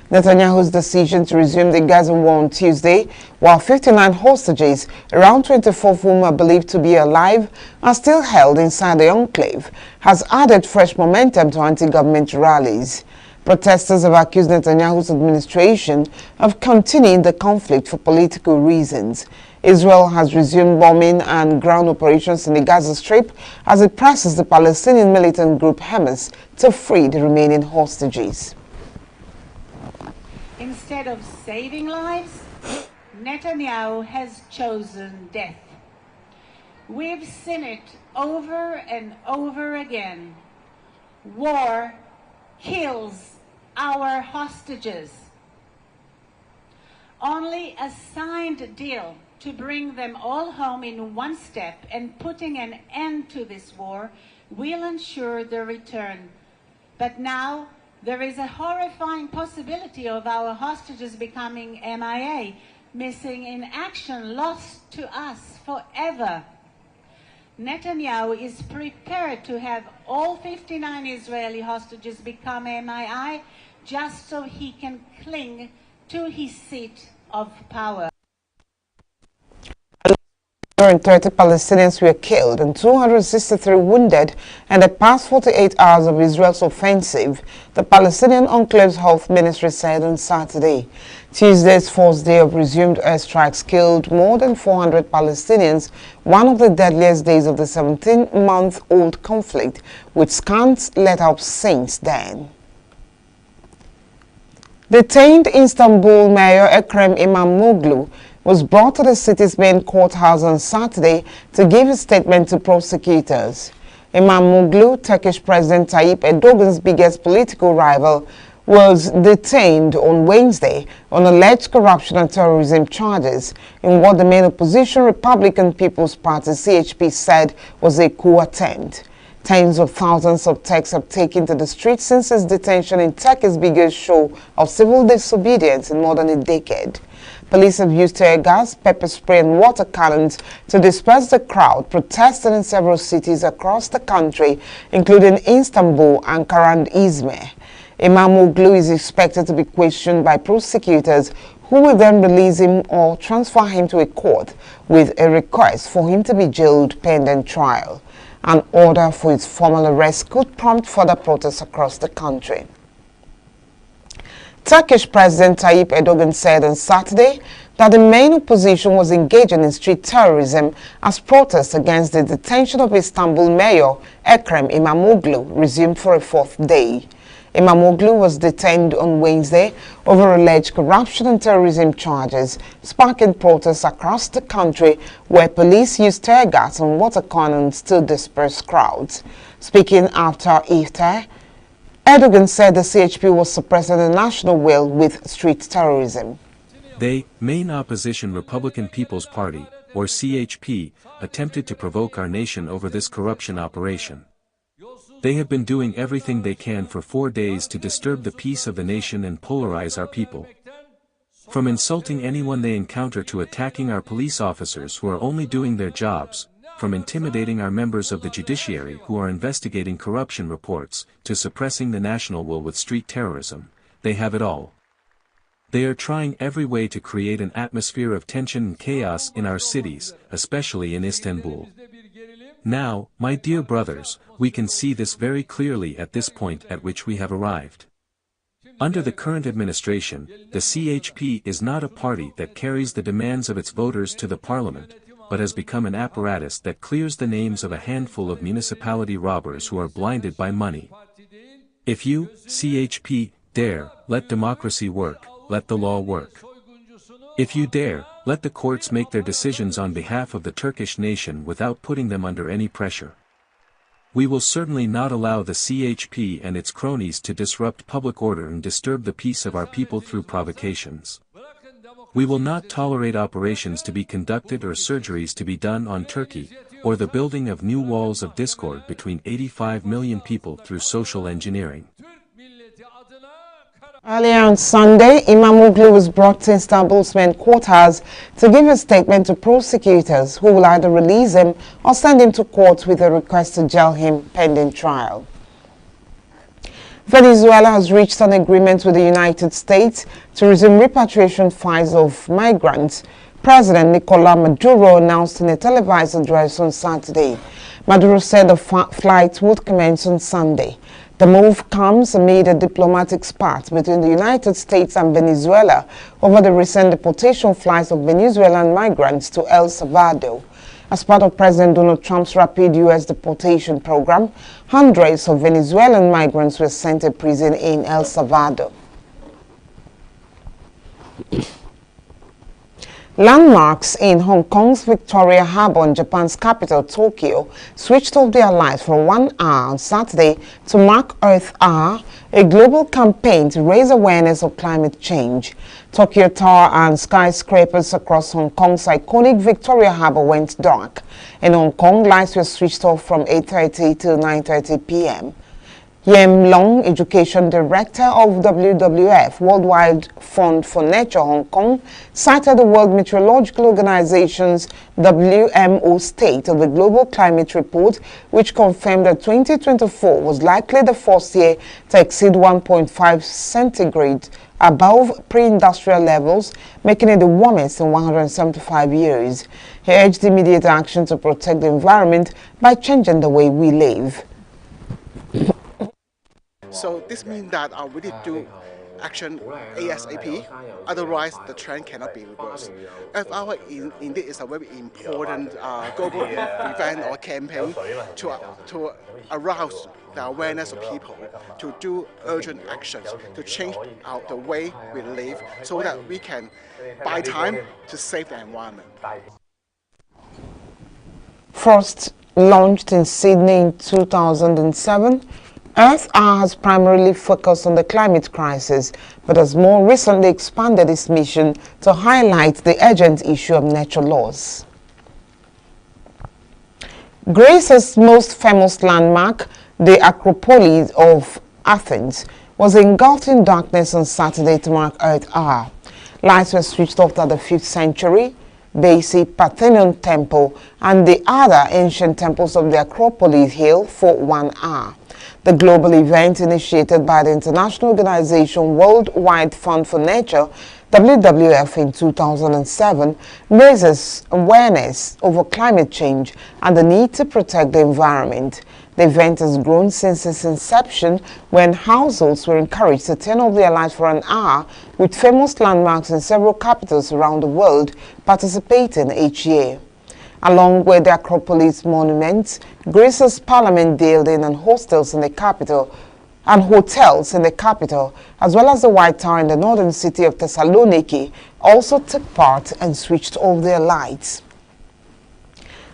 Netanyahu's decision to resume the Gaza war on Tuesday, while 59 hostages, around 24 of whom are believed to be alive, are still held inside the enclave, has added fresh momentum to anti-government rallies. Protesters have accused Netanyahu's administration of continuing the conflict for political reasons. Israel has resumed bombing and ground operations in the Gaza Strip as it presses the Palestinian militant group Hamas to free the remaining hostages. Instead of saving lives, Netanyahu has chosen death. We've seen it over and over again. War kills our hostages. Only a signed deal to bring them all home in one step and putting an end to this war will ensure their return. But now there is a horrifying possibility of our hostages becoming MIA, missing in action, lost to us forever. Netanyahu is prepared to have all 59 Israeli hostages become MIA just so he can cling to his seat of power. 130 Palestinians were killed and 263 wounded in the past 48 hours of Israel's offensive, the Palestinian Enclave's Health Ministry said on Saturday. Tuesday's fourth day of resumed airstrikes killed more than 400 Palestinians, one of the deadliest days of the 17-month-old conflict, with scans let up since then. Detained Istanbul Mayor Ekrem İmamoğlu was brought to the city's main courthouse on Saturday to give a statement to prosecutors. İmamoğlu, Turkish President Tayyip Erdogan's biggest political rival, was detained on Wednesday on alleged corruption and terrorism charges in what the main opposition Republican People's Party (CHP) said was a coup attempt. Tens of thousands of Turks have taken to the streets since his detention in Turkey's biggest show of civil disobedience in more than a decade. Police have used tear gas, pepper spray and water cannons to disperse the crowd protesting in several cities across the country, including Istanbul, Ankara and Izmir. İmamoğlu is expected to be questioned by prosecutors who will then release him or transfer him to a court with a request for him to be jailed pending trial. An order for his formal arrest could prompt further protests across the country. Turkish President Tayyip Erdogan said on Saturday that the main opposition was engaging in street terrorism as protests against the detention of Istanbul Mayor Ekrem İmamoğlu resumed for a fourth day. İmamoğlu was detained on Wednesday over alleged corruption and terrorism charges, sparking protests across the country where police used tear gas and water cannons to disperse crowds. Speaking after Iftar, Erdogan said the CHP was suppressing the national will with street terrorism. They, main opposition Republican People's Party, or CHP, attempted to provoke our nation over this corruption operation. They have been doing everything they can for 4 days to disturb the peace of the nation and polarize our people. From insulting anyone they encounter to attacking our police officers who are only doing their jobs, from intimidating our members of the judiciary who are investigating corruption reports, to suppressing the national will with street terrorism, they have it all. They are trying every way to create an atmosphere of tension and chaos in our cities, especially in Istanbul. Now, my dear brothers, we can see this very clearly at this point at which we have arrived. Under the current administration, the CHP is not a party that carries the demands of its voters to the parliament, but has become an apparatus that clears the names of a handful of municipality robbers who are blinded by money. If you, CHP, dare, let democracy work, let the law work. If you dare, let the courts make their decisions on behalf of the Turkish nation without putting them under any pressure. We will certainly not allow the CHP and its cronies to disrupt public order and disturb the peace of our people through provocations. We will not tolerate operations to be conducted or surgeries to be done on Turkey, or the building of new walls of discord between 85 million people through social engineering. Earlier on Sunday, ENUGU was brought to Istanbul's main quarters to give a statement to prosecutors who will either release him or send him to court with a request to jail him pending trial. Venezuela has reached an agreement with the United States to resume repatriation flights of migrants. President Nicolas Maduro announced in a televised address on Saturday. Maduro said the flight would commence on Sunday. The move comes amid a diplomatic spat between the United States and Venezuela over the recent deportation flights of Venezuelan migrants to El Salvador. As part of President Donald Trump's rapid U.S. deportation program, hundreds of Venezuelan migrants were sent to prison in El Salvador. Landmarks in Hong Kong's Victoria Harbour and Japan's capital, Tokyo, switched off their lights for 1 hour on Saturday to mark Earth Hour, a global campaign to raise awareness of climate change. Tokyo Tower and skyscrapers across Hong Kong's iconic Victoria Harbour went dark. In Hong Kong, lights were switched off from 8:30 to 9:30 p.m. Yem Long, Education Director of WWF, Worldwide Fund for Nature Hong Kong, cited the World Meteorological Organization's WMO State of the Global Climate Report, which confirmed that 2024 was likely the first year to exceed 1.5 centigrade above pre-industrial levels, making it the warmest in 175 years. He urged immediate action to protect the environment by changing the way we live. So this means that we need to do action ASAP, otherwise the trend cannot be reversed. Earth Hour indeed is a very important global event or campaign to arouse the awareness of people, to do urgent actions, to change the way we live so that we can buy time to save the environment. First launched in Sydney in 2007, Earth Hour has primarily focused on the climate crisis, but has more recently expanded its mission to highlight the urgent issue of nature loss. Greece's most famous landmark, the Acropolis of Athens, was engulfed in darkness on Saturday to mark Earth Hour. Lights were switched off at the 5th century basic Parthenon Temple and the other ancient temples of the Acropolis Hill for 1 hour. The global event, initiated by the international organization Worldwide Fund for Nature, WWF, in 2007, raises awareness over climate change and the need to protect the environment. The event has grown since its inception, when households were encouraged to turn off their lights for 1 hour, with famous landmarks in several capitals around the world participating each year. Along with the Acropolis monuments, Greece's parliament building and hotels in the capital, as well as the White Tower in the northern city of Thessaloniki, also took part and switched off their lights.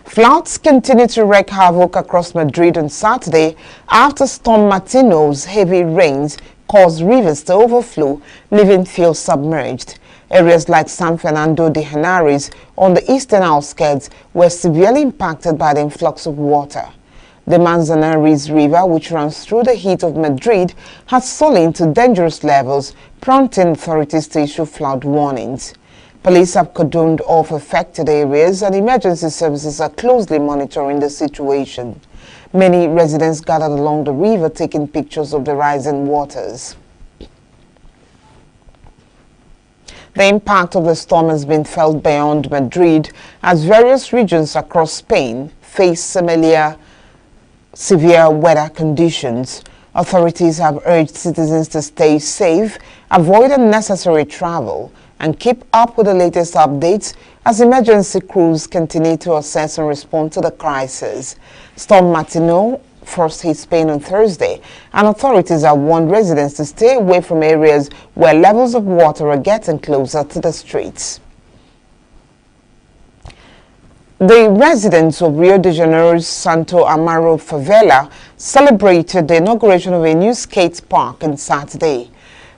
Floods continued to wreak havoc across Madrid on Saturday after Storm Martino's heavy rains caused rivers to overflow, leaving fields submerged. Areas like San Fernando de Henares on the eastern outskirts were severely impacted by the influx of water. The Manzanares River, which runs through the heat of Madrid, has fallen to dangerous levels, prompting authorities to issue flood warnings. Police have cordoned off affected areas, and emergency services are closely monitoring the situation. Many residents gathered along the river taking pictures of the rising waters. The impact of the storm has been felt beyond Madrid as various regions across Spain face similar severe weather conditions. Authorities have urged citizens to stay safe, avoid unnecessary travel, and keep up with the latest updates as emergency crews continue to assess and respond to the crisis. Storm Martino first hit Spain on Thursday, and authorities have warned residents to stay away from areas where levels of water are getting closer to the streets. The residents of Rio de Janeiro's Santo Amaro favela celebrated the inauguration of a new skate park on Saturday.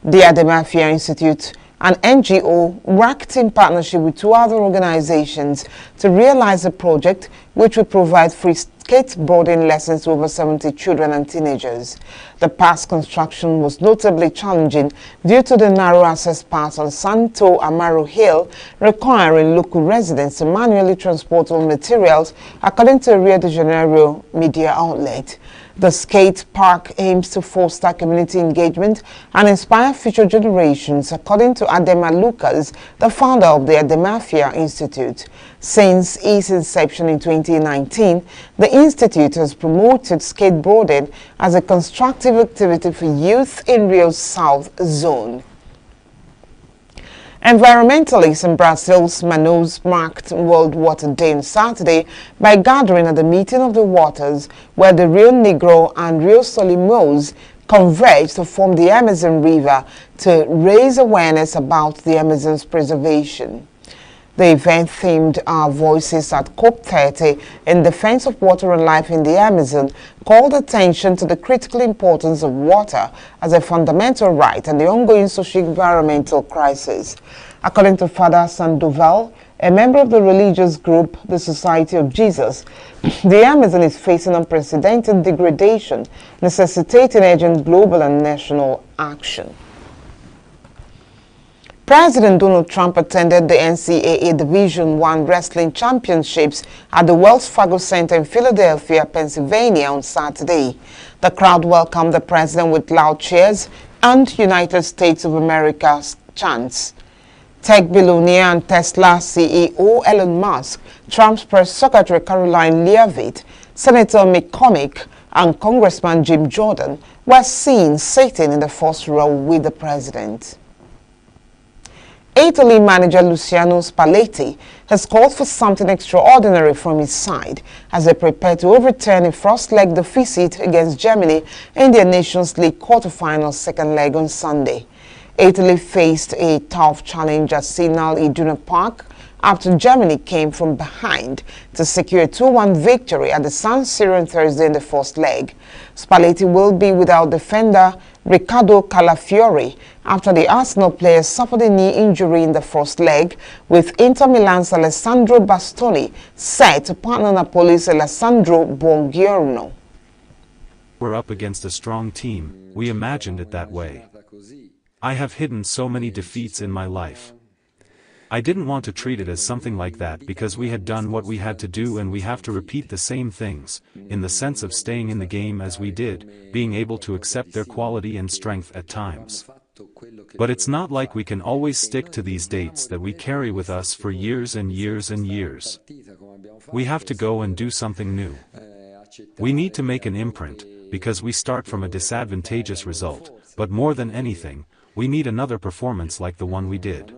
The Ademafia Institute, an NGO, worked in partnership with two other organizations to realize a project which will provide free skateboarding lessons to over 70 children and teenagers. The park's construction was notably challenging due to the narrow access path on Santo Amaro Hill, requiring local residents to manually transport all materials, according to a Rio de Janeiro media outlet. The skate park aims to foster community engagement and inspire future generations, according to Adema Lucas, the founder of the Ademafia Institute. Since its inception in 2019, the Institute has promoted skateboarding as a constructive activity for youth in Rio's South Zone. Environmentalists in Brazil's Manaus marked World Water Day on Saturday by gathering at the meeting of the waters where the Rio Negro and Rio Solimões converge to form the Amazon River to raise awareness about the Amazon's preservation. The event themed Our Voices at COP30 in defense of water and life in the Amazon called attention to the critical importance of water as a fundamental right and the ongoing socio-environmental crisis. According to Father Sandoval, a member of the religious group, the Society of Jesus, the Amazon is facing unprecedented degradation, necessitating urgent global and national action. President Donald Trump attended the NCAA Division I Wrestling Championships at the Wells Fargo Center in Philadelphia, Pennsylvania on Saturday. The crowd welcomed the president with loud cheers and United States of America chants. Tech billionaire and Tesla CEO Elon Musk, Trump's press secretary Caroline Leavitt, Senator Mitt Romney, and Congressman Jim Jordan were seen sitting in the first row with the president. Italy manager Luciano Spalletti has called for something extraordinary from his side as they prepare to overturn a first leg deficit against Germany in their Nations League quarterfinal second leg on Sunday. Italy faced a tough challenge at Signal Iduna Park after Germany came from behind to secure a 2-1 victory at the San Siro on Thursday in the first leg. Spalletti will be without defender Riccardo Calafiori after the Arsenal player suffered a knee injury in the first leg, with Inter Milan's Alessandro Bastoni set to partner Napoli's Alessandro Buongiorno. We're up against a strong team, we imagined it that way. I have hidden so many defeats in my life. I didn't want to treat it as something like that because we had done what we had to do and we have to repeat the same things, in the sense of staying in the game as we did, being able to accept their quality and strength at times. But it's not like we can always stick to these dates that we carry with us for years and years and years. We have to go and do something new. We need to make an imprint, because we start from a disadvantageous result, but more than anything, we need another performance like the one we did.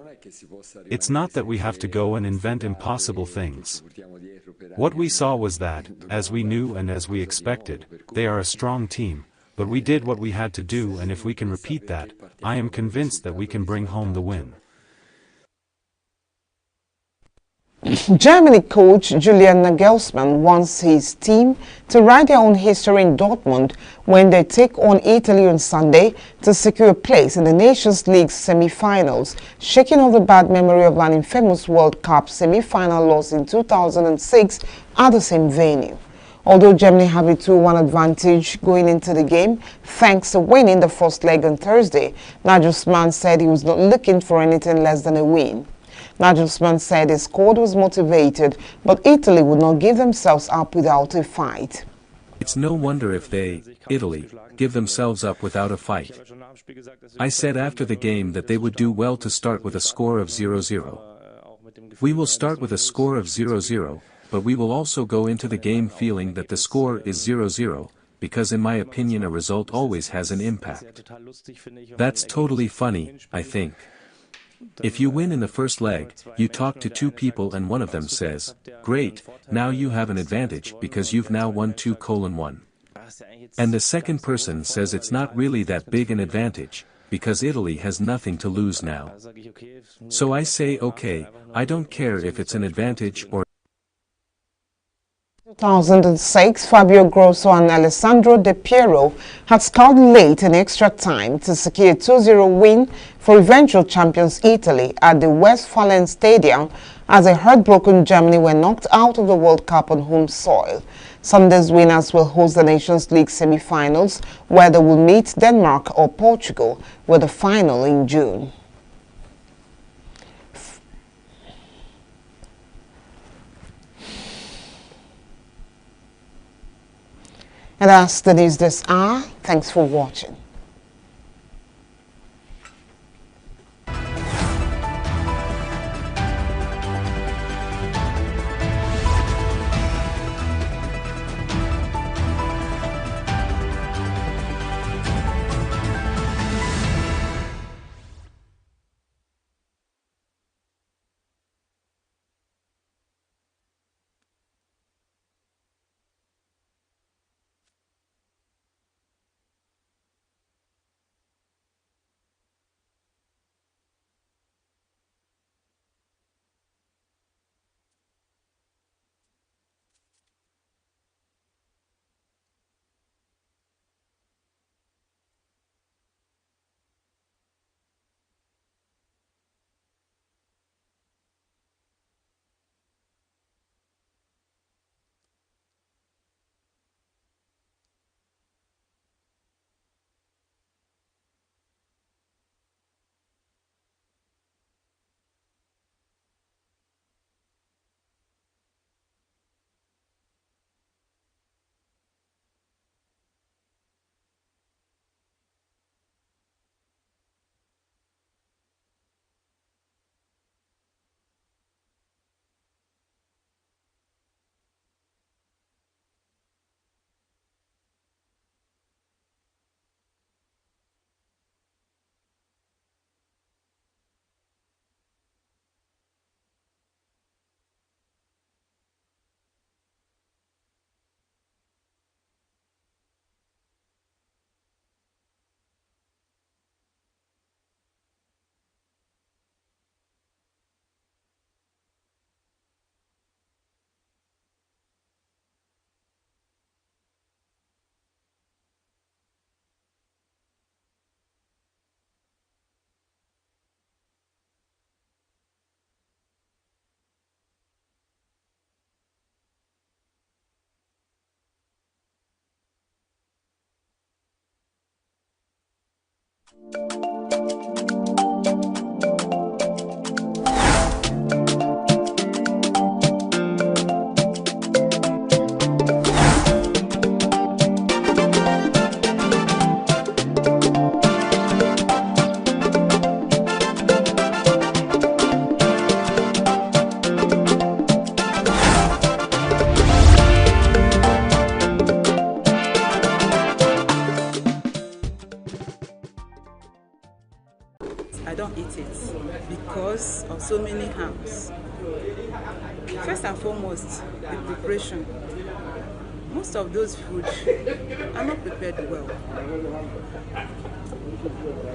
It's not that we have to go and invent impossible things. What we saw was that, as we knew and as we expected, they are a strong team, but we did what we had to do, and if we can repeat that, I am convinced that we can bring home the win. Germany coach Julian Nagelsmann wants his team to write their own history in Dortmund when they take on Italy on Sunday to secure a place in the Nations League semi-finals, shaking off the bad memory of an infamous World Cup semi-final loss in 2006 at the same venue. Although Germany have a 2-1 advantage going into the game, thanks to winning the first leg on Thursday, Nagelsmann said he was not looking for anything less than a win. Nagelsmann said his squad was motivated, but Italy would not give themselves up without a fight. It's no wonder if they, Italy, give themselves up without a fight. I said after the game that they would do well to start with a score of 0-0. We will start with a score of 0-0, but we will also go into the game feeling that the score is 0-0, because in my opinion a result always has an impact. That's totally funny, I think. If you win in the first leg, you talk to two people and one of them says, "Great, now you have an advantage because you've now won 2:1. And the second person says it's not really that big an advantage, because Italy has nothing to lose now. So I say okay, I don't care if it's an advantage or 2006, Fabio Grosso and Alessandro De Piero had scored late in extra time to secure a 2-0 win for eventual champions Italy at the Westfalen Stadium as a heartbroken Germany were knocked out of the World Cup on home soil. Sunday's winners will host the Nations League semi-finals, where they will meet Denmark or Portugal, with the final in June. And that's the news this hour. Thanks for watching. I don't eat it because of so many harms. First and foremost, the preparation. Most of those foods are not prepared well.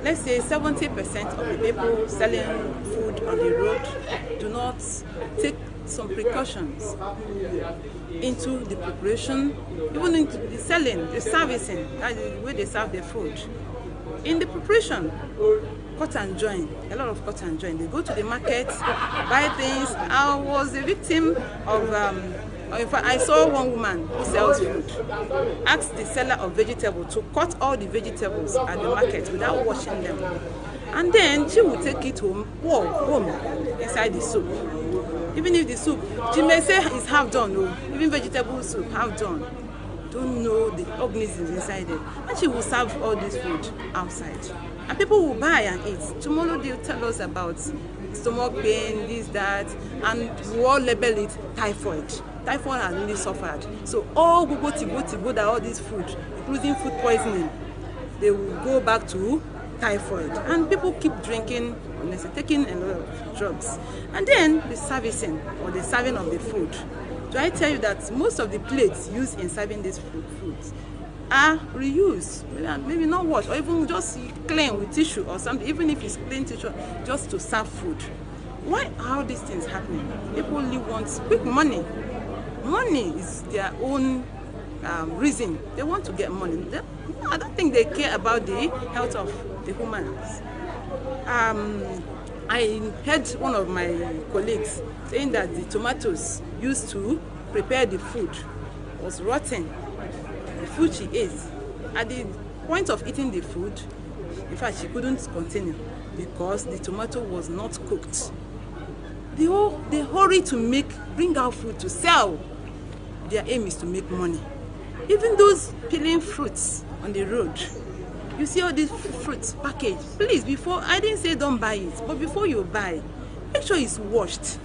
Let's say 70% of the people selling food on the road do not take some precautions into the preparation, even into the selling, the servicing, that's the way they serve their food. In the preparation, cut and join, a lot of cut and join. They go to the market, buy things. I was a victim of, in fact, I saw one woman who sells food, asked the seller of vegetables to cut all the vegetables at the market without washing them. And then she would take it home, inside the soup. Even if the soup, she may say it's half done, no, even vegetable soup, half done. don't know the organisms inside it. And she will serve all this food outside. And people will buy and eat. Tomorrow they'll tell us about stomach pain, this, that, and we all label it typhoid. Typhoid has really suffered. So all go that all this food, including food poisoning, they will go back to typhoid. And people keep drinking, unless they're taking a lot of drugs. And then the servicing or the serving of the food. Do I tell you that most of the plates used in serving these foods are reused, maybe not washed, or even just clean with tissue or something, even if it's clean tissue, just to serve food. Why are all these things happening? People only want quick money. Money is their own reason. They want to get money. I don't think they care about the health of the humans. I heard one of my colleagues saying that the tomatoes used to prepare the food was rotten. The food she ate, at the point of eating the food, in fact, she couldn't continue because the tomato was not cooked. They hurry to bring out food to sell. Their aim is to make money. Even those peeling fruits on the road, you see all these fruits packaged. Please, I didn't say don't buy it, but before you buy, make sure it's washed.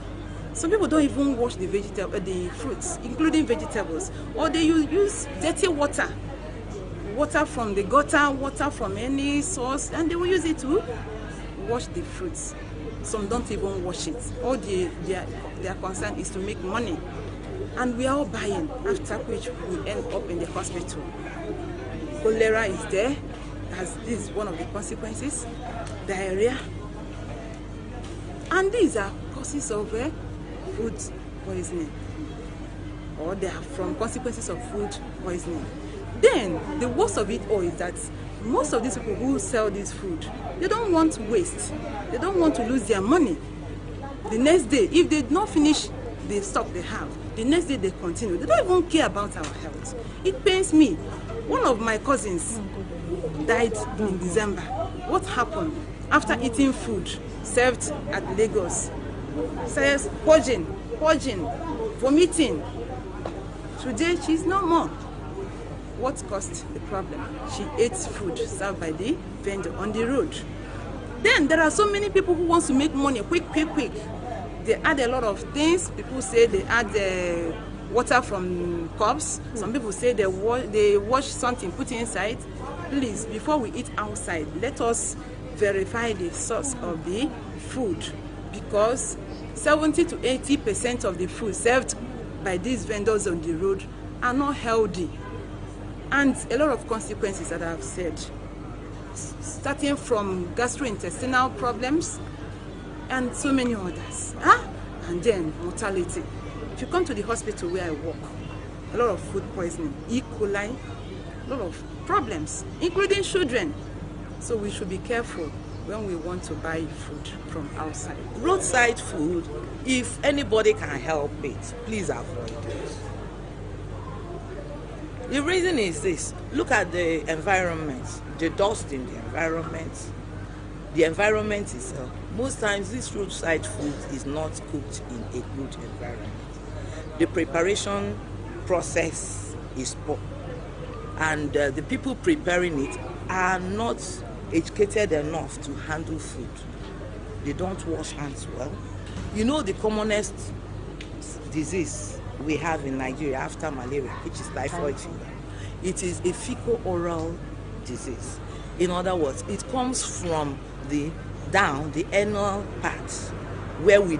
Some people don't even wash the fruits, including vegetables, or they use dirty water from the gutter, water from any source, and they will use it to wash the fruits. Some don't even wash it. All their concern is to make money, and we are all buying. After which we end up in the hospital. Cholera is there, as this is one of the consequences. Diarrhea, and these are causes of food poisoning, or they are from consequences of food poisoning. Then the worst of it all is that most of these people who sell this food, they don't want waste. They don't want to lose their money. The next day, if they don't finish the stock they have, the next day they continue. They don't even care about our health. It pains me. One of my cousins died in December. What happened? After eating food served at Lagos, says purging, vomiting. Today she's no more. What caused the problem? She ate food served by the vendor on the road. Then there are so many people who want to make money quick. They add a lot of things. People say they add water from cups. Some people say they wash something, put inside. Please, before we eat outside, let us verify the source of the food, because 70 to 80% of the food served by these vendors on the road are not healthy. And a lot of consequences that I've said, starting from gastrointestinal problems and so many others. And then mortality. If you come to the hospital where I work, a lot of food poisoning, E. coli, a lot of problems, including children. So we should be careful when we want to buy food from outside. Roadside food, if anybody can help it, please avoid it. The reason is this: look at the environment, the dust in the environment itself. Most times this roadside food is not cooked in a good environment. The preparation process is poor, and the people preparing it are not educated enough to handle food. They don't wash hands well. You know, the commonest disease we have in Nigeria after malaria, which is typhoid fever. It is a fecal-oral disease. In other words, it comes from the anal part, where we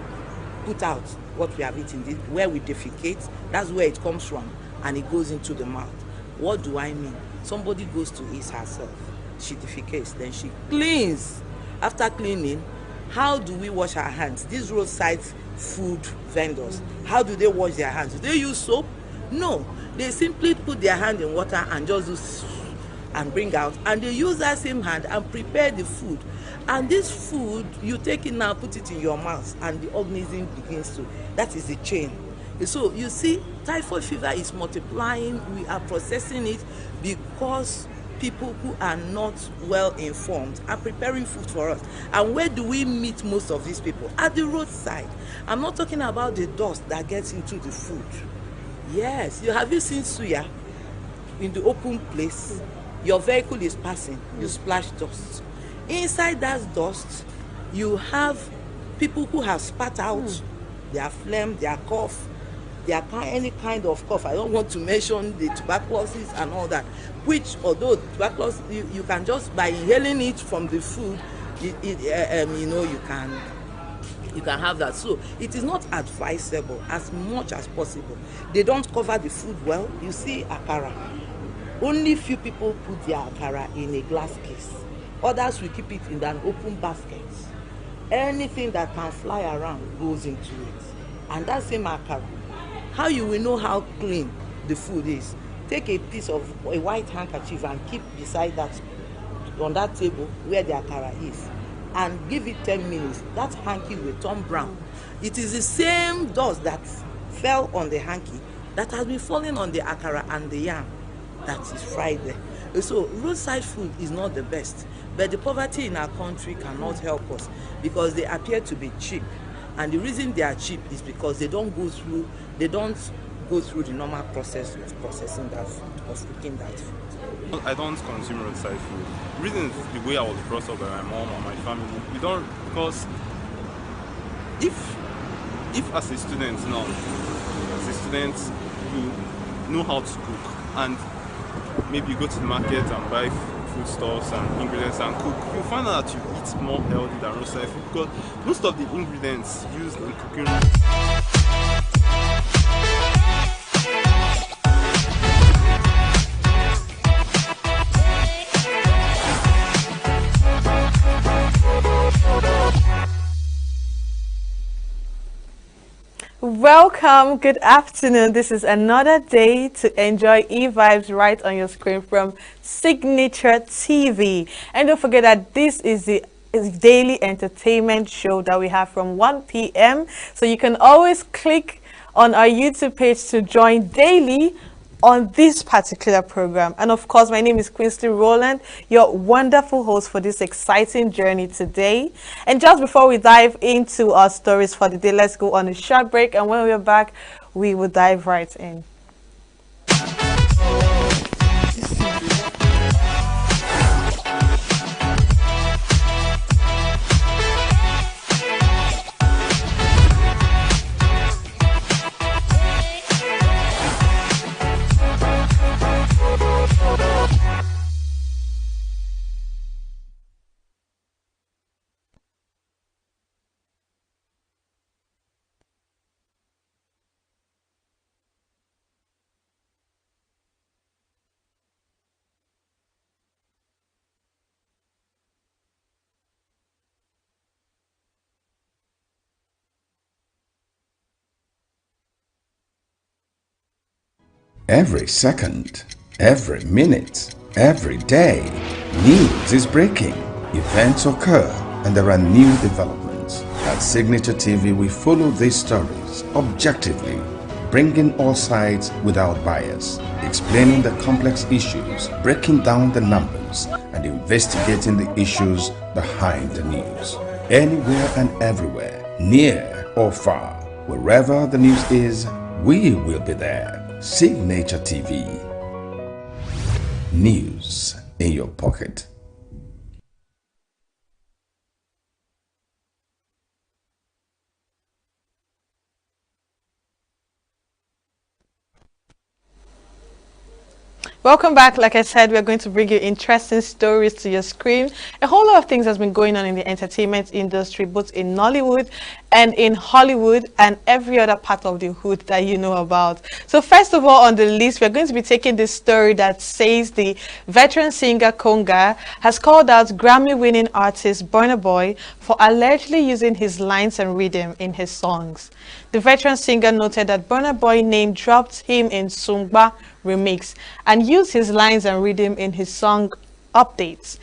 put out what we have eaten, where we defecate. That's where it comes from, and it goes into the mouth. What do I mean? Somebody goes to eat herself, she defecates, then she cleans. After cleaning, how do we wash our hands? These roadside food vendors, how do they wash their hands? Do they use soap? No, they simply put their hand in water and just do and bring out, and they use that same hand and prepare the food. And this food, you take it now, put it in your mouth, and the organism begins to, that is the chain. So you see, typhoid fever is multiplying. We are processing it because people who are not well informed are preparing food for us. And where do we meet most of these people? At the roadside. I'm not talking about the dust that gets into the food. Yes, have you seen suya? in the open place, your vehicle is passing, you splash dust. Inside that dust, you have people who have spat out their phlegm, their cough, any kind of cough. I don't want to mention the tuberculosis and all that, which although tuberculosis, you can just, by inhaling it from the food, you know, you can have that. So it is not advisable as much as possible. They don't cover the food well. You see akara, only few people put their akara in a glass case. Others will keep it in an open basket. Anything that can fly around goes into it. And that same akara, how you will know how clean the food is? Take a piece of a white handkerchief and keep beside that, on that table where the akara is, and give it 10 minutes. That hanky will turn brown. It is the same dust that fell on the hanky that has been falling on the akara and the yam that is fried there. So roadside food is not the best, but the poverty in our country cannot help us because they appear to be cheap. And the reason they are cheap is because they don't go through the normal process of processing that food, of cooking that food. I don't consume roadside food. The reason is the way I was brought up by my mom and my family. We don't, because if as a student now, you know how to cook, and maybe you go to the market and buy foodstuffs and ingredients and cook, you'll find out that you eat more healthy than roadside food because most of the ingredients used in cooking. Welcome, good afternoon. This is another day to enjoy E-Vibes right on your screen from Signature TV. And don't forget that this is the daily entertainment show that we have from 1 p.m. So you can always click on our YouTube page to join daily on this particular program. And of course, my name is Quincy Rowland, your wonderful host for this exciting journey today. And just before we dive into our stories for the day, let's go on a short break, and when we're back, we will dive right in. Every second, every minute, every day, news is breaking, events occur, and there are new developments. At Signature TV, we follow these stories objectively, bringing all sides without bias, explaining the complex issues, breaking down the numbers, and investigating the issues behind the news. Anywhere and everywhere, near or far, wherever the news is, we will be there. Signature TV. News in your pocket. Welcome back. Like I said, we're going to bring you interesting stories to your screen. A whole lot of things has been going on in the entertainment industry, both in Nollywood and in Hollywood and every other part of the hood that you know about. So first of all on the list, we're going to be taking this story that says the veteran singer Konga has called out Grammy-winning artist Burna Boy for allegedly using his lines and rhythm in his songs. The veteran singer noted that Burna Boy name-dropped him in Sungba remix and used his lines and rhythm in his song updates.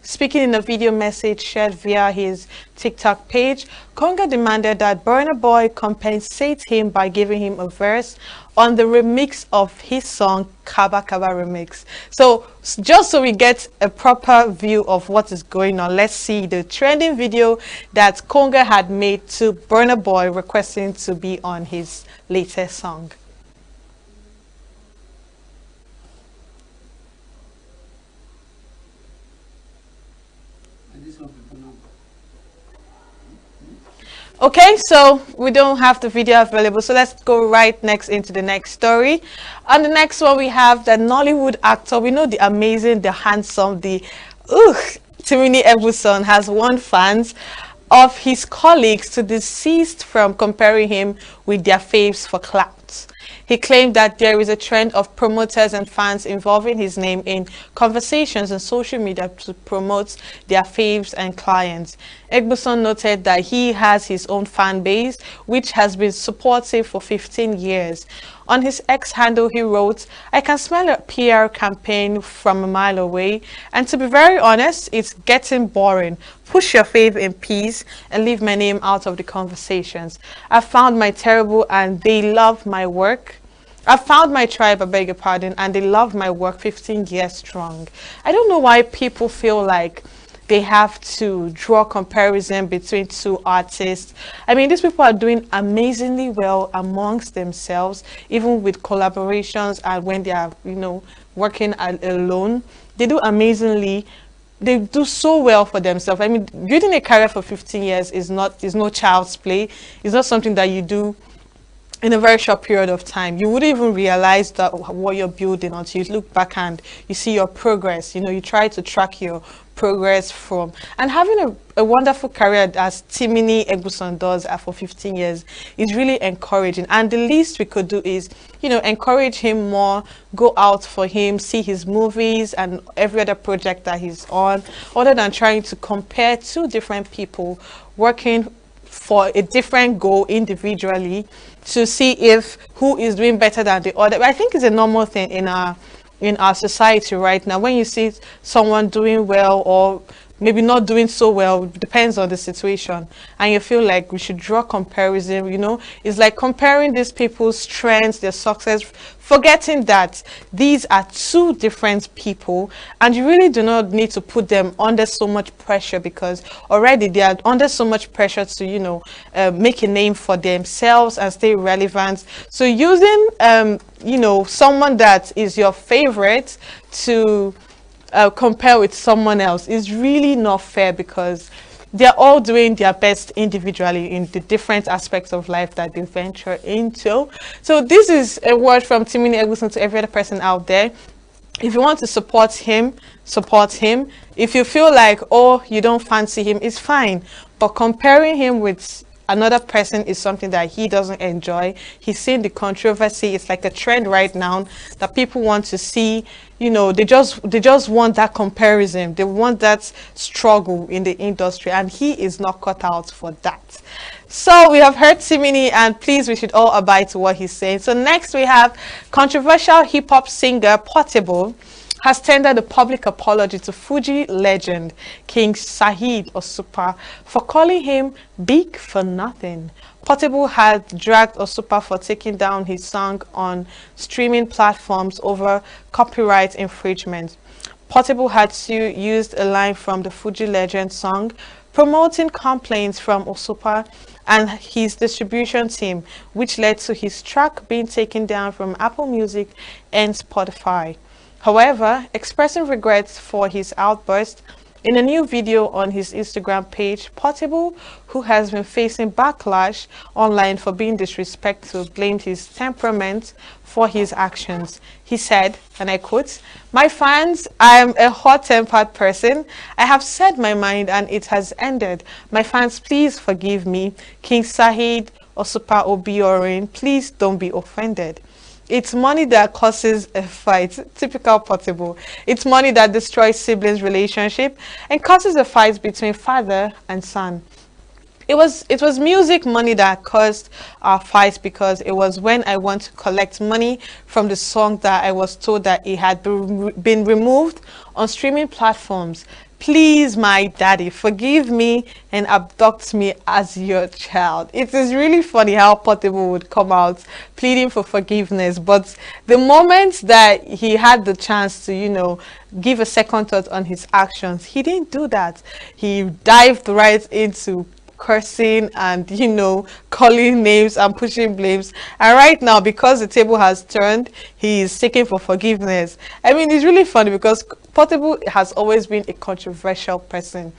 Speaking in a video message shared via his TikTok page, Konga demanded that Burna Boy compensate him by giving him a verse on the remix of his song Kaba Kaba Remix. So just so we get a proper view of what is going on, let's see the trending video that Konga had made to Burna Boy requesting to be on his latest song. Okay, so we don't have the video available, so let's go right next into the next story. On the next one, we have the Nollywood actor. We know the amazing, the handsome, the Timini Ebuson has won fans of his colleagues to desist from comparing him with their faves for clout. He claimed that there is a trend of promoters and fans involving his name in conversations on social media to promote their faves and clients. Egbuson noted that he has his own fan base, which has been supportive for 15 years. On his X handle, he wrote, "I can smell a PR campaign from a mile away, and to be very honest, it's getting boring. Push your fave in peace and leave my name out of the conversations. I found my terrible and they love my work. I found my tribe, I beg your pardon, and they love my work 15 years strong." I don't know why people feel like they have to draw comparison between two artists. I mean, these people are doing amazingly well amongst themselves, even with collaborations and when they are, you know, working alone. They do amazingly. They do so well for themselves. I mean, building a career for 15 years is no child's play. It's not something that you do in a very short period of time. You wouldn't even realize that what you're building until you look back and you see your progress. You know, you try to track your progress from, and having a wonderful career as Timini Egbuson does for 15 years is really encouraging. And the least we could do is, you know, encourage him more, go out for him, see his movies and every other project that he's on, other than trying to compare two different people working for a different goal individually to see if who is doing better than the other. But I think it's a normal thing in our society right now. When you see someone doing well or maybe not doing so well, depends on the situation, and you feel like we should draw comparison, you know, it's like comparing these people's strengths, their success, forgetting that these are two different people, and you really do not need to put them under so much pressure, because already they are under so much pressure to, you know, make a name for themselves and stay relevant. So using you know, someone that is your favorite to compare with someone else is really not fair, because they're all doing their best individually in the different aspects of life that they venture into. So this is a word from Timini Egbuson to every other person out there. If you want to support him, support him. If you feel like, oh, you don't fancy him, it's fine. But comparing him with another person is something that he doesn't enjoy. He's seeing the controversy. It's like a trend right now that people want to see. You know, they just want that comparison. They want that struggle in the industry, and he is not cut out for that. So we have heard Timini, and please, we should all abide to what he's saying. So next we have controversial hip-hop singer Portable has tendered a public apology to Fuji legend King Saheed Osupa for calling him big for nothing. Portable had dragged Osupa for taking down his song on streaming platforms over copyright infringement. Portable had used a line from the Fuji legend song promoting complaints from Osupa and his distribution team, which led to his track being taken down from Apple Music and Spotify. However, expressing regrets for his outburst, in a new video on his Instagram page, Portable, who has been facing backlash online for being disrespectful, blamed his temperament for his actions. He said, and I quote, "My fans, I am a hot-tempered person. I have said my mind and it has ended. My fans, please forgive me. King Saheed Osupa Obiorin, please don't be offended. It's money that causes a fight," typical Portable. "It's money that destroys siblings' relationship and causes a fight between father and son." It was music money that caused our fight, because it was when I went to collect money from the song that I was told that it had been removed on streaming platforms. Please, my daddy, forgive me and abduct me as your child. It is really funny how Portable would come out pleading for forgiveness, but the moment that he had the chance to, you know, give a second thought on his actions, he didn't do that. He dived right into cursing and, you know, calling names and pushing blames, and right now, because the table has turned, he is seeking for forgiveness. I mean, it's really funny because Portable has always been a controversial person.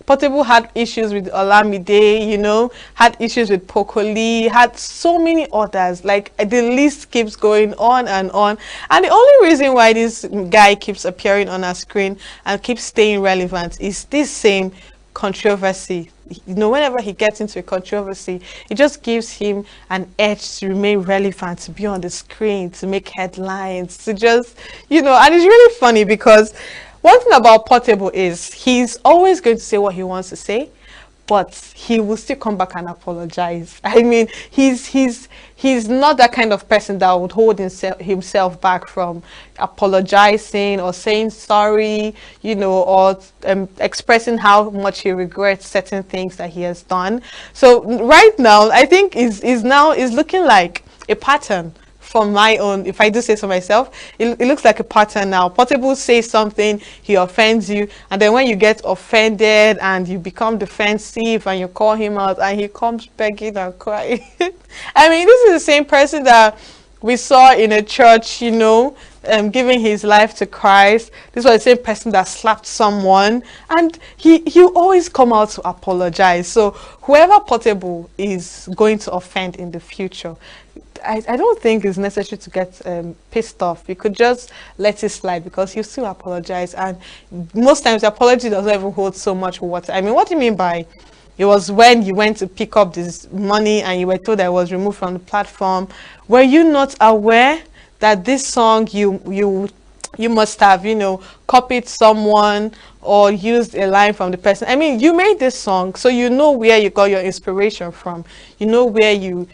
Portable had issues with Olamide, you know, had issues with Pokoli, had so many others. Like, the list keeps going on and on. And the only reason why this guy keeps appearing on our screen and keeps staying relevant is this same controversy. You know, whenever he gets into a controversy, it just gives him an edge to remain relevant, to be on the screen, to make headlines, to just, you know. And it's really funny because one thing about Portable is he's always going to say what he wants to say, but he will still come back and apologize. I mean, he's not that kind of person that would hold himself back from apologizing or saying sorry, you know, or expressing how much he regrets certain things that he has done. So right now, I think is looking like a pattern. From my own, if I do say so myself, it looks like a pattern now. Portable says something, he offends you, and then when you get offended and you become defensive and you call him out and he comes begging and crying. I mean, this is the same person that we saw in a church, you know, giving his life to Christ. This was the same person that slapped someone, and he'll always come out to apologize. So whoever Portable is going to offend in the future, I don't think it's necessary to get pissed off. You could just let it slide because you still apologize. And most times the apology doesn't even hold so much water. I mean, what do you mean by it was when you went to pick up this money and you were told that it was removed from the platform? Were you not aware that this song you must have, you know, copied someone or used a line from the person? I mean, you made this song, so you know where you got your inspiration from. You know where you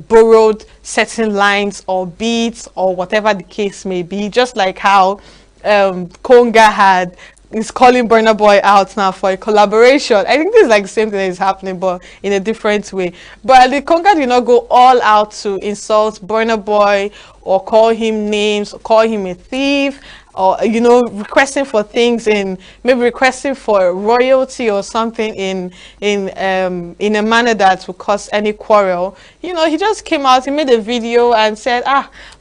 borrowed certain lines or beats or whatever the case may be. Just like how Konga is calling Burna Boy out now for a collaboration. I think this is like the same thing that is happening, but in a different way. But the Konga did not go all out to insult Burna Boy or call him names, or call him a thief, or, you know, requesting for things maybe requesting for royalty or something in a manner that would cause any quarrel. You know, he just came out, he made a video and said,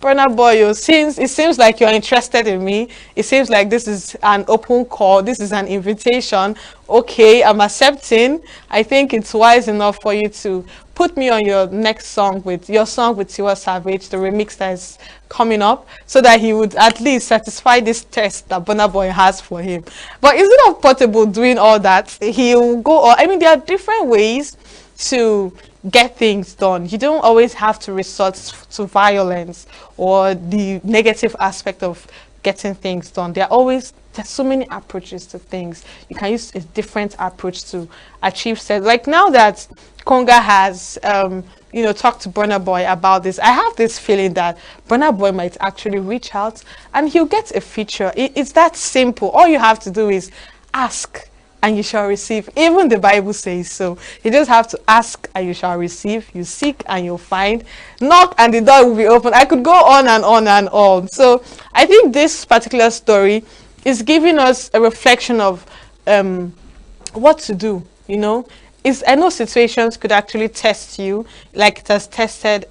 Burna Boy, since it seems like you're interested in me, it seems like this is an open call, this is an invitation. Okay, I'm accepting. I think it's wise enough for you to put me on your next song with Tiwa Savage, the remix that is coming up, so that he would at least satisfy this test that Burna Boy has for him. But instead of Portable doing all that, he'll go on. I mean, there are different ways to get things done. You don't always have to resort to violence or the negative aspect of getting things done. There's so many approaches to things. You can use a different approach to achieve set. Like now that Konga has talked to Burna Boy about this, I have this feeling that Burna Boy might actually reach out and he'll get a feature. It's that simple. All you have to do is ask and you shall receive. Even the Bible says so. You just have to ask and you shall receive. You seek and you'll find. Knock and the door will be open. I could go on and on and on. So I think this particular story is giving us a reflection of what to do, you know. I know situations could actually test you, like it has tested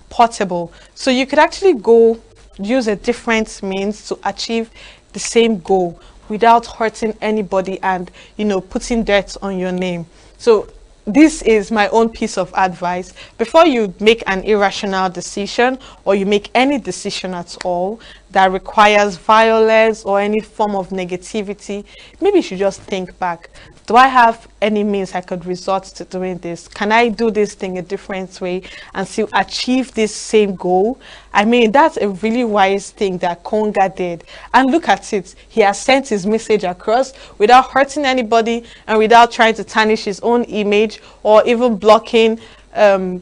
Portable. So you could actually go use a different means to achieve the same goal without hurting anybody and, you know, putting dirt on your name. So this is my own piece of advice. Before you make an irrational decision or you make any decision at all that requires violence or any form of negativity, maybe you should just think back. Do I have any means I could resort to doing this? Can I do this thing a different way and still achieve this same goal? I mean, that's a really wise thing that Konga did. And look at it. He has sent his message across without hurting anybody and without trying to tarnish his own image or even blocking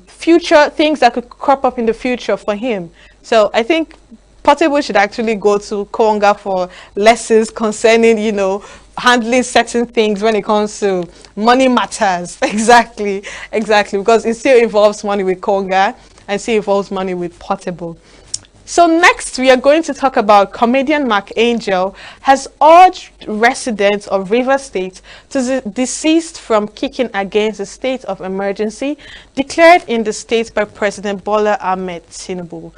future things that could crop up in the future for him. So I think Portable should actually go to Konga for lessons concerning, you know, handling certain things when it comes to money matters. Exactly, because it still involves money with Konga and still involves money with Portable. So next we are going to talk about comedian Mark Angel has urged residents of Rivers State to desist from kicking against the state of emergency declared in the state by President Bola Ahmed Tinubu.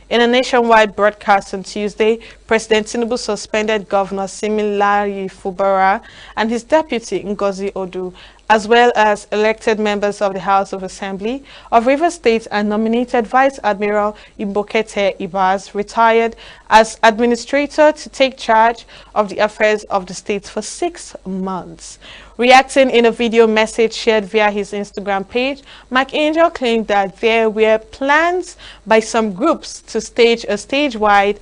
In a nationwide broadcast on Tuesday, President Tinubu suspended Governor Siminalayi Fubara and his deputy Ngozi Odu, as well as elected members of the House of Assembly of Rivers State, and nominated Vice Admiral Ibokete Ibas, retired, as administrator to take charge of the affairs of the state for 6 months. Reacting in a video message shared via his Instagram page, McAngel claimed that there were plans by some groups to stage a statewide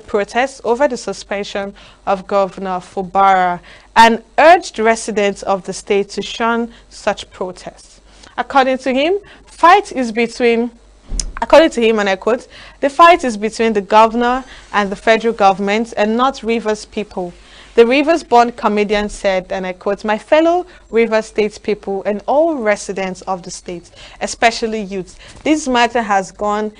protest over the suspension of Governor Fubara, and urged residents of the state to shun such protests. According to him, and I quote, "The fight is between the governor and the federal government and not Rivers people." The Rivers-born comedian said, and I quote, "My fellow Rivers State people and all residents of the state, especially youths, this matter that's going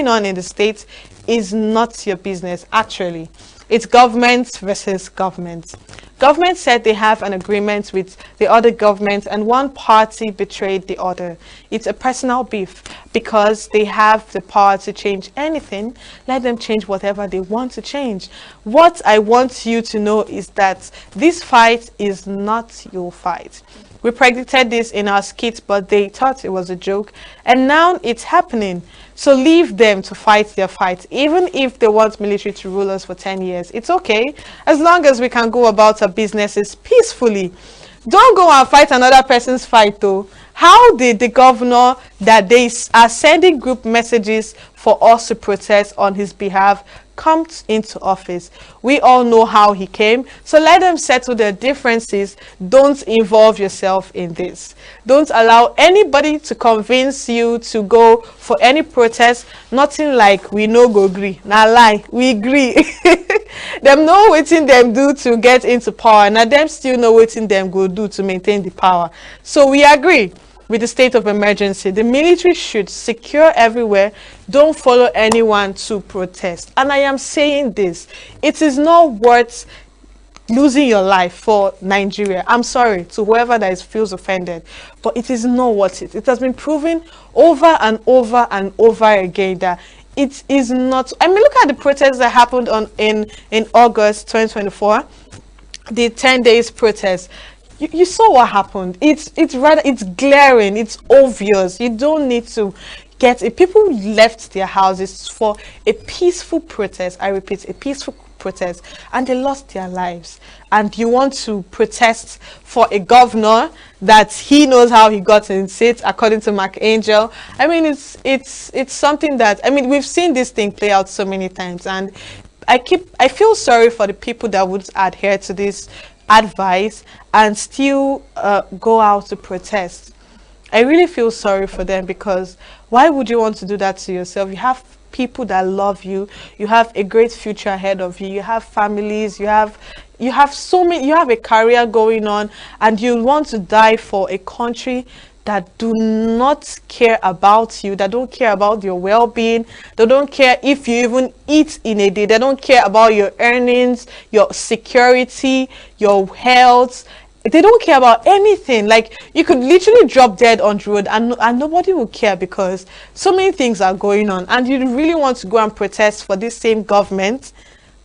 on in the state is not your business. Actually, it's government versus government. Government said they have an agreement with the other government and one party betrayed the other. It's a personal beef because they have the power to change anything. Let them change whatever they want to change. What I want you to know is that this fight is not your fight. We predicted this in our skit, but they thought it was a joke, and now it's happening. So leave them to fight their fight. Even if they want military to rule us for 10 years, it's okay, as long as we can go about our businesses peacefully. Don't go and fight another person's fight though. How did the governor that they are sending group messages for us to protest on his behalf come into office? We all know how he came, so let them settle their differences. Don't involve yourself in this. Don't allow anybody to convince you to go for any protest. Nothing like we no go agree. Nah lie, we agree. Them know wetin them do to get into power, and them still know wetin them go do to maintain the power. So we agree with the state of emergency. The military should secure everywhere. Don't follow anyone to protest. And I am saying this, it is not worth losing your life for Nigeria. I'm sorry to whoever that feels offended, but it is not worth it. It has been proven over and over and over again that it is not. I mean, look at the protests that happened in August 2024, the 10 days protest. You saw what happened. It's glaring, it's obvious. You don't need to get it. People left their houses for a peaceful protest. I repeat, a peaceful protest, and they lost their lives. And you want to protest for a governor that he knows how he got in seat, according to McAngel. I mean, it's something that, I mean, we've seen this thing play out so many times, and I feel sorry for the people that would adhere to this advice and still go out to protest. I really feel sorry for them, because why would you want to do that to yourself? You have people that love you, you have a great future ahead of you, you have families, you have so many, you have a career going on, and you want to die for a country that do not care about you, that don't care about your well-being, they don't care if you even eat in a day, they don't care about your earnings, your security, your health. They don't care about anything. Like, you could literally drop dead on the road and nobody will care, because so many things are going on, and you really want to go and protest for this same government.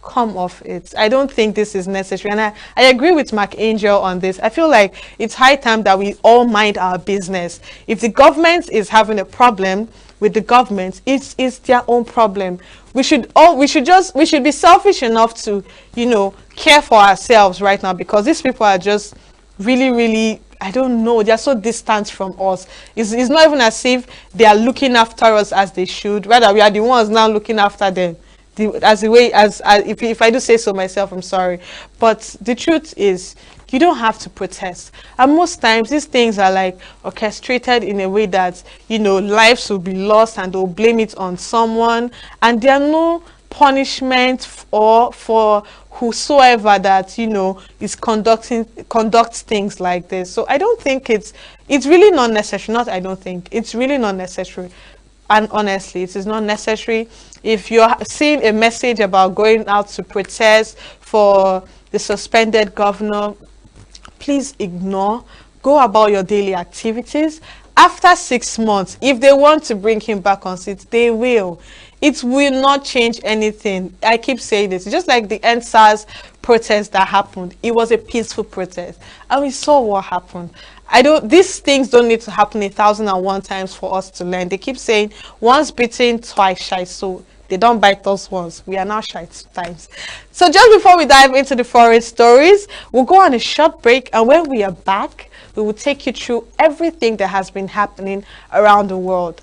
Come off it. I don't think this is necessary, and I agree with McAngel on this. I feel like it's high time that we all mind our business. If the government is having a problem with the government, it's their own problem. We should be selfish enough to, you know, care for ourselves right now, because these people are just really, I don't know, they're so distant from us. It's not even as if they are looking after us as they should. Rather, we are the ones now looking after them. If I do say so myself, I'm sorry. But the truth is, you don't have to protest. And most times, these things are like orchestrated in a way that, you know, lives will be lost and they'll blame it on someone. And there are no punishment for whosoever that, you know, is conducts things like this. So I don't think it's really not necessary. It's really not necessary. And honestly, it is not necessary. If you're seeing a message about going out to protest for the suspended governor, please ignore. Go about your daily activities After 6 months, if they want to bring him back on seat, they will. It will not change anything. I keep saying this. Just like the EndSARS protest that happened, it was a peaceful protest, and we saw what happened. These things don't need to happen 1,001 times for us to learn. They keep saying once bitten, twice shy. So they don't bite us once. We are now shy times. So just before we dive into the foreign stories, we'll go on a short break, and when we are back, we will take you through everything that has been happening around the world.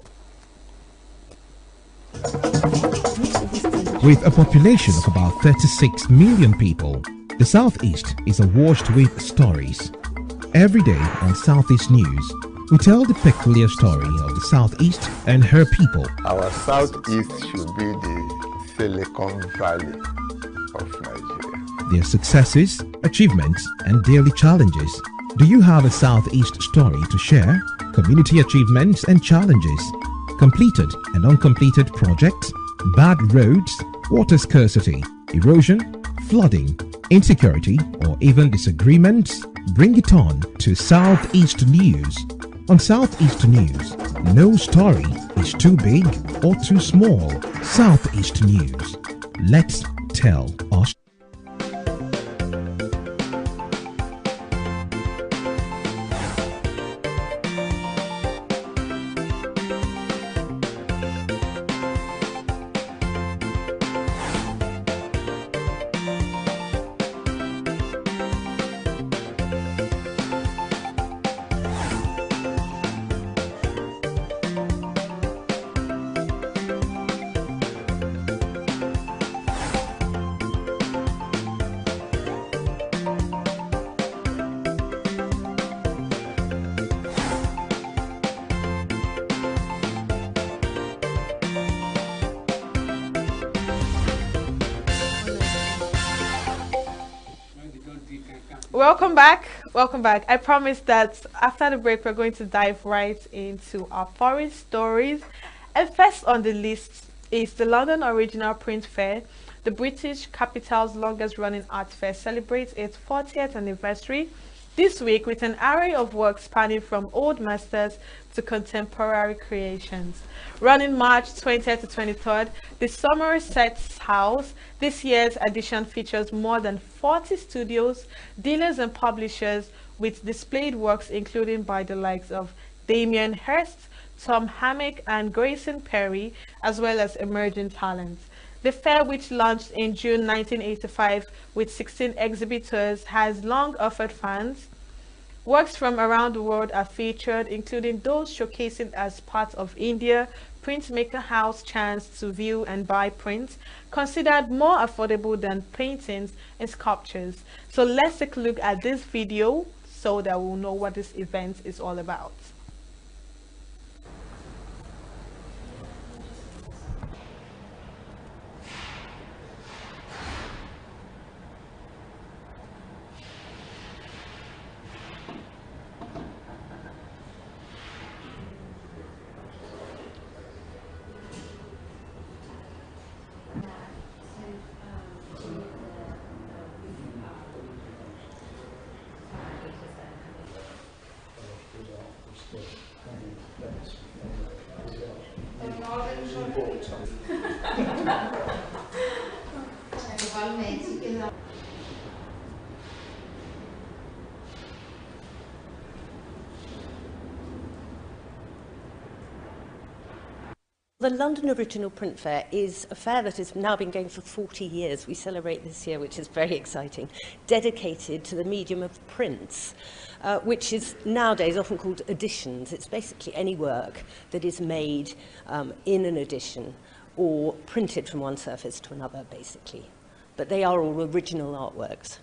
With a population of about 36 million people, the Southeast is awash with stories. Every day on Southeast News, we tell the peculiar story of the Southeast and her people. Our Southeast should be the Silicon Valley of Nigeria. Their successes, achievements, and daily challenges. Do you have a Southeast story to share? Community achievements and challenges, completed and uncompleted projects, bad roads, water scarcity, erosion, flooding, insecurity, or even disagreements? Bring it on to Southeast News. On Southeast News, no story is too big or too small. Southeast News. Let's tell us. Welcome back. I promised that after the break we're going to dive right into our foreign stories. And first on the list is the London Original Print Fair. The British capital's longest running art fair celebrates its 40th anniversary this week with an array of works spanning from old masters to contemporary creations. Running March 20th to 23rd, the Somerset House this year's edition features more than 40 studios, dealers and publishers with displayed works including by the likes of Damien Hirst, Tom Hammock and Grayson Perry, as well as emerging talents. The fair, which launched in June 1985 with 16 exhibitors, has long offered fans. Works from around the world are featured, including those showcasing as part of India Printmaker House chance to view and buy prints, considered more affordable than paintings and sculptures. So let's take a look at this video so that we'll know what this event is all about. The London Original Print Fair is a fair that has now been going for 40 years. We celebrate this year, which is very exciting, dedicated to the medium of prints, which is nowadays often called editions. It's basically any work that is made in an edition or printed from one surface to another, basically. But they are all original artworks.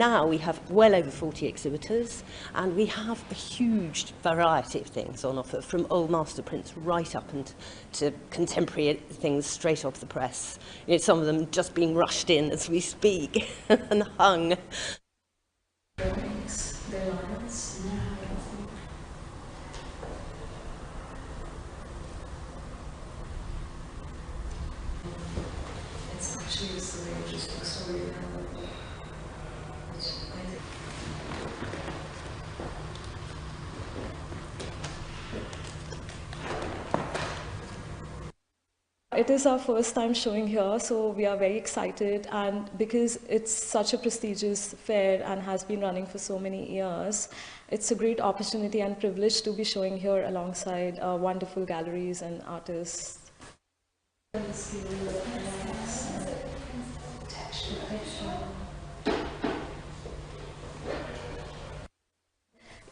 now we have well over 40 exhibitors, and we have a huge variety of things on offer, from old master prints right up and to contemporary things straight off the press. You know, some of them just being rushed in as we speak and hung. It is our first time showing here, so we are very excited, and because it's such a prestigious fair and has been running for so many years, it's a great opportunity and privilege to be showing here alongside wonderful galleries and artists.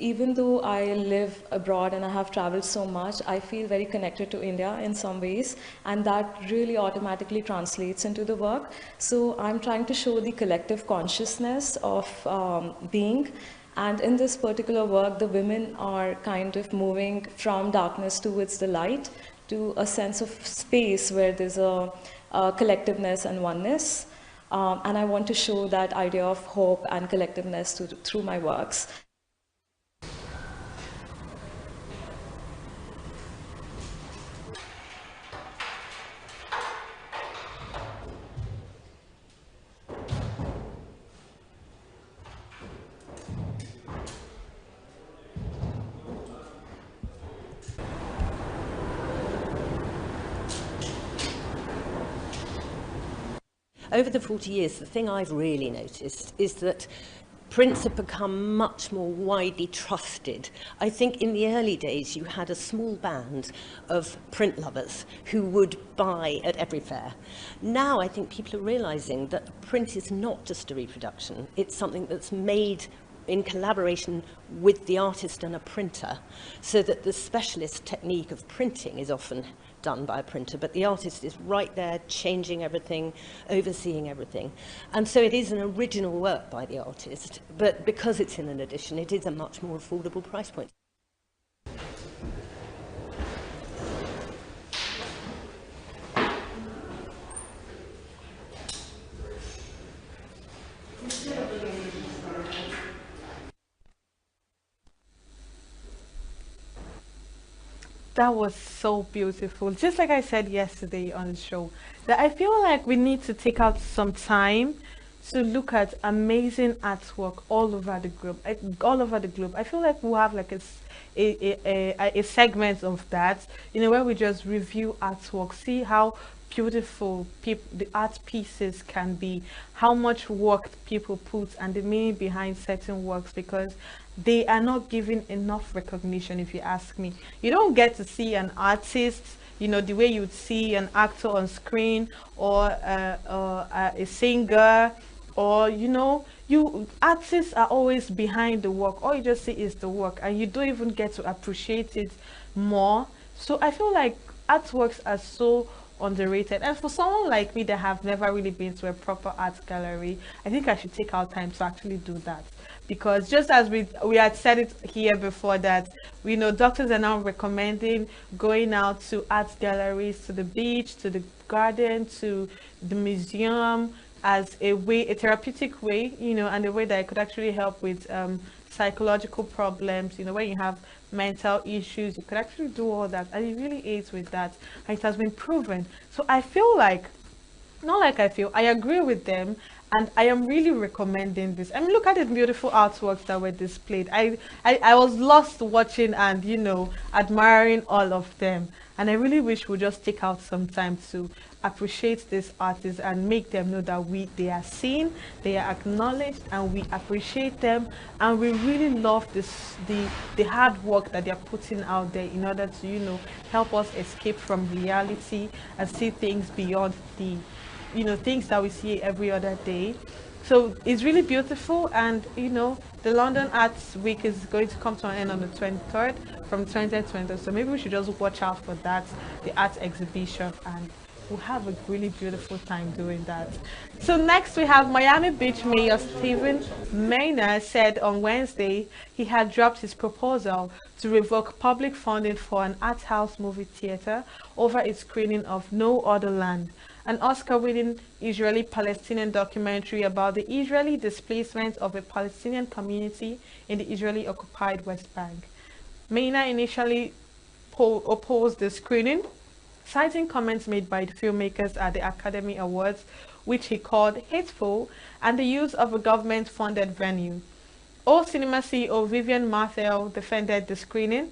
Even though I live abroad and I have traveled so much, I feel very connected to India in some ways, and that really automatically translates into the work. So I'm trying to show the collective consciousness of being, and in this particular work, the women are kind of moving from darkness towards the light, to a sense of space where there's a collectiveness and oneness. And I want to show that idea of hope and collectiveness through my works. Over the 40 years, the thing I've really noticed is that prints have become much more widely trusted. I think in the early days you had a small band of print lovers who would buy at every fair. Now I think people are realizing that print is not just a reproduction, it's something that's made in collaboration with the artist and a printer, so that the specialist technique of printing is often done by a printer, but the artist is right there changing everything, overseeing everything. And so it is an original work by the artist, but because it's in an edition, it is a much more affordable price point. That was so beautiful. Just like I said yesterday on the show, that I feel like we need to take out some time to look at amazing artwork all over the globe. I feel like we'll have like a segment of that, you know, where we just review artwork, see how beautiful the art pieces can be, how much work people put and the meaning behind certain works, because they are not given enough recognition, if you ask me. You don't get to see an artist, you know, the way you'd see an actor on screen, or a singer, or, you know, artists are always behind the work. All you just see is the work, and you don't even get to appreciate it more. So I feel like artworks are so underrated, and for someone like me that have never really been to a proper art gallery, I think I should take out time to actually do that. Because just as we had said it here before, that we know doctors are now recommending going out to art galleries, to the beach, to the garden, to the museum, as a therapeutic way, you know, and a way that it could actually help with psychological problems, you know, when you have mental issues, you could actually do all that, and it really aids with that, and it has been proven. So I feel like, I agree with them, and I am really recommending this. I mean, look at the beautiful artworks that were displayed. I was lost watching and, you know, admiring all of them, and I really wish we just take out some time to appreciate these artists and make them know that they are seen, they are acknowledged, and we appreciate them, and we really love the hard work that they are putting out there in order to, you know, help us escape from reality and see things beyond the, you know, things that we see every other day. So it's really beautiful, and, you know, the London Arts Week is going to come to an end on the 23rd, from 2020. So maybe we should just watch out for that, the art exhibition, and we'll have a really beautiful time doing that. So next we have Miami Beach Mayor Stephen Maynard said on Wednesday he had dropped his proposal to revoke public funding for an art house movie theater over its screening of No Other Land, an Oscar-winning Israeli-Palestinian documentary about the Israeli displacement of a Palestinian community in the Israeli-occupied West Bank. Maynard initially opposed the screening, citing comments made by the filmmakers at the Academy Awards, which he called hateful, and the use of a government-funded venue. All Cinema CEO Vivian Marthel defended the screening.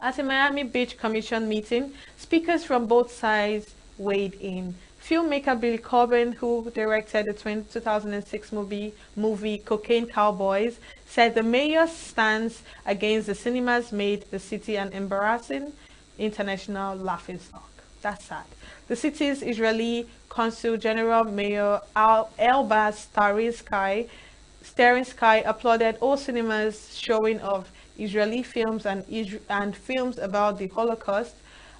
At a Miami Beach Commission meeting, speakers from both sides weighed in. Filmmaker Billy Corbin, who directed the 2006 movie Cocaine Cowboys, said the mayor's stance against the cinemas made the city an embarrassing international laughingstock. That's sad. The city's Israeli Consul General Mayor Elbaz Starinsky applauded all cinemas showing of Israeli films and films about the Holocaust,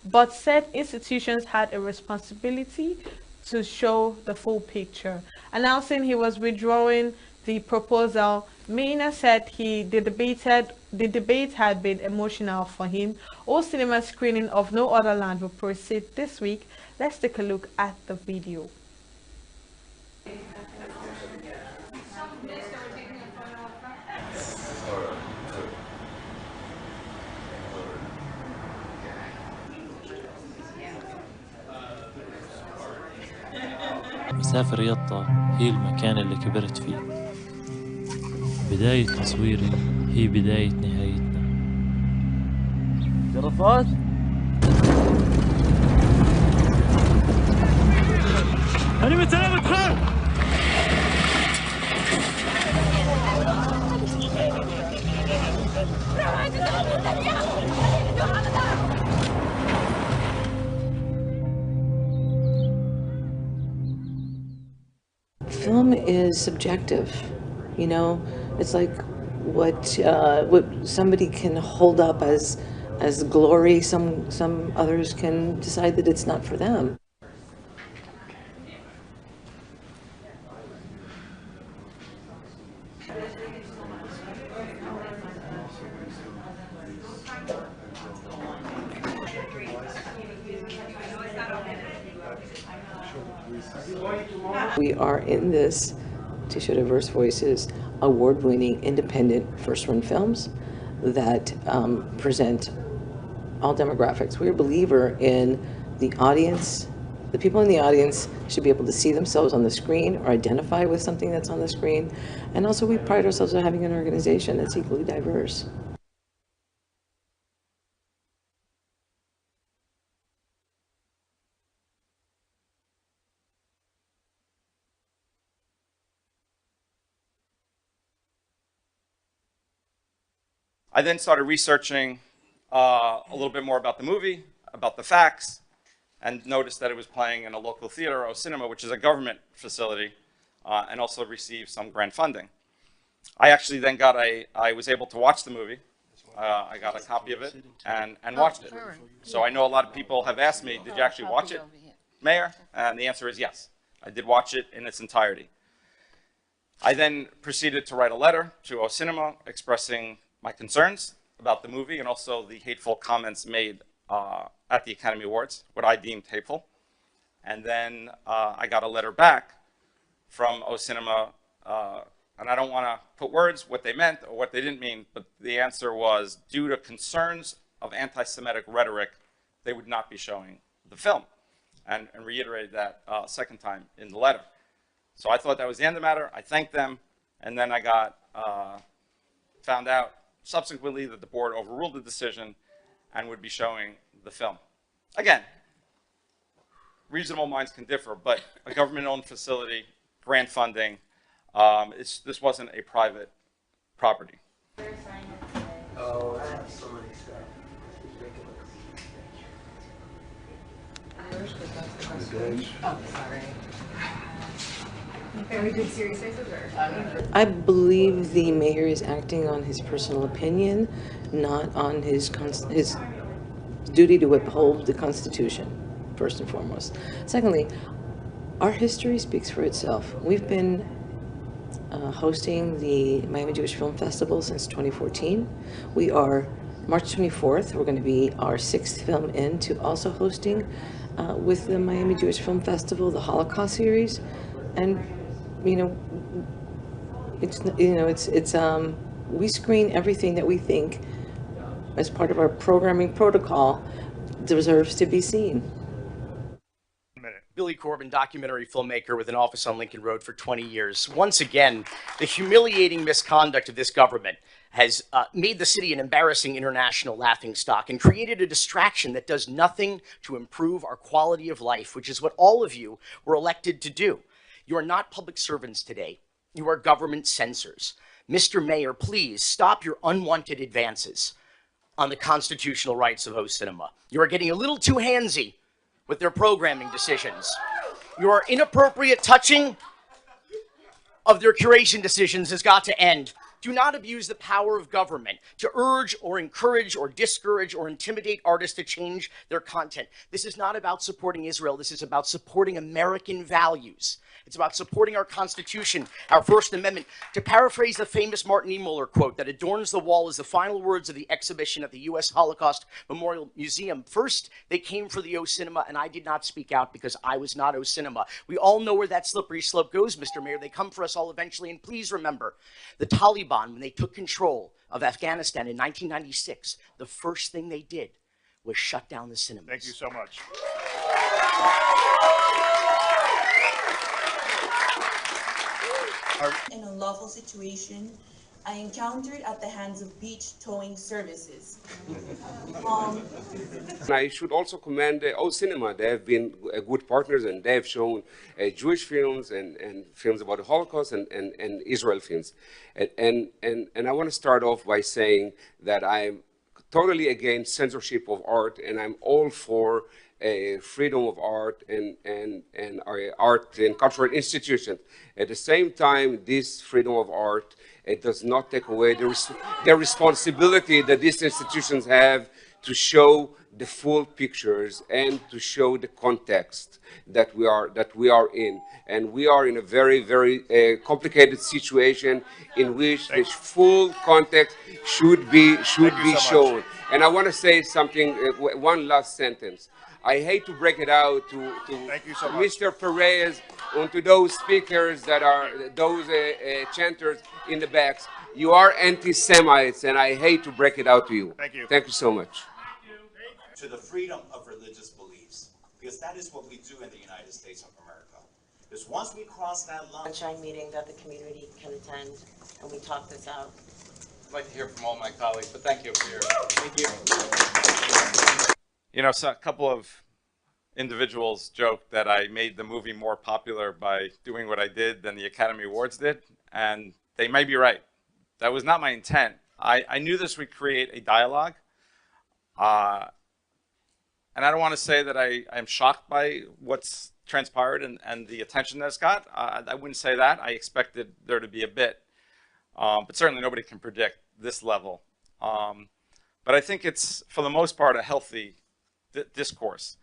but said institutions had a responsibility to show the full picture. Announcing he was withdrawing the proposal, Maynard said the debate had been emotional for him. All cinema screening of No Other Land will proceed this week. Let's take a look at the video. مسافر يطا هي المكان اللي كبرت فيه. بداية تصويري هي بداية نهايتنا. جرافات؟ أنا متسلم ادخل! Film is subjective, you know. It's like what somebody can hold up as glory. Some others can decide that it's not for them. We are in this Tissue Diverse Voices award-winning independent first-run films that present all demographics. We're a believer in the audience. The people in the audience should be able to see themselves on the screen or identify with something that's on the screen. And also we pride ourselves on having an organization that's equally diverse. I then started researching a little bit more about the movie, about the facts, and noticed that it was playing in a local theater, O Cinema, which is a government facility, and also received some grant funding. I actually then I was able to watch the movie. I got a copy of it and watched it. So I know a lot of people have asked me, did you actually watch it, Mayor? And the answer is yes. I did watch it in its entirety. I then proceeded to write a letter to O Cinema expressing my concerns about the movie and also the hateful comments made at the Academy Awards, what I deemed hateful. And then I got a letter back from O Cinema, and I don't want to put words what they meant or what they didn't mean, but the answer was due to concerns of anti-Semitic rhetoric, they would not be showing the film, and reiterated that second time in the letter. So I thought that was the end of the matter. I thanked them, and then I got found out subsequently that the board overruled the decision and would be showing the film. Again, reasonable minds can differ, but a government-owned facility, grant funding, this wasn't a private property. Oh, that's so many stuff. Oh, sorry. Very good series faces, or? I believe the mayor is acting on his personal opinion, not on his duty to uphold the Constitution. first and foremost. Secondly, our history speaks for itself. We've been hosting the Miami Jewish Film Festival since 2014. We are, March 24th, we're going to be our 6th film into also hosting with the Miami Jewish Film Festival, the Holocaust series. And, you know, we screen everything that we think as part of our programming protocol deserves to be seen. Billy Corbin, documentary filmmaker with an office on Lincoln Road for 20 years. Once again, the humiliating misconduct of this government has made the city an embarrassing international laughingstock and created a distraction that does nothing to improve our quality of life, which is what all of you were elected to do. You are not public servants today. You are government censors. Mr. Mayor, please stop your unwanted advances on the constitutional rights of O Cinema. You are getting a little too handsy with their programming decisions. Your inappropriate touching of their curation decisions has got to end. Do not abuse the power of government to urge or encourage or discourage or intimidate artists to change their content. This is not about supporting Israel. This is about supporting American values. It's about supporting our Constitution, our First Amendment. To paraphrase the famous Martin E. Muller quote that adorns the wall as the final words of the exhibition at the U.S. Holocaust Memorial Museum, first they came for the O Cinema, and I did not speak out because I was not O Cinema. We all know where that slippery slope goes, Mr. Mayor. They come for us all eventually, and please remember, the Taliban, when they took control of Afghanistan in 1996, the first thing they did was shut down the cinemas. Thank you so much. In a lawful situation I encountered at the hands of beach towing services. I should also commend O Cinema. They have been good partners, and they have shown Jewish films and films about the Holocaust and Israel films. And I want to start off by saying that I'm totally against censorship of art, and I'm all for freedom of art and art and cultural institutions. At the same time, this freedom of art, it does not take away the responsibility that these institutions have to show the full pictures and to show the context that we are in. And we are in a very, very complicated situation in which the full context should be shown. And I want to say something, one last sentence. I hate to break it out to Mr. Perez and to those speakers that are those chanters in the backs. You are anti-Semites, and I hate to break it out to you. Thank you. Thank you so much. To the freedom of religious beliefs, because that is what we do in the United States of America. Because once we cross that line... Sunshine meeting that the community can attend, and we talk this out. I'd like to hear from all my colleagues, but thank you for your... Thank you. You know, so a couple of individuals joked that I made the movie more popular by doing what I did than the Academy Awards did, and they may be right. That was not my intent. I knew this would create a dialogue, and I don't want to say that I'm shocked by what's transpired and the attention that it's got. I wouldn't say that. I expected there to be a bit, but certainly nobody can predict this level. But I think it's, for the most part, a healthy discourse.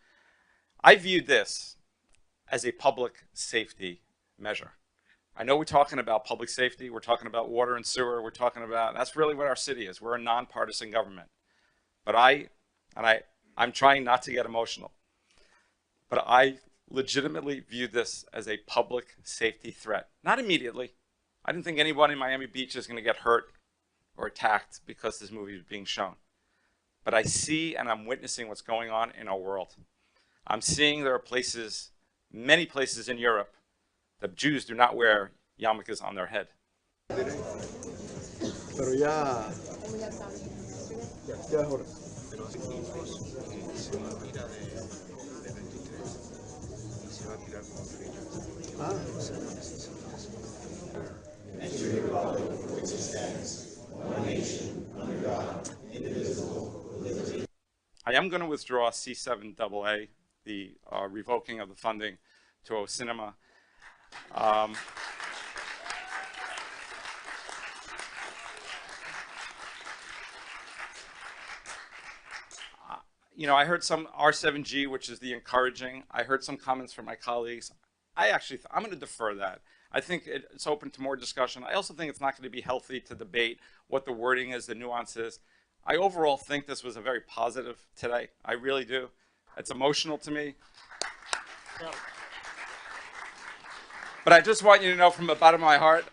I viewed this as a public safety measure. I know we're talking about public safety, we're talking about water and sewer, we're talking about, that's really what our city is. We're a nonpartisan government. But I'm trying not to get emotional, but I legitimately view this as a public safety threat. Not immediately. I didn't think anyone in Miami Beach is going to get hurt or attacked because this movie is being shown. But I see and I'm witnessing what's going on in our world. I'm seeing there are places, many places in Europe, that Jews do not wear yarmulkes on their head. And to the republic which stands, one nation, under God, indivisible, with liberty. I am going to withdraw C7AA, the revoking of the funding to O Cinema. you know, I heard some R7G, which is the encouraging. I heard some comments from my colleagues. I'm going to defer that. I think it's open to more discussion. I also think it's not going to be healthy to debate what the wording is, the nuances. I overall think this was a very positive today. I really do. It's emotional to me. But I just want you to know from the bottom of my heart,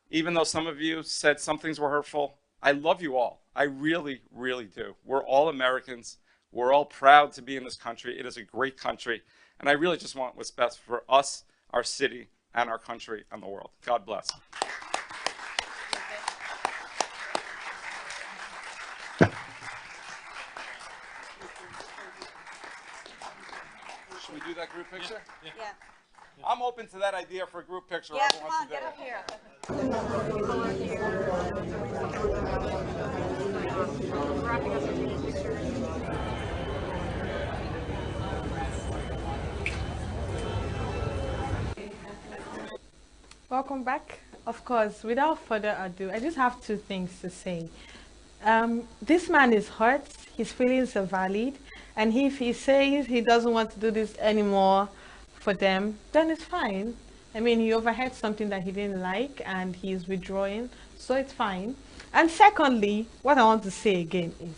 even though some of you said some things were hurtful, I love you all. I really, really do. We're all Americans. We're all proud to be in this country. It is a great country. And I really just want what's best for us, our city, and our country and the world. God bless. Should we do that group picture? Yeah. I'm open to that idea for a group picture. Yeah, Everyone come on, wants to get do Welcome back. Of course, without further ado, I just have two things to say. This man is hurt, his feelings are valid, and if he says he doesn't want to do this anymore for them, then it's fine. I mean, he overheard something that he didn't like and he's withdrawing, so it's fine. And secondly, what I want to say again is,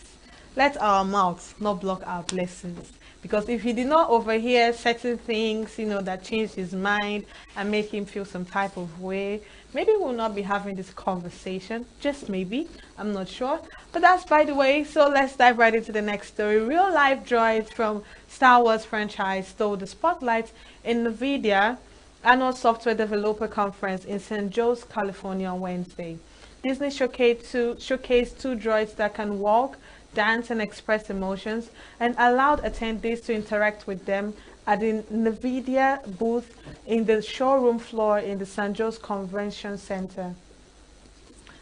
let our mouths not block our blessings. Because if he did not overhear certain things, you know, that changed his mind and made him feel some type of way, maybe we'll not be having this conversation. Just maybe. I'm not sure. But that's by the way. So let's dive right into the next story. Real life droids from Star Wars franchise stole the spotlight in NVIDIA annual software developer conference in San Jose, California on Wednesday. Disney showcased two droids that can walk, dance, and express emotions, and allowed attendees to interact with them at the NVIDIA booth in the showroom floor in the San Jose Convention Center.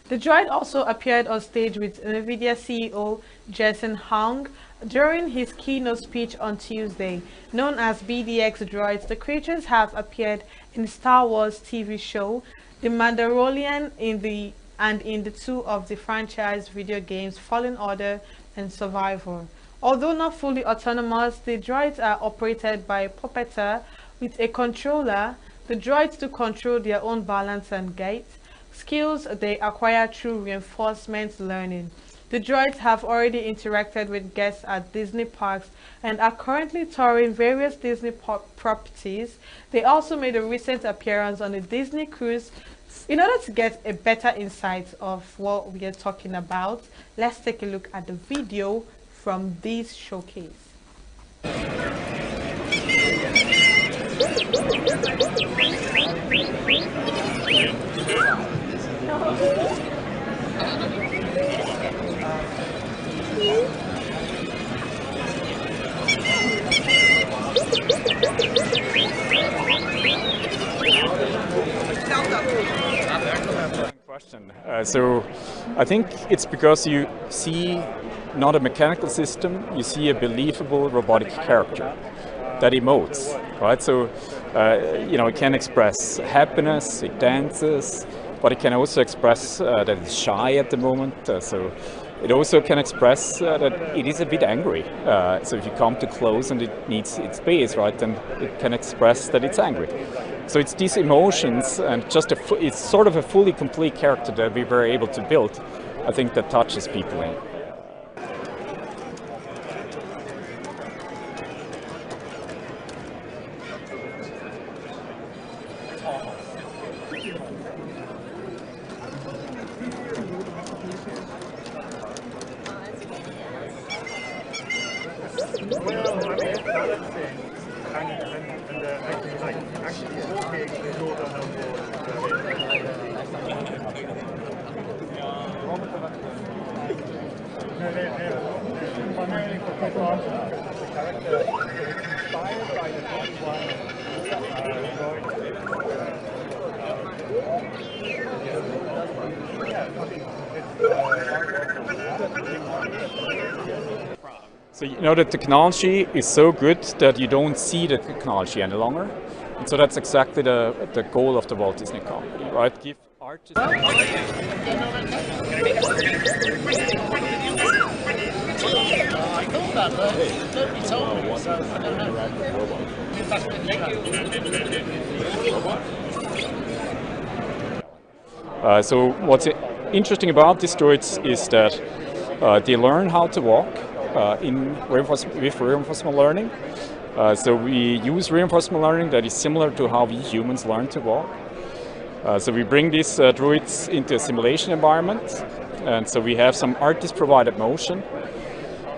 The droid also appeared on stage with NVIDIA CEO Jensen Huang during his keynote speech on Tuesday. Known as BDX droids, the creatures have appeared in the Star Wars TV show, The Mandalorian, in the two of the franchise video games Fallen Order and Survivor. Although not fully autonomous, the droids are operated by a puppeteer with a controller. The droids to control their own balance and gait, skills they acquire through reinforcement learning. The droids have already interacted with guests at Disney parks and are currently touring various Disney properties. They also made a recent appearance on a Disney cruise. In order to get a better insight of what we are talking about, let's take a look at the video from this showcase. Question. So I think it's because you see not a mechanical system, you see a believable robotic character that emotes, right? So, you know, it can express happiness, it dances, but it can also express that it's shy at the moment. So it also can express that it is a bit angry. So if you come too close and it needs its space, right, then it can express that it's angry. So it's these emotions and just it's sort of a fully complete character that we were able to build, I think, that touches people in. So you know the technology is so good that you don't see the technology any longer. And so that's exactly the goal of the Walt Disney Company, right? Give artists... So what's interesting about these droids is that they learn how to walk with reinforcement learning. So we use reinforcement learning that is similar to how we humans learn to walk. So we bring these droids into a simulation environment, and so we have some artist-provided motion.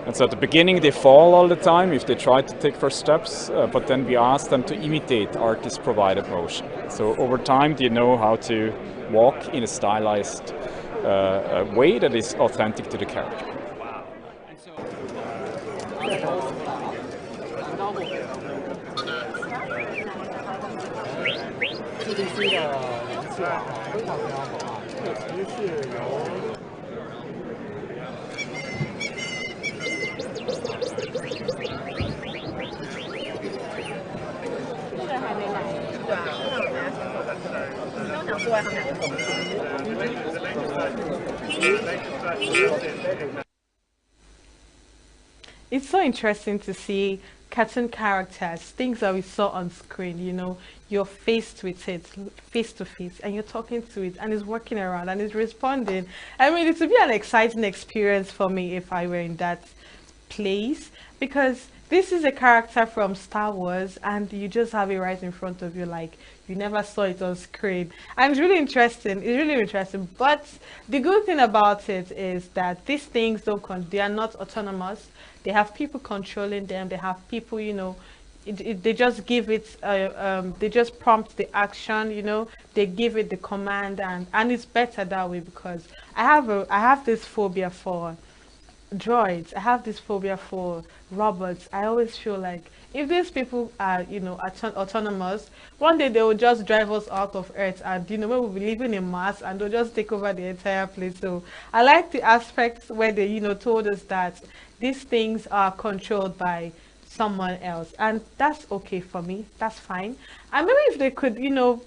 And so at the beginning they fall all the time if they try to take first steps, but then we ask them to imitate artist-provided motion. So over time they know how to walk in a stylized way that is authentic to the character. It's so interesting to see cartoon characters, things that we saw on screen, you know, you're faced with it, face to face, and you're talking to it, and it's working around, and it's responding. I mean, it would be an exciting experience for me if I were in that place, because this is a character from Star Wars, and you just have it right in front of you, like you never saw it on screen. And it's really interesting. It's really interesting. But the good thing about it is that these things they are not autonomous. They have people controlling them. They have people, you know, they just give it, they just prompt the action, you know, they give it the command, and it's better that way, because I have this phobia for droids. I have this phobia for robots. I always feel like if these people are, you know, autonomous, one day they will just drive us out of Earth, and, you know, we'll be living in Mars, and they'll just take over the entire place. So I like the aspects where they, you know, told us that these things are controlled by someone else, and that's okay for me. That's fine. And maybe if they could, you know,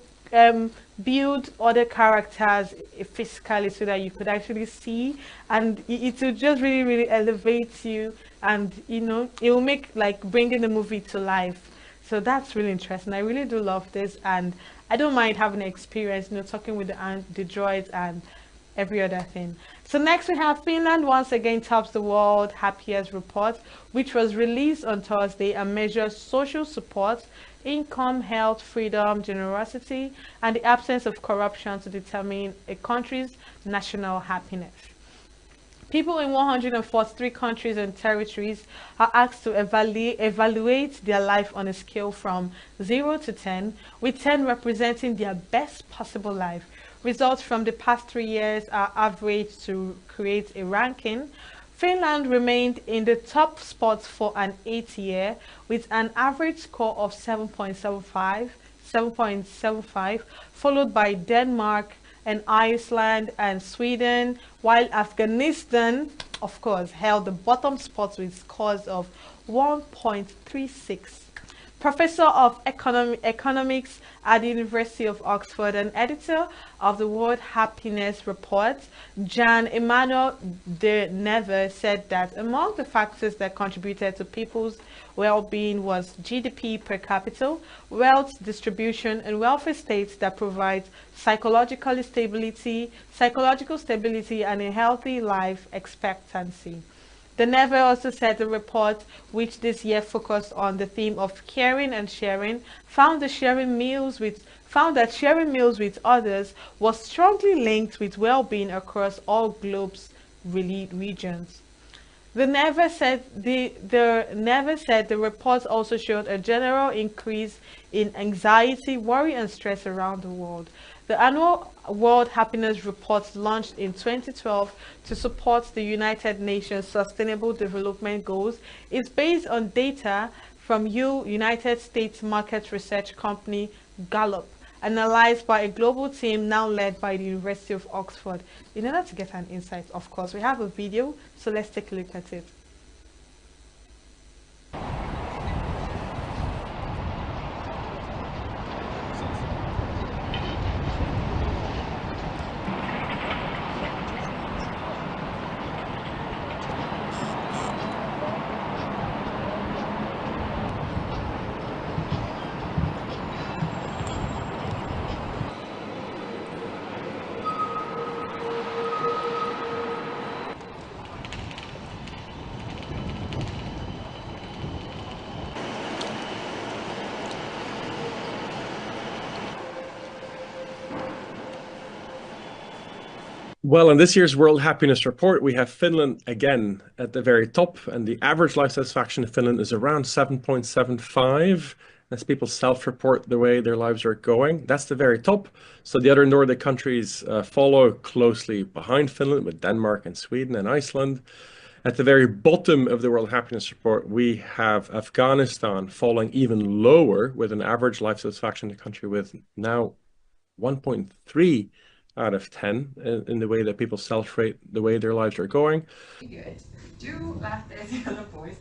build other characters physically so that you could actually see, and it will just really, really elevate you, and, you know, it will make, like, bringing the movie to life. So that's really interesting. I really do love this, and I don't mind having an experience, you know, talking with the droids and every other thing. So next we have Finland once again tops the world happiest report, which was released on Thursday and measures social support, income, health, freedom, generosity, and the absence of corruption to determine a country's national happiness. People in 143 countries and territories are asked to evaluate their life on a scale from 0 to 10, with 10 representing their best possible life. Results from the past 3 years are averaged to create a ranking. Finland remained in the top spot for an 8th year with an average score of 7.75, followed by Denmark and Iceland and Sweden, while Afghanistan, of course, held the bottom spot with scores of 1.36. Professor of economics at the University of Oxford and editor of the World Happiness Report, Jan Emmanuel de Neve, said that among the factors that contributed to people's well-being was GDP per capita, wealth distribution, and welfare states that provide psychological stability and a healthy life expectancy. The Neve also said the report, which this year focused on the theme of caring and sharing, found that sharing meals with others was strongly linked with well-being across all globe's regions. The Neve said the report also showed a general increase in anxiety, worry, and stress around the world. The annual World Happiness Report, launched in 2012 to support the United Nations Sustainable Development Goals, is based on data from United States market research company Gallup, analyzed by a global team now led by the University of Oxford. In order to get an insight, of course, we have a video, so let's take a look at it. Well, in this year's World Happiness Report, we have Finland again at the very top, and the average life satisfaction in Finland is around 7.75. As people self-report the way their lives are going. That's the very top. So the other Nordic countries follow closely behind Finland, with Denmark and Sweden and Iceland. At the very bottom of the World Happiness Report, we have Afghanistan falling even lower, with an average life satisfaction in the country with now 1.3 out of 10 in the way that people self-rate the way their lives are going. Good. Do lähtee sieltä pois.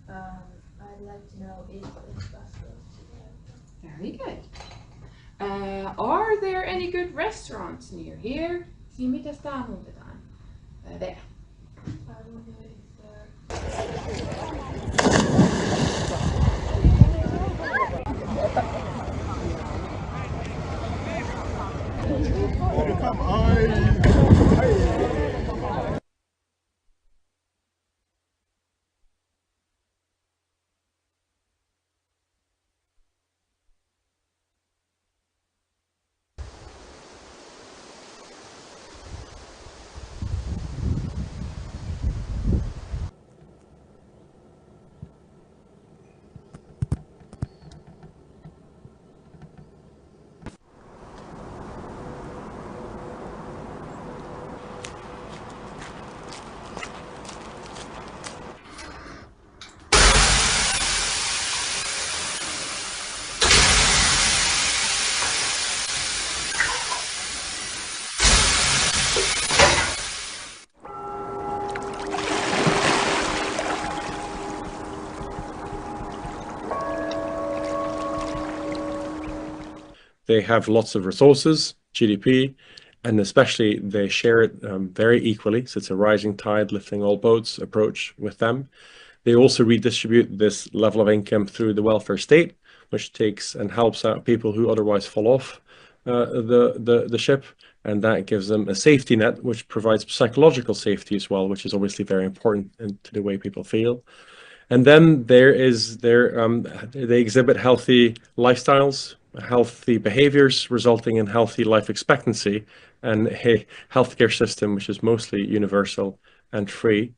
I'd like to know if this bus goes to there. Very good. Are there any good restaurants near here? Siinä mitä sitä muutetaan? There. They have lots of resources, GDP, and especially they share it very equally. So it's a rising tide lifting all boats approach with them. They also redistribute this level of income through the welfare state, which takes and helps out people who otherwise fall off the ship. And that gives them a safety net, which provides psychological safety as well, which is obviously very important to the way people feel. And then there is they exhibit healthy lifestyles, healthy behaviors, resulting in healthy life expectancy, and a healthcare system which is mostly universal and free.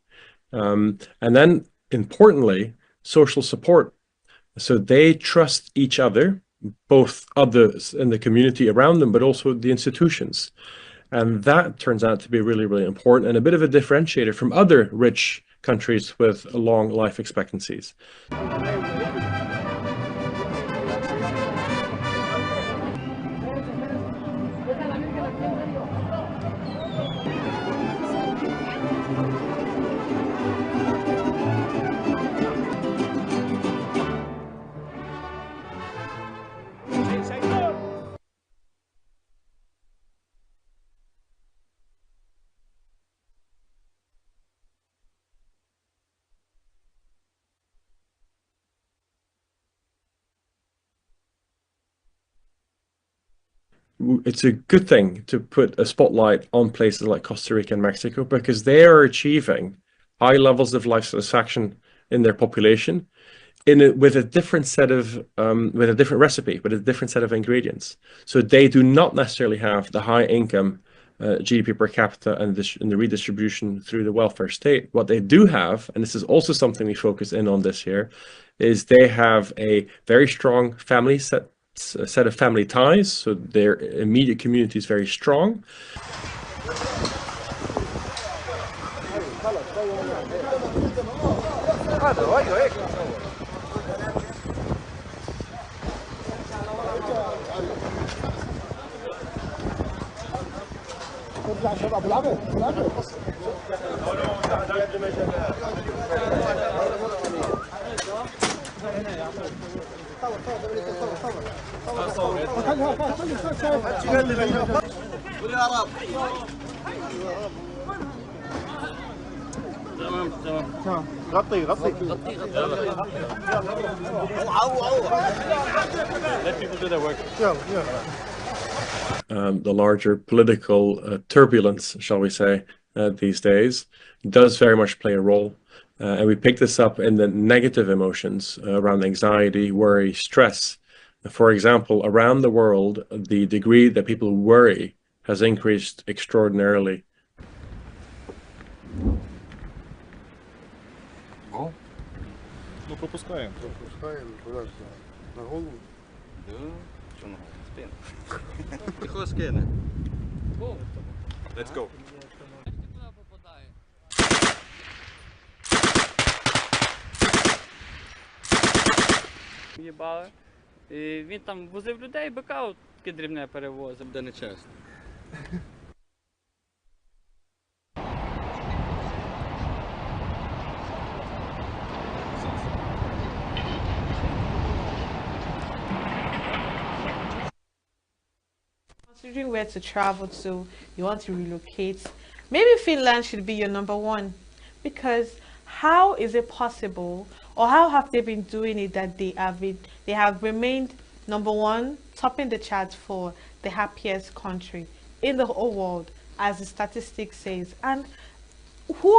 And then, importantly, social support. So they trust each other, both others in the community around them, but also the institutions. And that turns out to be really, really important and a bit of a differentiator from other rich countries with long life expectancies. It's a good thing to put a spotlight on places like Costa Rica and Mexico, because they are achieving high levels of life satisfaction in their population with a different set of with a different recipe, with a different set of ingredients. So they do not necessarily have the high income GDP per capita and the redistribution through the welfare state. What they do have, and this is also something we focus in on this year, is they have a very strong family set of family ties, so their immediate community is very strong. غطي Let people do their work. The larger political turbulence, shall we say, these days does very much play a role. And we pick this up in the negative emotions around anxiety, worry, stress. For example, around the world, the degree that people worry has increased extraordinarily. Ну, пропускаем. Пропускаем, куда же? На голову? Да. Что на спину? Тихо скине. Let's go. Їбали. І він там возив людей, бика, от таке дрібне перевозив. Де не чесно. Considering where to travel to, you want to relocate, maybe Finland should be your #1, because how is it possible, or how have they been doing it that they have remained #1, topping the charts for the happiest country in the whole world, as the statistics says? And who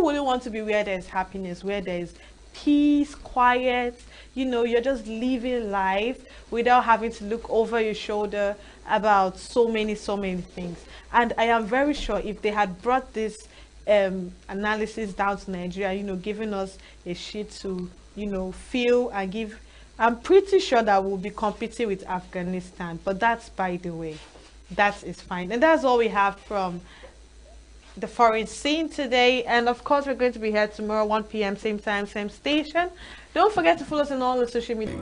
wouldn't want to be where there's happiness, where there's peace, quiet, you know, you're just living life without having to look over your shoulder about so many things. And I am very sure if they had brought this analysis down to Nigeria, you know, giving us a sheet to, you know, feel and give, I'm pretty sure that we'll be competing with Afghanistan. But that's by the way. That is fine. And that's all we have from the foreign scene today. And of course, we're going to be here tomorrow, 1 p.m, same time, same station. Don't forget to follow us on all the social media.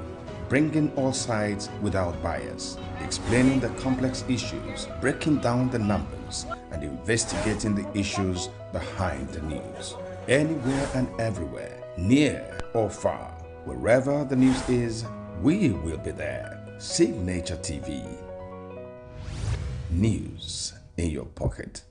Bringing all sides without bias, explaining the complex issues, breaking down the numbers, and investigating the issues behind the news. Anywhere and everywhere, near or far, wherever the news is, we will be there. Signature TV. News in your pocket.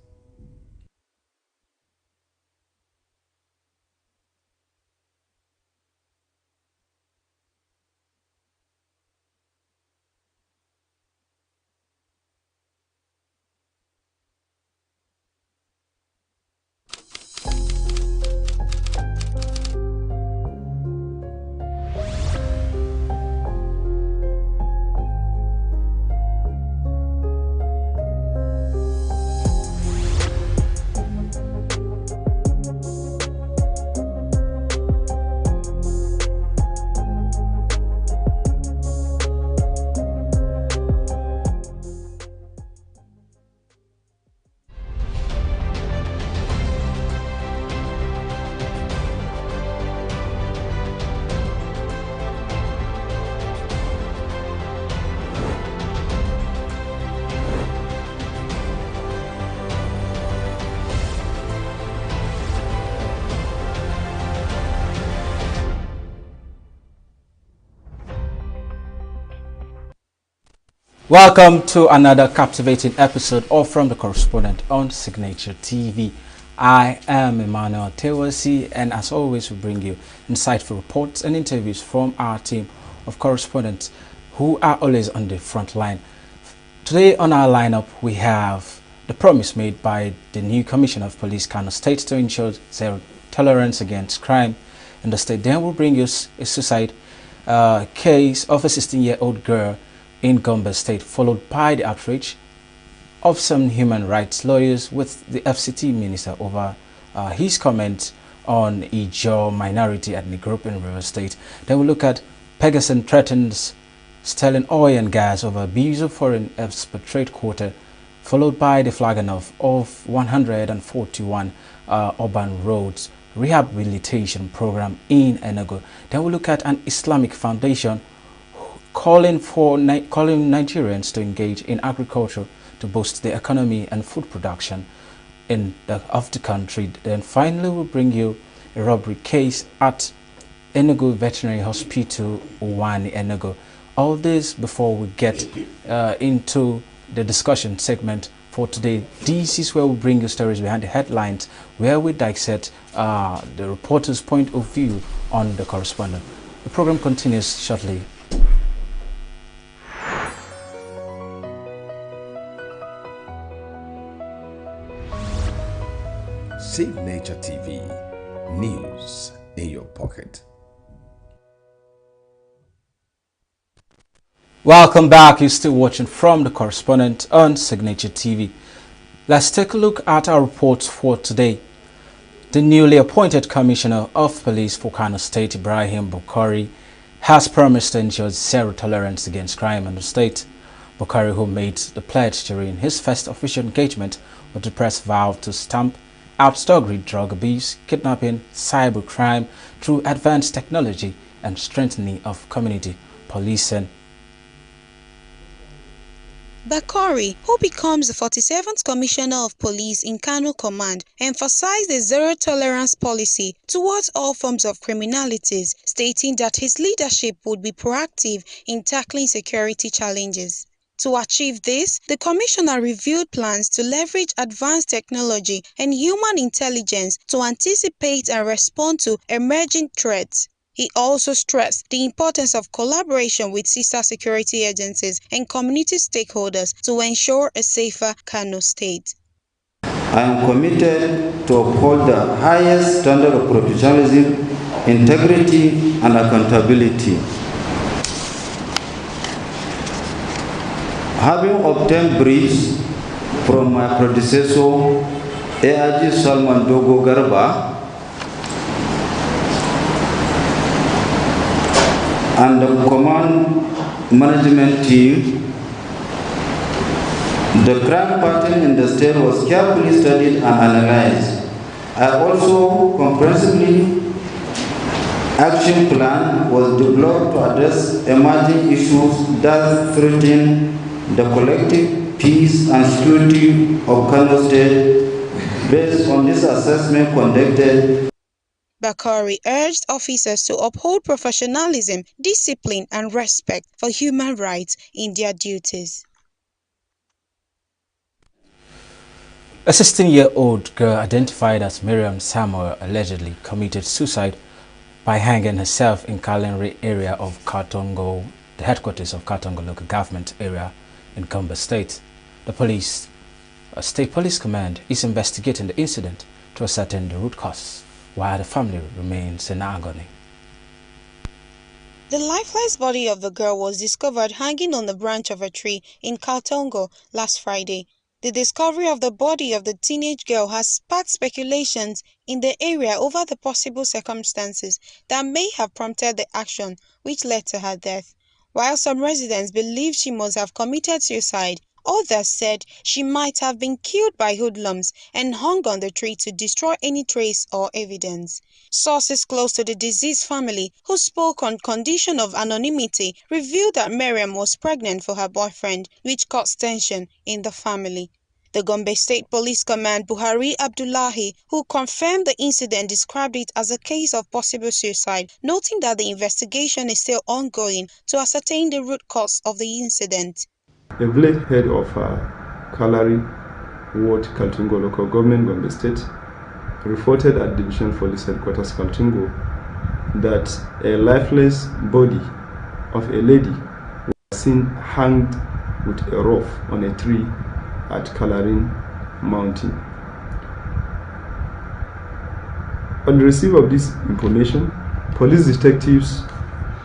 Welcome to another captivating episode of From the Correspondent on Signature TV. I am Emmanuel Tewasi, and as always we bring you insightful reports and interviews from our team of correspondents who are always on the front line. Today on our lineup we have the promise made by the new Commissioner of Police, Kano State, to ensure zero tolerance against crime in the state. Then we'll bring you a suicide case of a 16-year-old girl in Gombe State, followed by the outrage of some human rights lawyers with the FCT minister over his comments on Ijaw minority ethnic group in River State. Then we'll look at Pegasus threatens selling oil and gas over abuse of foreign expatriate quota, followed by the flagging of 141 urban roads rehabilitation program in ENUGU. Then we'll look at an Islamic foundation calling Nigerians to engage in agriculture to boost the economy and food production of the country. Then finally we'll bring you a robbery case at ENUGU Veterinary Hospital, Uwani, ENUGU. All this before we get into the discussion segment for today. This is where we bring you stories behind the headlines, where we dissect the reporter's point of view on the correspondent. The program continues shortly. Signature TV. News in your pocket. Welcome back. You're still watching From the Correspondent on Signature TV. Let's take a look at our reports for today. The newly appointed Commissioner of Police for Kano State, Ibrahim Bukhari, has promised to ensure zero tolerance against crime in the state. Bukhari, who made the pledge during his first official engagement with the press, vowed to stamp out thuggery, drug abuse, kidnapping, cybercrime through advanced technology and strengthening of community policing. Bakori, who becomes the 47th Commissioner of Police in Kano Command, emphasized a zero-tolerance policy towards all forms of criminalities, stating that his leadership would be proactive in tackling security challenges. To achieve this, the Commissioner reviewed plans to leverage advanced technology and human intelligence to anticipate and respond to emerging threats. He also stressed the importance of collaboration with sister security agencies and community stakeholders to ensure a safer Kano State. I am committed to uphold the highest standard of professionalism, integrity, and accountability. Having obtained briefs from my predecessor, AIG Salman Dogo Garba, and the command management team, the crime pattern in the state was carefully studied and analyzed. I also comprehensively action plan was developed to address emerging issues that threaten the collective peace and security of Kano State. Based on this assessment conducted, Bakari urged officers to uphold professionalism, discipline, and respect for human rights in their duties. A 16-year-old girl identified as Miriam Samuel allegedly committed suicide by hanging herself in Kalenri area of Katongo, the headquarters of Katongo local government area in Gombe State. The State Police Command is investigating the incident to ascertain the root cause, while the family remains in agony. The lifeless body of the girl was discovered hanging on the branch of a tree in Kaltongo last Friday. The discovery of the body of the teenage girl has sparked speculations in the area over the possible circumstances that may have prompted the action which led to her death. While some residents believe she must have committed suicide, others said she might have been killed by hoodlums and hung on the tree to destroy any trace or evidence. Sources close to the deceased family, who spoke on condition of anonymity, revealed that Miriam was pregnant for her boyfriend, which caused tension in the family. The Gombe State Police Command Buhari Abdullahi, who confirmed the incident, described it as a case of possible suicide, noting that the investigation is still ongoing to ascertain the root cause of the incident. The village head of Kalari Ward, Kaltungo local government, Gombe State, reported at Division Police Headquarters, Kaltungo, that a lifeless body of a lady was seen hanged with a rope on a tree at Kalarin Mountain. On the receipt of this information, police detectives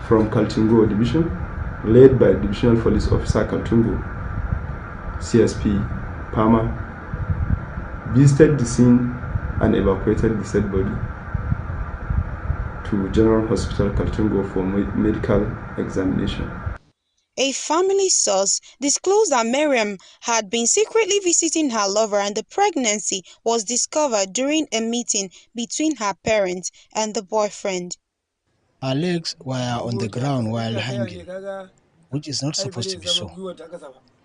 from Kaltungo Division, led by Divisional Police Officer Kaltungo, CSP Palmer, visited the scene and evacuated the said body to General Hospital Kaltungo for medical examination. A family source disclosed that Miriam had been secretly visiting her lover and the pregnancy was discovered during a meeting between her parents and the boyfriend. Her legs were on the ground while hanging, which is not supposed to be so.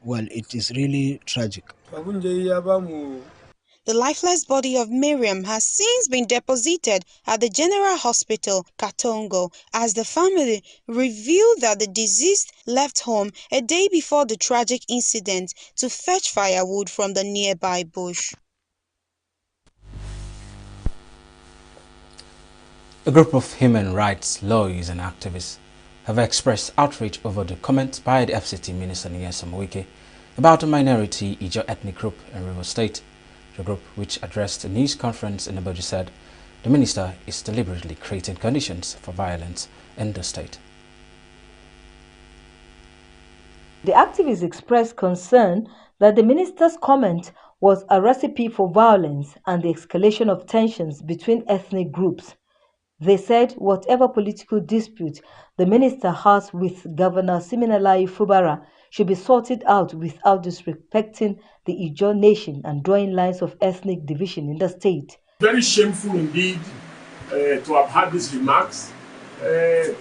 Well, it is really tragic. The lifeless body of Miriam has since been deposited at the General Hospital, Katongo, as the family revealed that the deceased left home a day before the tragic incident to fetch firewood from the nearby bush. A group of human rights lawyers and activists have expressed outrage over the comments by the FCT Minister Nyesom Wike about the minority Ijaw ethnic group in Rivers State. The group, which addressed a news conference in Abuja, said the minister is deliberately creating conditions for violence in the state. The activists expressed concern that the minister's comment was a recipe for violence and the escalation of tensions between ethnic groups. They said whatever political dispute the minister has with Governor Siminalayi Fubara should be sorted out without disrespecting the Ijaw nation and drawing lines of ethnic division in the state. Very shameful indeed to have had these remarks.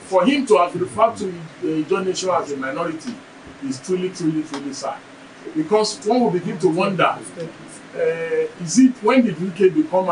For him to have referred to the Ijaw nation as a minority is truly sad. Because one will begin to wonder, is it when did UK become